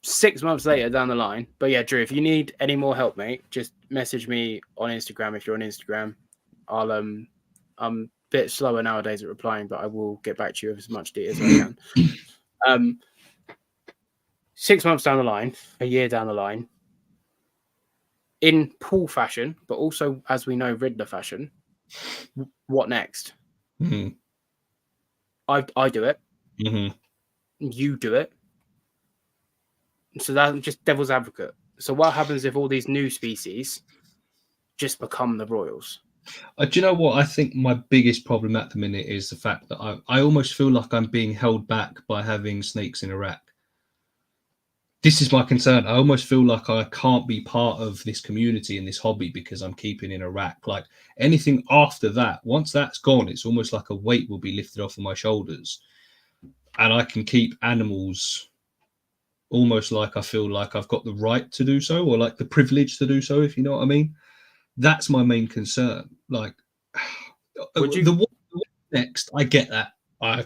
6 months later down the line. But yeah, Drew, if you need any more help, mate, just message me on Instagram if you're on Instagram. I'm a bit slower nowadays at replying, but I will get back to you with as much detail as I can. 6 months down the line, a year down the line, in pool fashion, but also, as we know, Riddler fashion, what next? Mm-hmm. I do it. Mm-hmm. You do it. So that's just devil's advocate. So what happens if all these new species just become the royals? Do you know what? I think my biggest problem at the minute is the fact that I almost feel like I'm being held back by having snakes in a rack. This is my concern. I almost feel like I can't be part of this community and this hobby because I'm keeping in a rack. Like anything after that, once that's gone, it's almost like a weight will be lifted off of my shoulders. And I can keep animals almost like I feel like I've got the right to do so, or like the privilege to do so, if you know what I mean. That's my main concern. Like the what next, I get that. I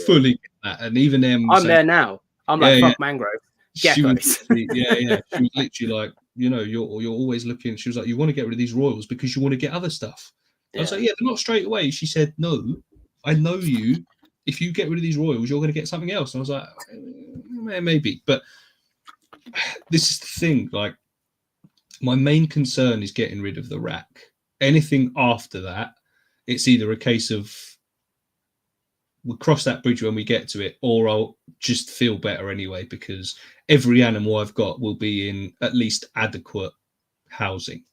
fully get that. And even them, I'm there now. I'm like, fuck mangrove. She was literally, she was literally like, you know, you're always looking. She was like, you want to get rid of these royals because you want to get other stuff. I was like, yeah, but not straight away. She said, no, I know you. If you get rid of these royals, you're going to get something else. And I was like, maybe. But this is the thing. Like, my main concern is getting rid of the rack. Anything after that, it's either a case of we'll cross that bridge when we get to it, or I'll just feel better anyway, because every animal I've got will be in at least adequate housing.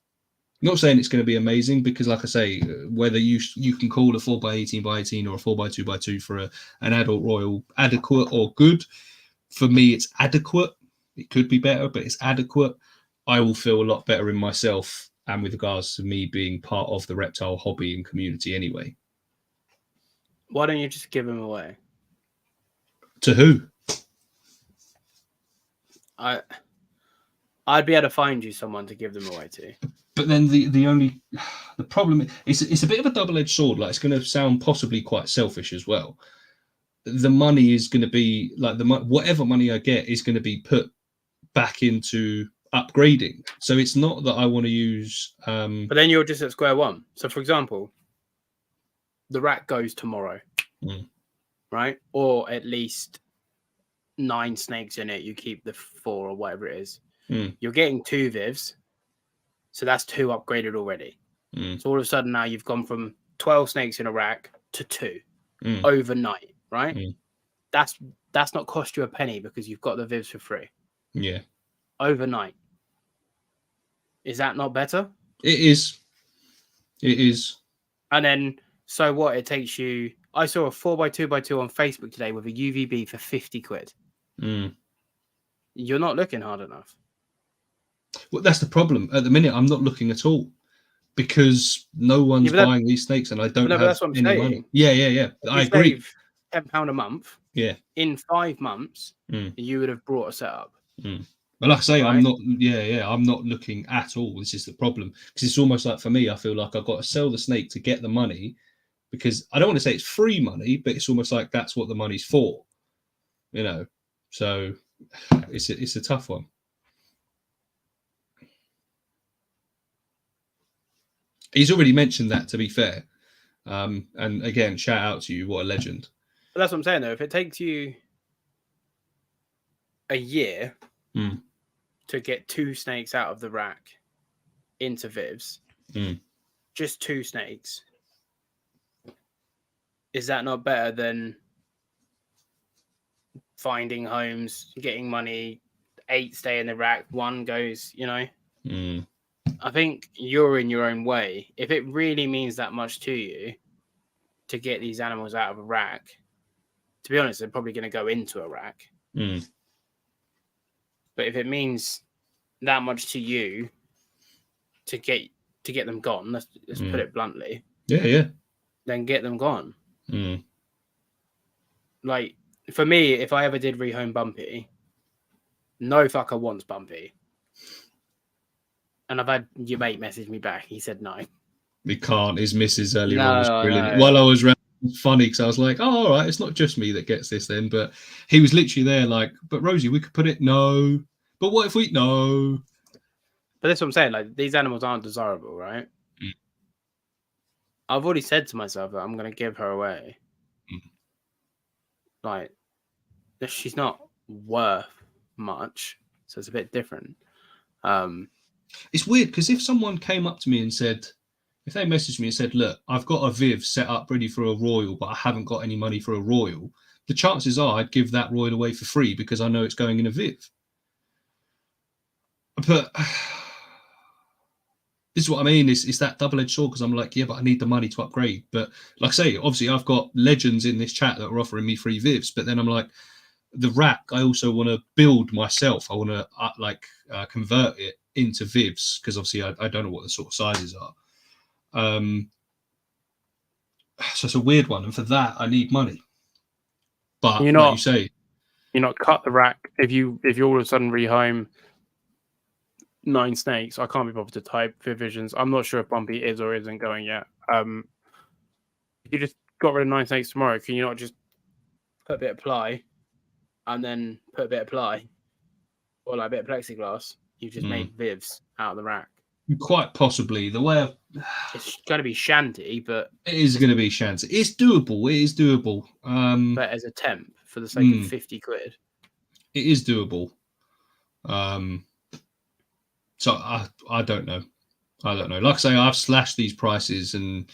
I'm not saying it's going to be amazing, because like I say, whether you can call a 4x18x18 or a 4x2x2 for an adult royal adequate or good, for me it's adequate. It could be better, but it's adequate. I will feel a lot better in myself, and with regards to me being part of the reptile hobby and community anyway. Why don't you just give them away? To who? I'd be able to find you someone to give them away to. But then the problem is it's a bit of a double-edged sword. Like, it's going to sound possibly quite selfish as well. The money is going to be like whatever money I get is going to be put back into upgrading. So it's not that I want to use. But then you're just at square one. So, for example, the rack goes tomorrow, right? Or at least 9 snakes in it. You keep the 4 or whatever it is. You're getting 2 vivs, so that's 2 upgraded already. So all of a sudden now you've gone from 12 snakes in a rack to 2 overnight, right? That's not cost you a penny because you've got the vivs for free. Yeah, overnight. Is that not better? It is. It is. And then, so what? It takes you. I saw a 4x2x2 on Facebook today with a UVB for 50 quid. You're not looking hard enough. Well, that's the problem. At the minute, I'm not looking at all because no one's buying these snakes, and I don't have that's what I'm any saying. money. Yeah. I agree. £10 a month. Yeah. In 5 months, you would have brought a setup. But like I say, right? I'm not. I'm not looking at all. This is the problem, because it's almost like, for me, I feel like I've got to sell the snake to get the money, because I don't want to say it's free money, but it's almost like that's what the money's for, you know. So it's a tough one. He's already mentioned that, to be fair. And again, shout out to you. What a legend. But that's what I'm saying, though. If it takes you a year to get 2 snakes out of the rack into Vivs, just 2 snakes, is that not better than finding homes, getting money, 8 stay in the rack, 1 goes, you know? I think you're in your own way. If it really means that much to you to get these animals out of a rack, to be honest, they're probably going to go into a rack. But if it means that much to you to get them gone, let's put it bluntly. Yeah. Then get them gone. Like, for me, if I ever did rehome Bumpy, no fucker wants Bumpy. And I've had your mate message me back. He said no. We can't. His missus earlier on was brilliant. While I was around funny because I was like, oh, all right, it's not just me that gets this then. But he was literally there like, but Rosie, we could put it, no. But what if we, no. But that's what I'm saying. Like, these animals aren't desirable, right? Mm. I've already said to myself that I'm going to give her away. Like, she's not worth much, so it's a bit different. It's weird because if someone came up to me and said, if they messaged me and said, look, I've got a Viv set up ready for a Royal, but I haven't got any money for a Royal, the chances are I'd give that Royal away for free because I know it's going in a Viv. But this is what I mean. It's that double-edged sword because I'm like, yeah, but I need the money to upgrade. But like I say, obviously I've got legends in this chat that are offering me free Vivs, but then I'm like, the rack, I also want to build myself. I want to convert it into Vivs because obviously I don't know what the sort of sizes are. So it's a weird one, and for that I need money. But like you say, you're not cut the rack if you all of a sudden rehome 9 snakes. I can't be bothered to type Visions. I'm not sure if Bumpy is or isn't going yet. If you just got rid of 9 snakes tomorrow, can you not just put a bit of ply and then put a bit of ply or like a bit of plexiglass? You've just made Vivs out of the rack. Quite possibly. The way it's going to be shanty, but it is going to be shanty. It's doable. It is doable. But as a temp for the sake of 50 quid, it is doable. So I don't know. I don't know. Like I say, I've slashed these prices and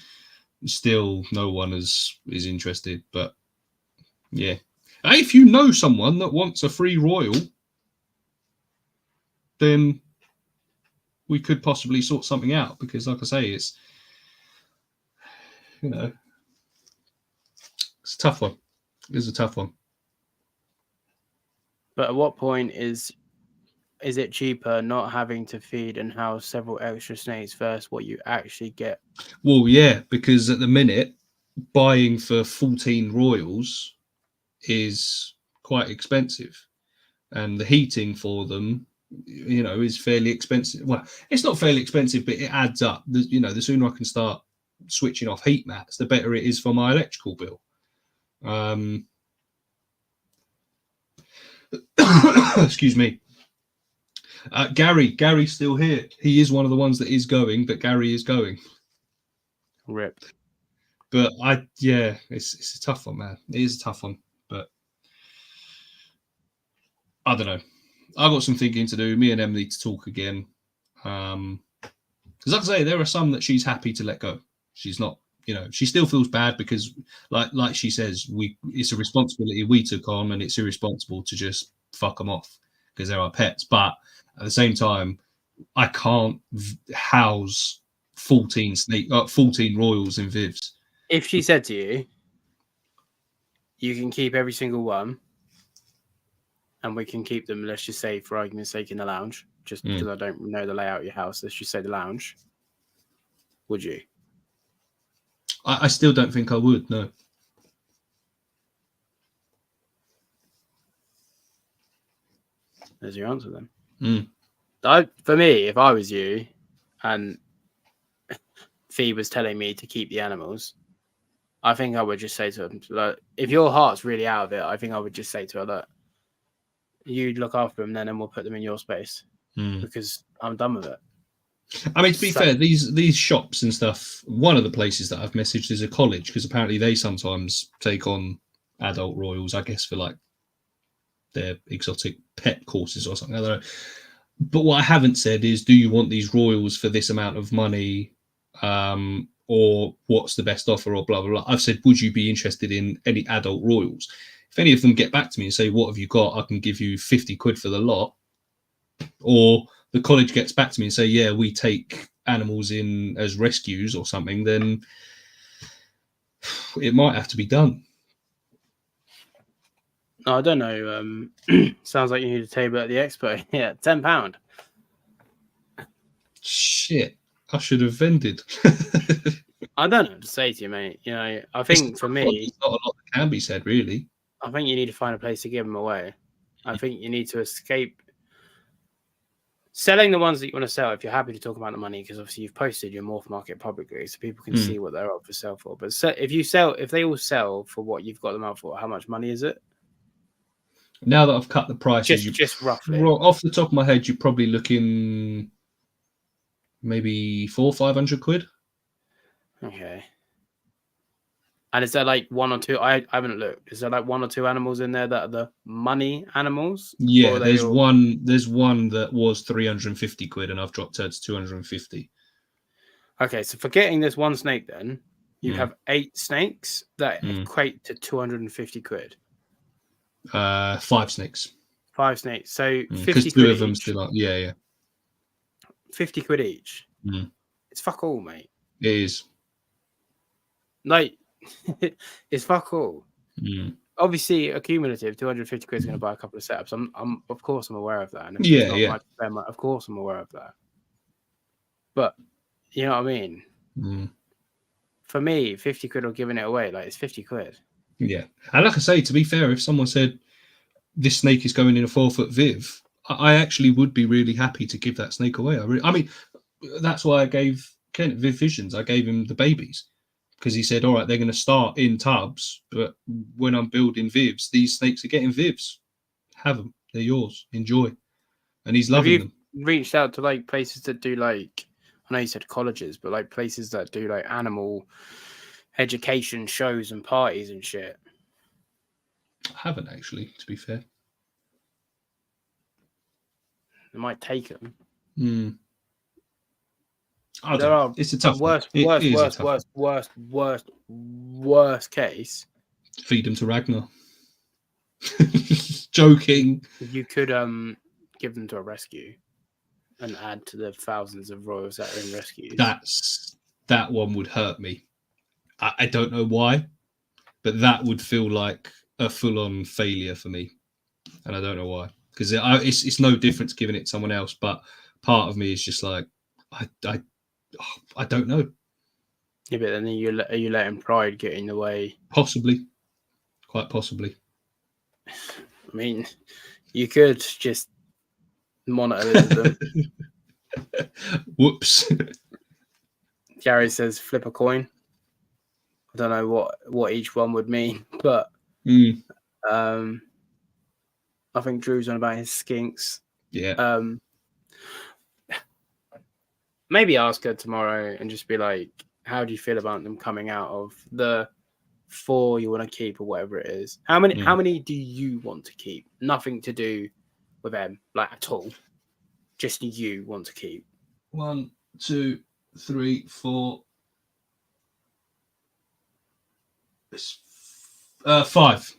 still no one is interested. But yeah, if you know someone that wants a free Royal, then we could possibly sort something out because, like I say, it's, you know, it's a tough one. It is a tough one. But at what point is it cheaper not having to feed and house several extra snakes versus what you actually get? Well, yeah, because at the minute, buying for 14 Royals is quite expensive, and the heating for them, you know, is fairly expensive. Well, it's not fairly expensive, but it adds up. You know, the sooner I can start switching off heat mats, the better it is for my electrical bill. Excuse me. Gary's still here. He is one of the ones that is going, but Gary is going. Rip. But it's a tough one, man. It is a tough one, but I don't know. I got some thinking to do. Me and Em need to talk again. Because like I say, there are some that she's happy to let go. She's not, you know, she still feels bad because, like she says, it's a responsibility we took on, and it's irresponsible to just fuck them off because they're our pets. But at the same time, I can't house 14 Royals in Vivs. If she said to you, you can keep every single one, and we can keep them, let's just say, for argument's sake, in the lounge, just because I don't know the layout of your house, let's just say the lounge, would you? I still don't think I would, no. There's your answer then. For me, if I was you and Fee was telling me to keep the animals, I think I would just say to him, like, if your heart's really out of it, I think I would just say to her, look, you look after them then and we'll put them in your space because I'm done with it. I mean, to be fair, these shops and stuff, one of the places that I've messaged is a college because apparently they sometimes take on adult Royals, I guess, for like their exotic pet courses or something. I don't know. But what I haven't said is, do you want these Royals for this amount of money, or what's the best offer, or blah, blah, blah. I've said, would you be interested in any adult Royals? If any of them get back to me and say, what have you got? I can give you 50 quid for the lot. Or the college gets back to me and say, yeah, we take animals in as rescues or something, then it might have to be done. I don't know. Sounds like you need a table at the expo. Yeah, £10. Shit, I should have vended. I don't know what to say to you, mate. You know, I think for me, there's not a lot that can be said, really. I think you need to find a place to give them away. I think you need to escape. selling the ones that you want to sell, if you're happy to talk about the money, because obviously you've posted your morph market publicly, so people can see what they're up for sale for. But if they all sell for what you've got them out for, how much money is it? Now that I've cut the prices, just roughly off the top of my head, you're probably looking maybe 400-500 quid. Okay. And is there like one or two? I haven't looked. Is there like one or two animals in there that are the money animals? Yeah, there's one. There's one that was 350 quid, and I've dropped her to 250. Okay, so for getting this one snake, then you have 8 snakes that equate to 250 quid. 5 snakes. 5 snakes. So 50 because quid 2 of them each. still are. Yeah. 50 quid each. It's fuck all, mate. It is. Like, it's fuck all. Obviously, accumulative 250 quid is going to buy a couple of setups. I'm of course I'm aware of that. And of course I'm aware of that. But you know what I mean? For me, 50 quid or giving it away, like it's 50 quid. Yeah. And like I say, to be fair, if someone said this snake is going in a 4-foot Viv, I actually would be really happy to give that snake away. I mean, that's why I gave Kent Viv Visions. I gave him the babies because he said, all right, they're going to start in tubs, but when I'm building Vivs, these snakes are getting Vivs. Have them. They're yours. Enjoy. And he's loving them. Reached out to like places that do like, I know you said colleges, but like places that do like animal education shows and parties and shit? I haven't actually, to be fair. It might take them. It's a tough worst case. Feed them to Ragnar. Joking. You could give them to a rescue and add to the thousands of royals that are in rescues. That one would hurt me. I don't know why, but that would feel like a full-on failure for me, and I don't know why. Because it's no difference giving it to someone else, but part of me is just like I don't know. Yeah, but then are you letting pride get in the way? Possibly, quite possibly. I mean, you could just monitor them. Whoops. Gary says flip a coin. I don't know what each one would mean, but I think Drew's on about his skinks. Yeah. Maybe ask her tomorrow and just be like, how do you feel about them coming out of the 4 you want to keep or whatever it is? How many do you want to keep? Nothing to do with them, like at all. Just you want to keep. 1, 2, 3, 4. 5.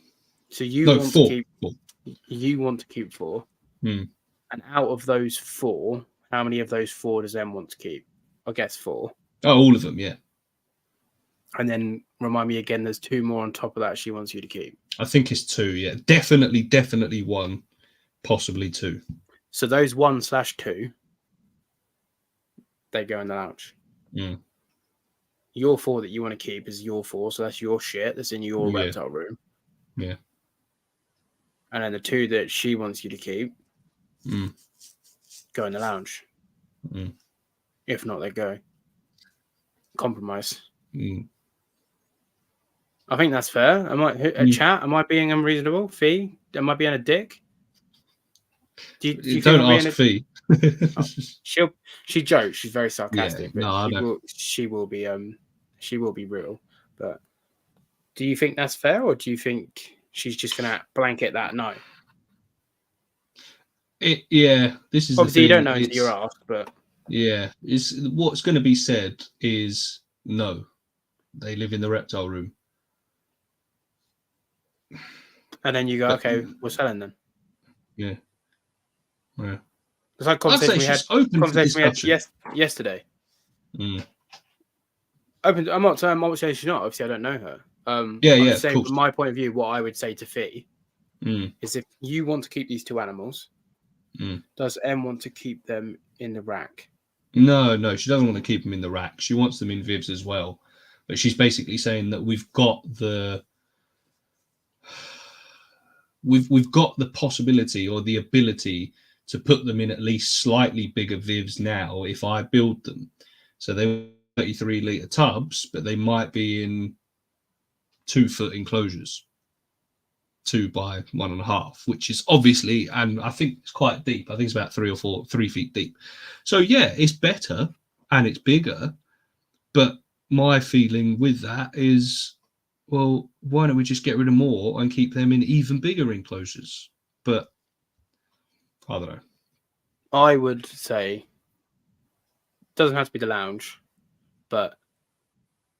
So you want 4. to keep 4. You want to keep 4. And out of those 4, how many of those 4 does M want to keep? I guess 4. Oh, all of them, yeah. And then remind me again, there's 2 more on top of that she wants you to keep. I think it's 2, yeah. Definitely 1, possibly 2. So those 1/2, they go in the lounge. Your 4 that you want to keep is your 4, so that's your shit that's in your reptile room. Yeah. And then the 2 that she wants you to keep go in the lounge. If not, they go. Compromise. I think that's fair. Chat, am I being unreasonable? Fee, am I being a dick? Do you don't ask Fee. She jokes. She's very sarcastic. Yeah, but no, she will be real. But do you think that's fair, or do you think she's just gonna blanket that no? This is obviously you don't know until you're asked, but what's going to be said is no. They live in the reptile room, and then you go, okay, we're selling them. Yeah. It's like conversation we had yesterday. Open. I'm not saying she's not. Obviously, I don't know her. I'm saying from my point of view, what I would say to Fee is if you want to keep these 2 animals, does M want to keep them in the rack? No, she doesn't want to keep them in the rack. She wants them in Vivs as well. But she's basically saying that we've got the possibility or the ability to put them in at least slightly bigger vivs now if I build them. So they're 33-litre tubs, but they might be in 2-foot enclosures, 2 by 1.5, which is obviously, and I think it's quite deep. I think it's about 3 feet deep. So yeah, it's better and it's bigger. But my feeling with that is, well, why don't we just get rid of more and keep them in even bigger enclosures? But I don't know. I would say doesn't have to be the lounge, but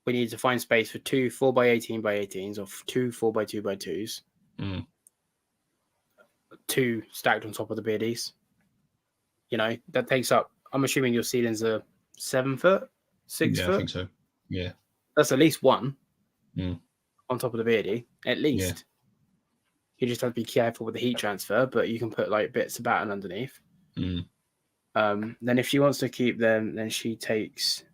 we need to find space for 2 4x18 by 18s or 2 4x2 by 2s. 2 stacked on top of the beardies. You know, that takes up, I'm assuming your ceilings are 7 foot, 6 foot. I think so. Yeah. That's at least 1 on top of the beardy, at least. Yeah. You just have to be careful with the heat transfer, but you can put like bits of batten underneath. Then if she wants to keep them, then she takes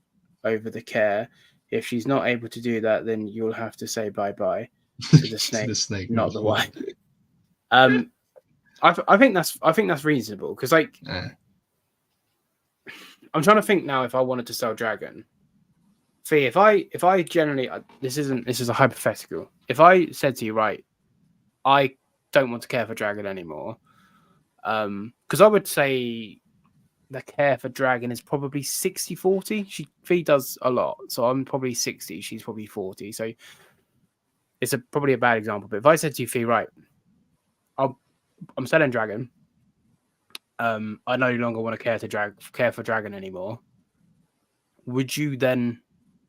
over the care. If she's not able to do that, then you'll have to say bye-bye to the snake, not the wife. I think that's reasonable because like I'm trying to think now if I wanted to sell dragon. Fee, if I generally this is a hypothetical. If I said to you, right, I don't want to care for dragon anymore, because I would say the care for dragon is probably 60-40. Fee does a lot, so I'm probably 60, she's probably 40. So it's probably a bad example. But if I said to you, Fee, right, I'm selling dragon. I no longer want to care for dragon anymore. Would you then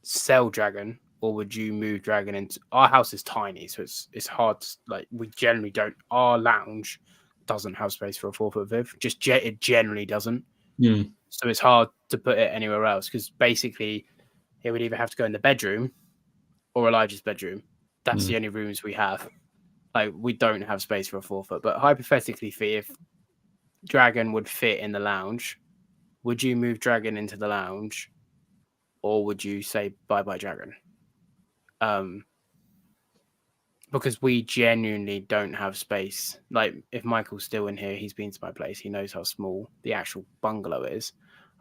sell dragon, or would you move dragon into our house? Is tiny, so it's hard to, like, we generally don't, our lounge doesn't have space for a 4-foot viv. It generally doesn't. So it's hard to put it anywhere else because basically it would either have to go in the bedroom or Elijah's bedroom. That's the only rooms we have. Like, we don't have space for a 4-foot. But hypothetically, Fee, if dragon would fit in the lounge, would you move dragon into the lounge, or would you say bye-bye dragon? Because we genuinely don't have space. Like, if Michael's still in here, he's been to my place, he knows how small the actual bungalow is.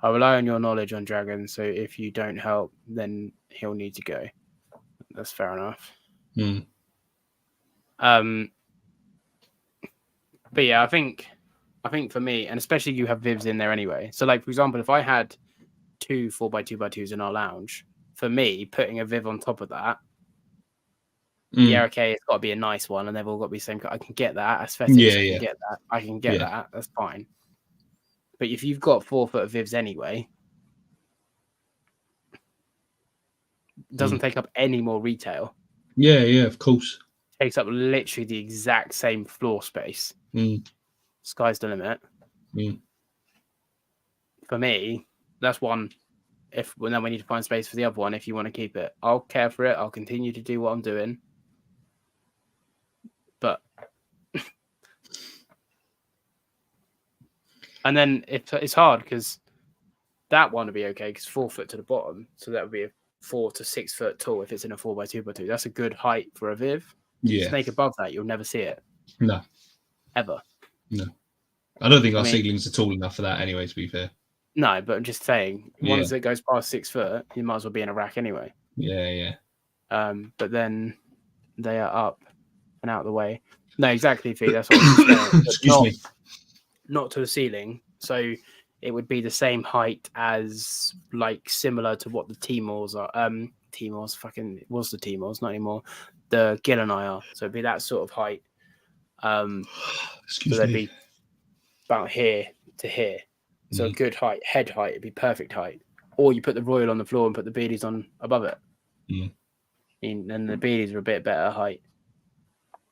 I rely on your knowledge on dragon, so if you don't help, then he'll need to go. That's fair enough. But yeah, I think for me, and especially you have vivs in there anyway. So like, for example, if I had 2 4x2x2s in our lounge, for me, putting a viv on top of that, yeah, okay, it's got to be a nice one, and they've all got to be the same. I can get that. Aesthetics, I can get that. That's fine. But if you've got 4-foot vivs anyway, it doesn't take up any more retail. Yeah, of course. It takes up literally the exact same floor space. Sky's the limit. For me, that's one. Then we need to find space for the other one. If you want to keep it, I'll care for it. I'll continue to do what I'm doing. But and then it's hard because that one would be okay because 4 foot to the bottom, so that would be a 4 to 6 foot tall if it's in a 4x2x2. That's a good height for a viv. Yeah. Snake above that, you'll never see it. No. Ever. No. I don't think our ceilings are tall enough for that anyway, to be fair. No, but I'm just saying, once it goes past 6 foot, you might as well be in a rack anyway. Yeah. But then they are up and out of the way. No, exactly, Fee. That's what I'm saying. Excuse me. Not to the ceiling. So it would be the same height as, like, similar to what the Timors are. Timors, it was the Timors, not anymore. The Gil and I are. So it'd be that sort of height. Excuse so they'd me. be about here to here. So a good height, head height, it'd be perfect height. Or you put the royal on the floor and put the beardies on above it. And the beardies are a bit better height.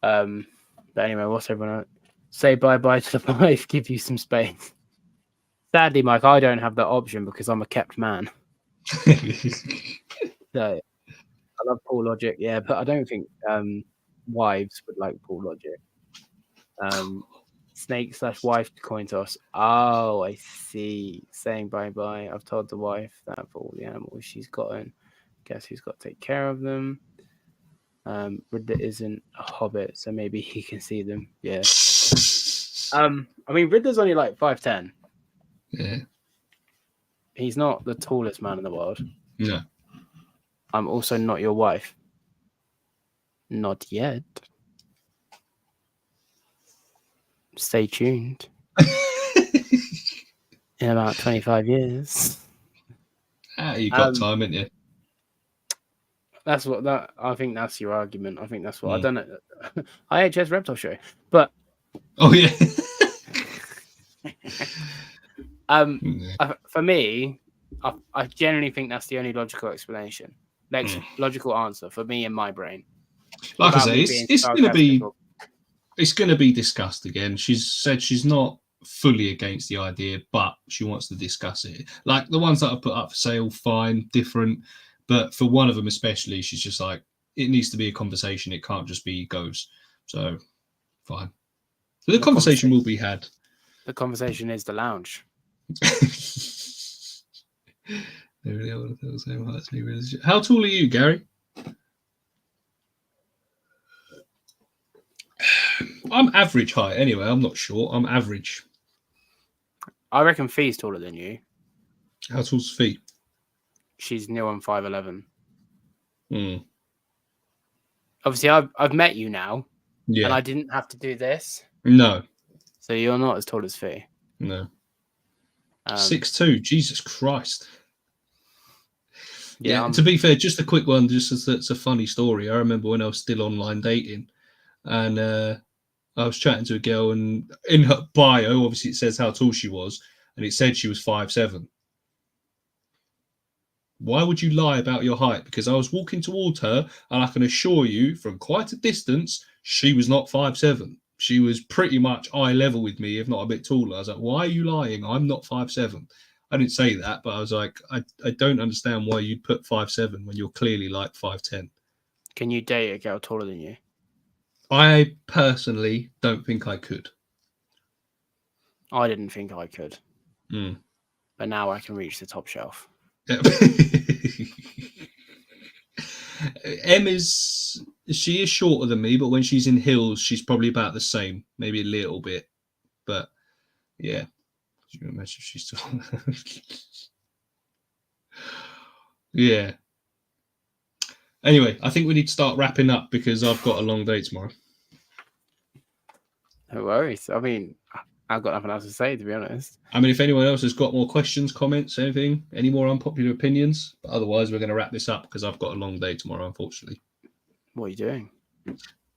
But anyway, what's everyone? Say bye-bye to the wife, give you some space. Sadly, Mike, I don't have that option because I'm a kept man. So I love Paul Logic, yeah, but I don't think wives would like Paul Logic. Snake/wife coin toss. Oh, I see. Saying bye-bye. I've told the wife that for all the animals she's gotten. Guess who's got to take care of them? Riddler isn't a hobbit, so maybe he can see them. Yeah. I mean, Riddler's only like 5'10". Yeah. He's not the tallest man in the world. No. I'm also not your wife. Not yet. Stay tuned. In about 25 years. You got time, ain't you? That's what that. I think that's your argument. I think that's what I don't know. IHS Reptile Show, but oh yeah. For me, I generally think that's the only logical explanation. Next logical answer for me in my brain. Like I say, it's going to be discussed again. She's said she's not fully against the idea, but she wants to discuss it. Like the ones that I put up for sale, fine, different. But for one of them especially, she's just like, it needs to be a conversation. It can't just be goes. So, fine. So the conversation will be had. The conversation is the lounge. How tall are you, Gary? I'm average height anyway. I'm not short. I'm average. I reckon Fee's taller than you. How tall's Fee? She's near on 5'11". Obviously, I've met you now. Yeah. And I didn't have to do this. No. So you're not as tall as Fee. No. 6'2". Jesus Christ. Yeah. To be fair, just a quick one. Just as it's a funny story. I remember when I was still online dating, and I was chatting to a girl, and in her bio, obviously, it says how tall she was, and it said she was 5'7". Why would you lie about your height? Because I was walking towards her, and I can assure you, from quite a distance, she was not 5'7". She was pretty much eye level with me, if not a bit taller. I was like, why are you lying? I'm not 5'7". I didn't say that, but I was like, I don't understand why you'd put 5'7" when you're clearly like 5'10". Can you date a girl taller than you? I personally don't think I could. I didn't think I could. But now I can reach the top shelf. Em she is shorter than me, but when she's in heels, she's probably about the same, maybe a little bit. But yeah, you can imagine she's still. Yeah. Anyway, I think we need to start wrapping up because I've got a long day tomorrow. No worries. I mean, I've got nothing else to say, to be honest. I mean, if anyone else has got more questions, comments, anything, any more unpopular opinions, but otherwise we're going to wrap this up because I've got a long day tomorrow, unfortunately. What are you doing?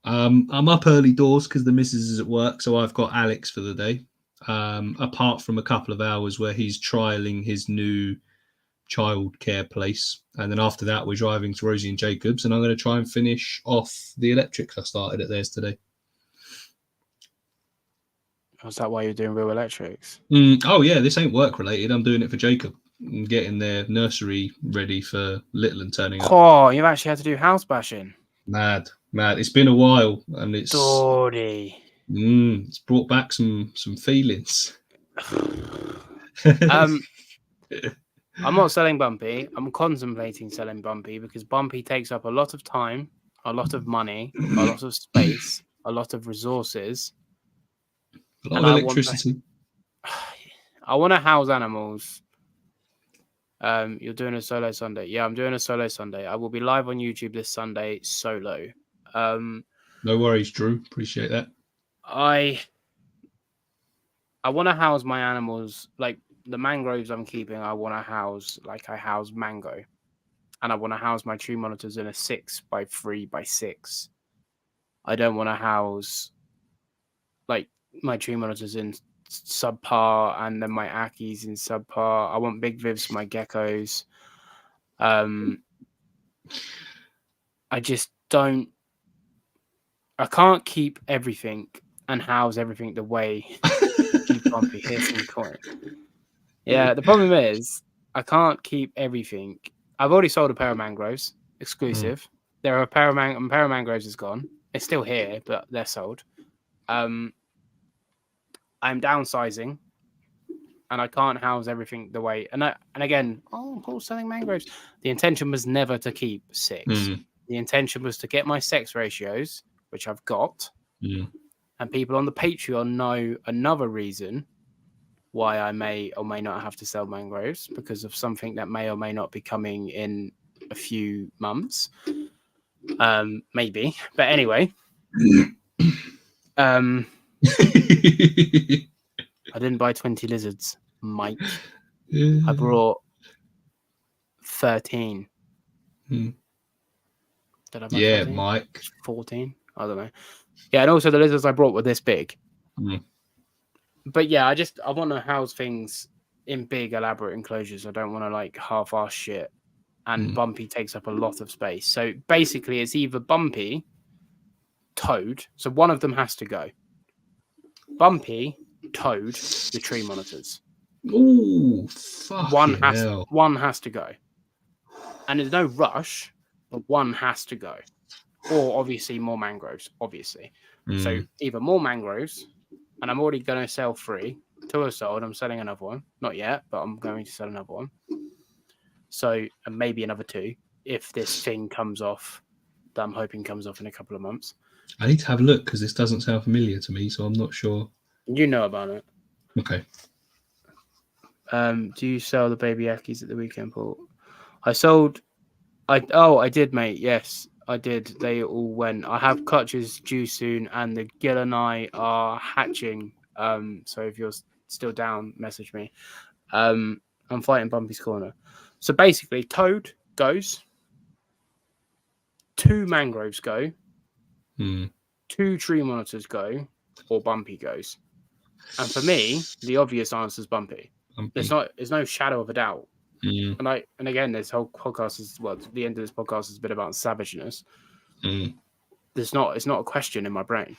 I'm up early doors because the missus is at work, so I've got Alex for the day. Apart from a couple of hours where he's trialing his new childcare place, and then after that we're driving to Rosie and Jacobs, and I'm going to try and finish off the electrics I started at theirs today. Was that why you're doing real electrics? Oh yeah, this ain't work related. I'm doing it for Jacob and getting their nursery ready for little and turning up. Oh, you've actually had to do house bashing. Mad. It's been a while, and it's it's brought back some feelings. I'm not selling Bumpy. I'm contemplating selling Bumpy because Bumpy takes up a lot of time, a lot of money, a lot of space, a lot of resources, a lot of electricity. I want to house animals. You're doing a solo Sunday. Yeah, I'm doing a solo Sunday. I will be live on YouTube this Sunday solo. No worries, Drew. Appreciate that. I want to house my animals, like the mangroves I'm keeping. I want to house like I house Mango, and I want to house my tree monitors in a 6x3x6. I don't want to house like my tree monitors in subpar and then my Akis in subpar. I want big vivs for my geckos. I just don't. I can't keep everything and house everything the way keep Bumpy hitting point. Yeah, the problem is I can't keep everything. I've already sold a pair of mangroves exclusive. There are a pair of mangroves is gone. It's still here, but they're sold. I'm downsizing, and I can't house everything the way. And again, Paul's selling mangroves. The intention was never to keep 6. The intention was to get my sex ratios, which I've got, And people on the Patreon know another reason why I may or may not have to sell mangroves, because of something that may or may not be coming in a few months. Maybe. But anyway. I didn't buy 20 lizards, Mike. I brought 13. Did I buy 13? Mike. 14? I don't know. Yeah, and also the lizards I brought were this big. But yeah, I want to house things in big, elaborate enclosures. I don't want to like half-ass shit. And Bumpy takes up a lot of space. So basically, it's either Bumpy, Toad. So one of them has to go. Bumpy, Toad, the tree monitors. Oh, fuck. One has to go. And there's no rush, but one has to go. Or obviously more mangroves, obviously. So either more mangroves, and I'm already going to sell 3. 2 are sold. I'm selling another one. Not yet, but I'm going to sell another one. So, and maybe another 2 if this thing comes off that I'm hoping comes off in a couple of months. I need to have a look because this doesn't sound familiar to me, so I'm not sure. You know about it. Okay. Do you sell the baby Akis at the weekend, Paul? I did, mate. Yes, I did. They all went. I have clutches due soon, and the gill and I are hatching. So if you're still down, message me. I'm fighting Bumpy's corner. So basically, Toad goes. 2 mangroves go. 2 tree monitors go, or Bumpy goes. And for me, the obvious answer is Bumpy. There's no shadow of a doubt. And again, this whole podcast is the end of this podcast is a bit about savageness. It's not a question in my brain.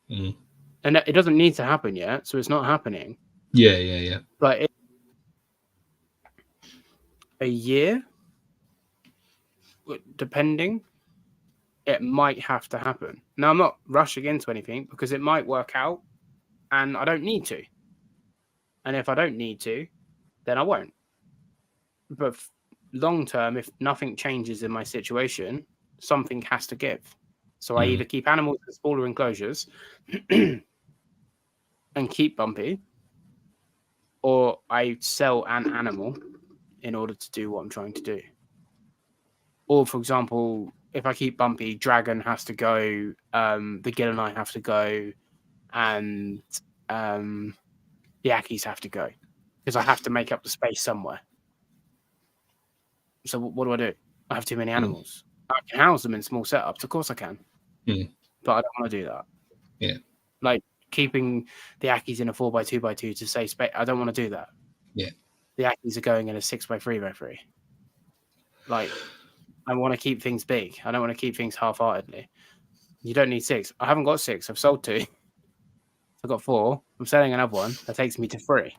And it doesn't need to happen yet, so it's not happening. Yeah. But a year, depending, it might have to happen. Now, I'm not rushing into anything because it might work out and I don't need to. And if I don't need to, then I won't. But long term, if nothing changes in my situation, something has to give. So I either keep animals in smaller enclosures and keep Bumpy, or I sell an animal in order to do what I'm trying to do. Or, for example, if I keep Bumpy, Dragon has to go, the Gill and I have to go, and the Akis have to go. Because I have to make up the space somewhere. So what do? I have too many animals. I can house them in small setups. Of course I can. But I don't want to do that. Yeah. Like keeping the Akis in a 4x2x2 to save space. I don't want to do that. Yeah. The Akis are going in a 6x3x3. Like, I want to keep things big. I don't want to keep things half-heartedly. You don't need 6. I haven't got 6. I've sold 2. I've got 4. I'm selling another one. That takes me to 3.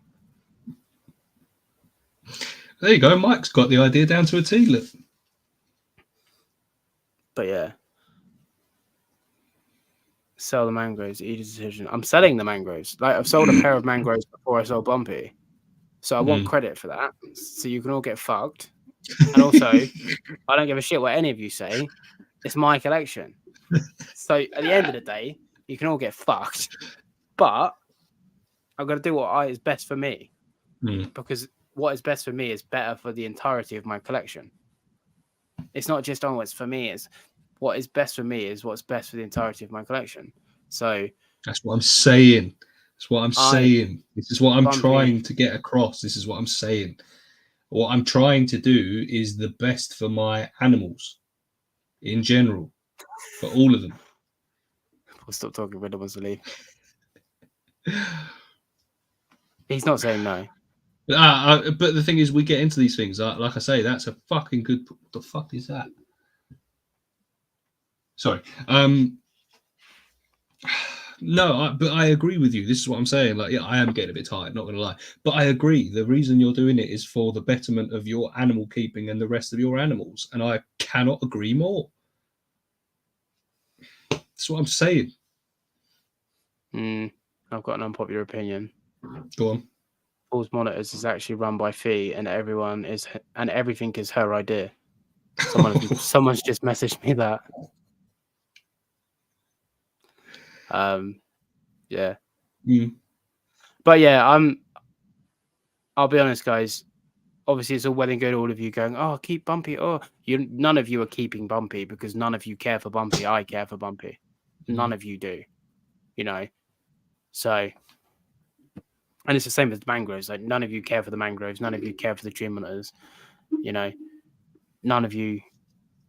There you go. Mike's got the idea down to a T. Look. But yeah. Sell the mangroves. Easy decision. I'm selling the mangroves. Like, I've sold a pair of mangroves before I sold Bumpy. So I want credit for that. So you can all get fucked. And also, I don't give a shit what any of you say. It's my collection. So at the end of the day, you can all get fucked. But I've got to do what is best for me. Because what is best for me is better for the entirety of my collection. It's not just on what's for me. It's what is best for me is what's best for the entirety of my collection. So that's what I'm saying. That's what I'm saying. This is what I'm trying to get across. This is what I'm saying. What I'm trying to do is the best for my animals in general, for all of them. I'll stop talking when I wants to leave. He's not saying no. But the thing is, we get into these things. Like I say, that's a fucking good... What the fuck is that? Sorry. No, but I agree with you. This is what I'm saying. Like, yeah, I am getting a bit tired, not going to lie. But I agree. The reason you're doing it is for the betterment of your animal keeping and the rest of your animals. And I cannot agree more. That's what I'm saying. I've got an unpopular opinion. Go on. Paul's Monitors is actually run by Fee, and everything is her idea. Someone's just messaged me that. Yeah. Mm. But yeah, I'll be honest, guys. Obviously, it's all well and good, all of you going, oh, keep Bumpy. Oh, none of you are keeping Bumpy because none of you care for Bumpy. I care for Bumpy. None of you do, you know. So, and it's the same with the mangroves. Like, none of you care for the mangroves. None of you care for the tree monitors. You know, none of you.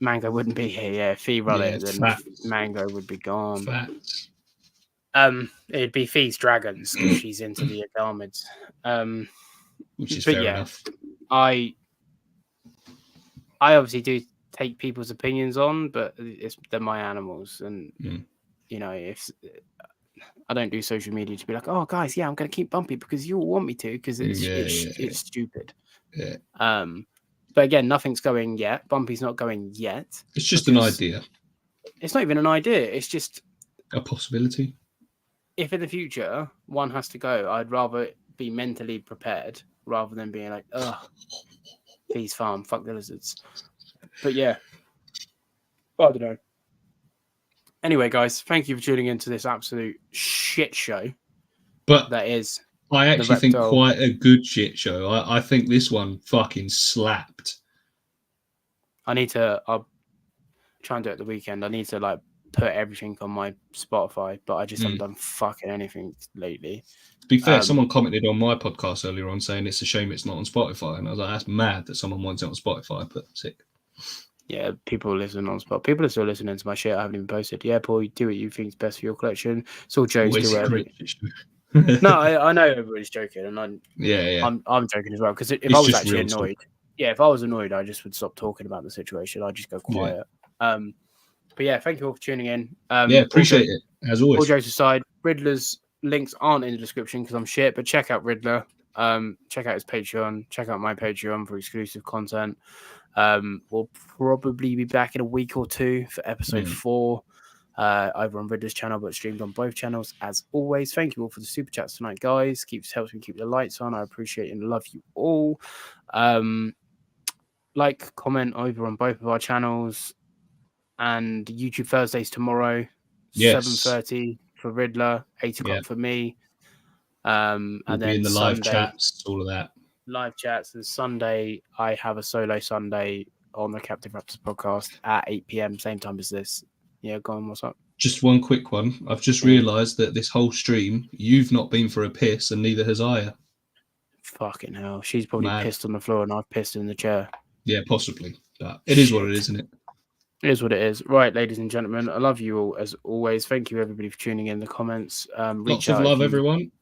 Mango wouldn't be here. Yeah, if Fee run it, then facts. Mango would be gone. Facts. It'd be Fee's dragons because she's into the Agamids. Which is fair enough. I obviously do take people's opinions on, but they're my animals, and you know, if I don't do social media to be like, oh guys, yeah, I'm going to keep Bumpy because you all want me to, because it's stupid. Yeah. But again, nothing's going yet. Bumpy's not going yet. It's just an idea. It's not even an idea. It's just a possibility. If in the future one has to go, I'd rather be mentally prepared rather than being like, ugh, Peace Farm, fuck the lizards. But yeah, I don't know. Anyway, guys, thank you for tuning into this absolute shit show. But that is, I actually think quite a good shit show. I think this one fucking slapped. I'll try and do it the weekend. I need to like put everything on my Spotify, but I just haven't done fucking anything lately. To be fair, someone commented on my podcast earlier on saying it's a shame it's not on Spotify, and I was like, that's mad that someone wants it on Spotify, but sick. Yeah, people listen on Spotify. People are still listening to my shit. I haven't even posted. Yeah, Paul, do what you think is best for your collection. It's all jokes. No, I know everybody's joking, and I'm joking as well, because if I was actually annoyed, if I was annoyed, I just would stop talking about the situation. I'd just go quiet. But yeah, thank you all for tuning in. Appreciate it, as always. All jokes aside, Riddler's links aren't in the description because I'm shit, but check out Riddler. Check out his Patreon. Check out my Patreon for exclusive content. We'll probably be back in a week or two for episode 4 over on Riddler's channel, but streamed on both channels as always. Thank you all for the super chats tonight, guys. Helps me keep the lights on. I appreciate and love you all. Like, comment over on both of our channels, and YouTube Thursdays tomorrow, 7:30 for Riddler, 8 o'clock for me. And then in the Sunday, live chats, all of that. Live chats, and Sunday I have a solo Sunday on the Captive Raptors podcast at 8 p.m. same time as this. Yeah, go on, what's up? Just one quick one. I've just realised that this whole stream, you've not been for a piss, and neither has Aya. Fucking hell. She's probably pissed on the floor and I've pissed in the chair. Yeah, possibly. But it is what it is, isn't it? It is what it is. Right, ladies and gentlemen, I love you all as always. Thank you, everybody, for tuning in the comments. Lots of love, everyone.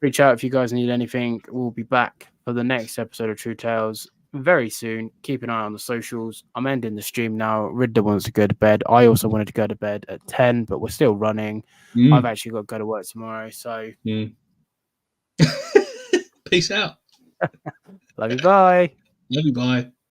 Reach out if you guys need anything. We'll be back for the next episode of True Tales very soon. Keep an eye on the socials. I'm ending the stream now. Riddler wants to go to bed. I also wanted to go to bed at 10, but we're still running. I've actually got to go to work tomorrow. So peace out. Love you. Bye. Love you. Bye.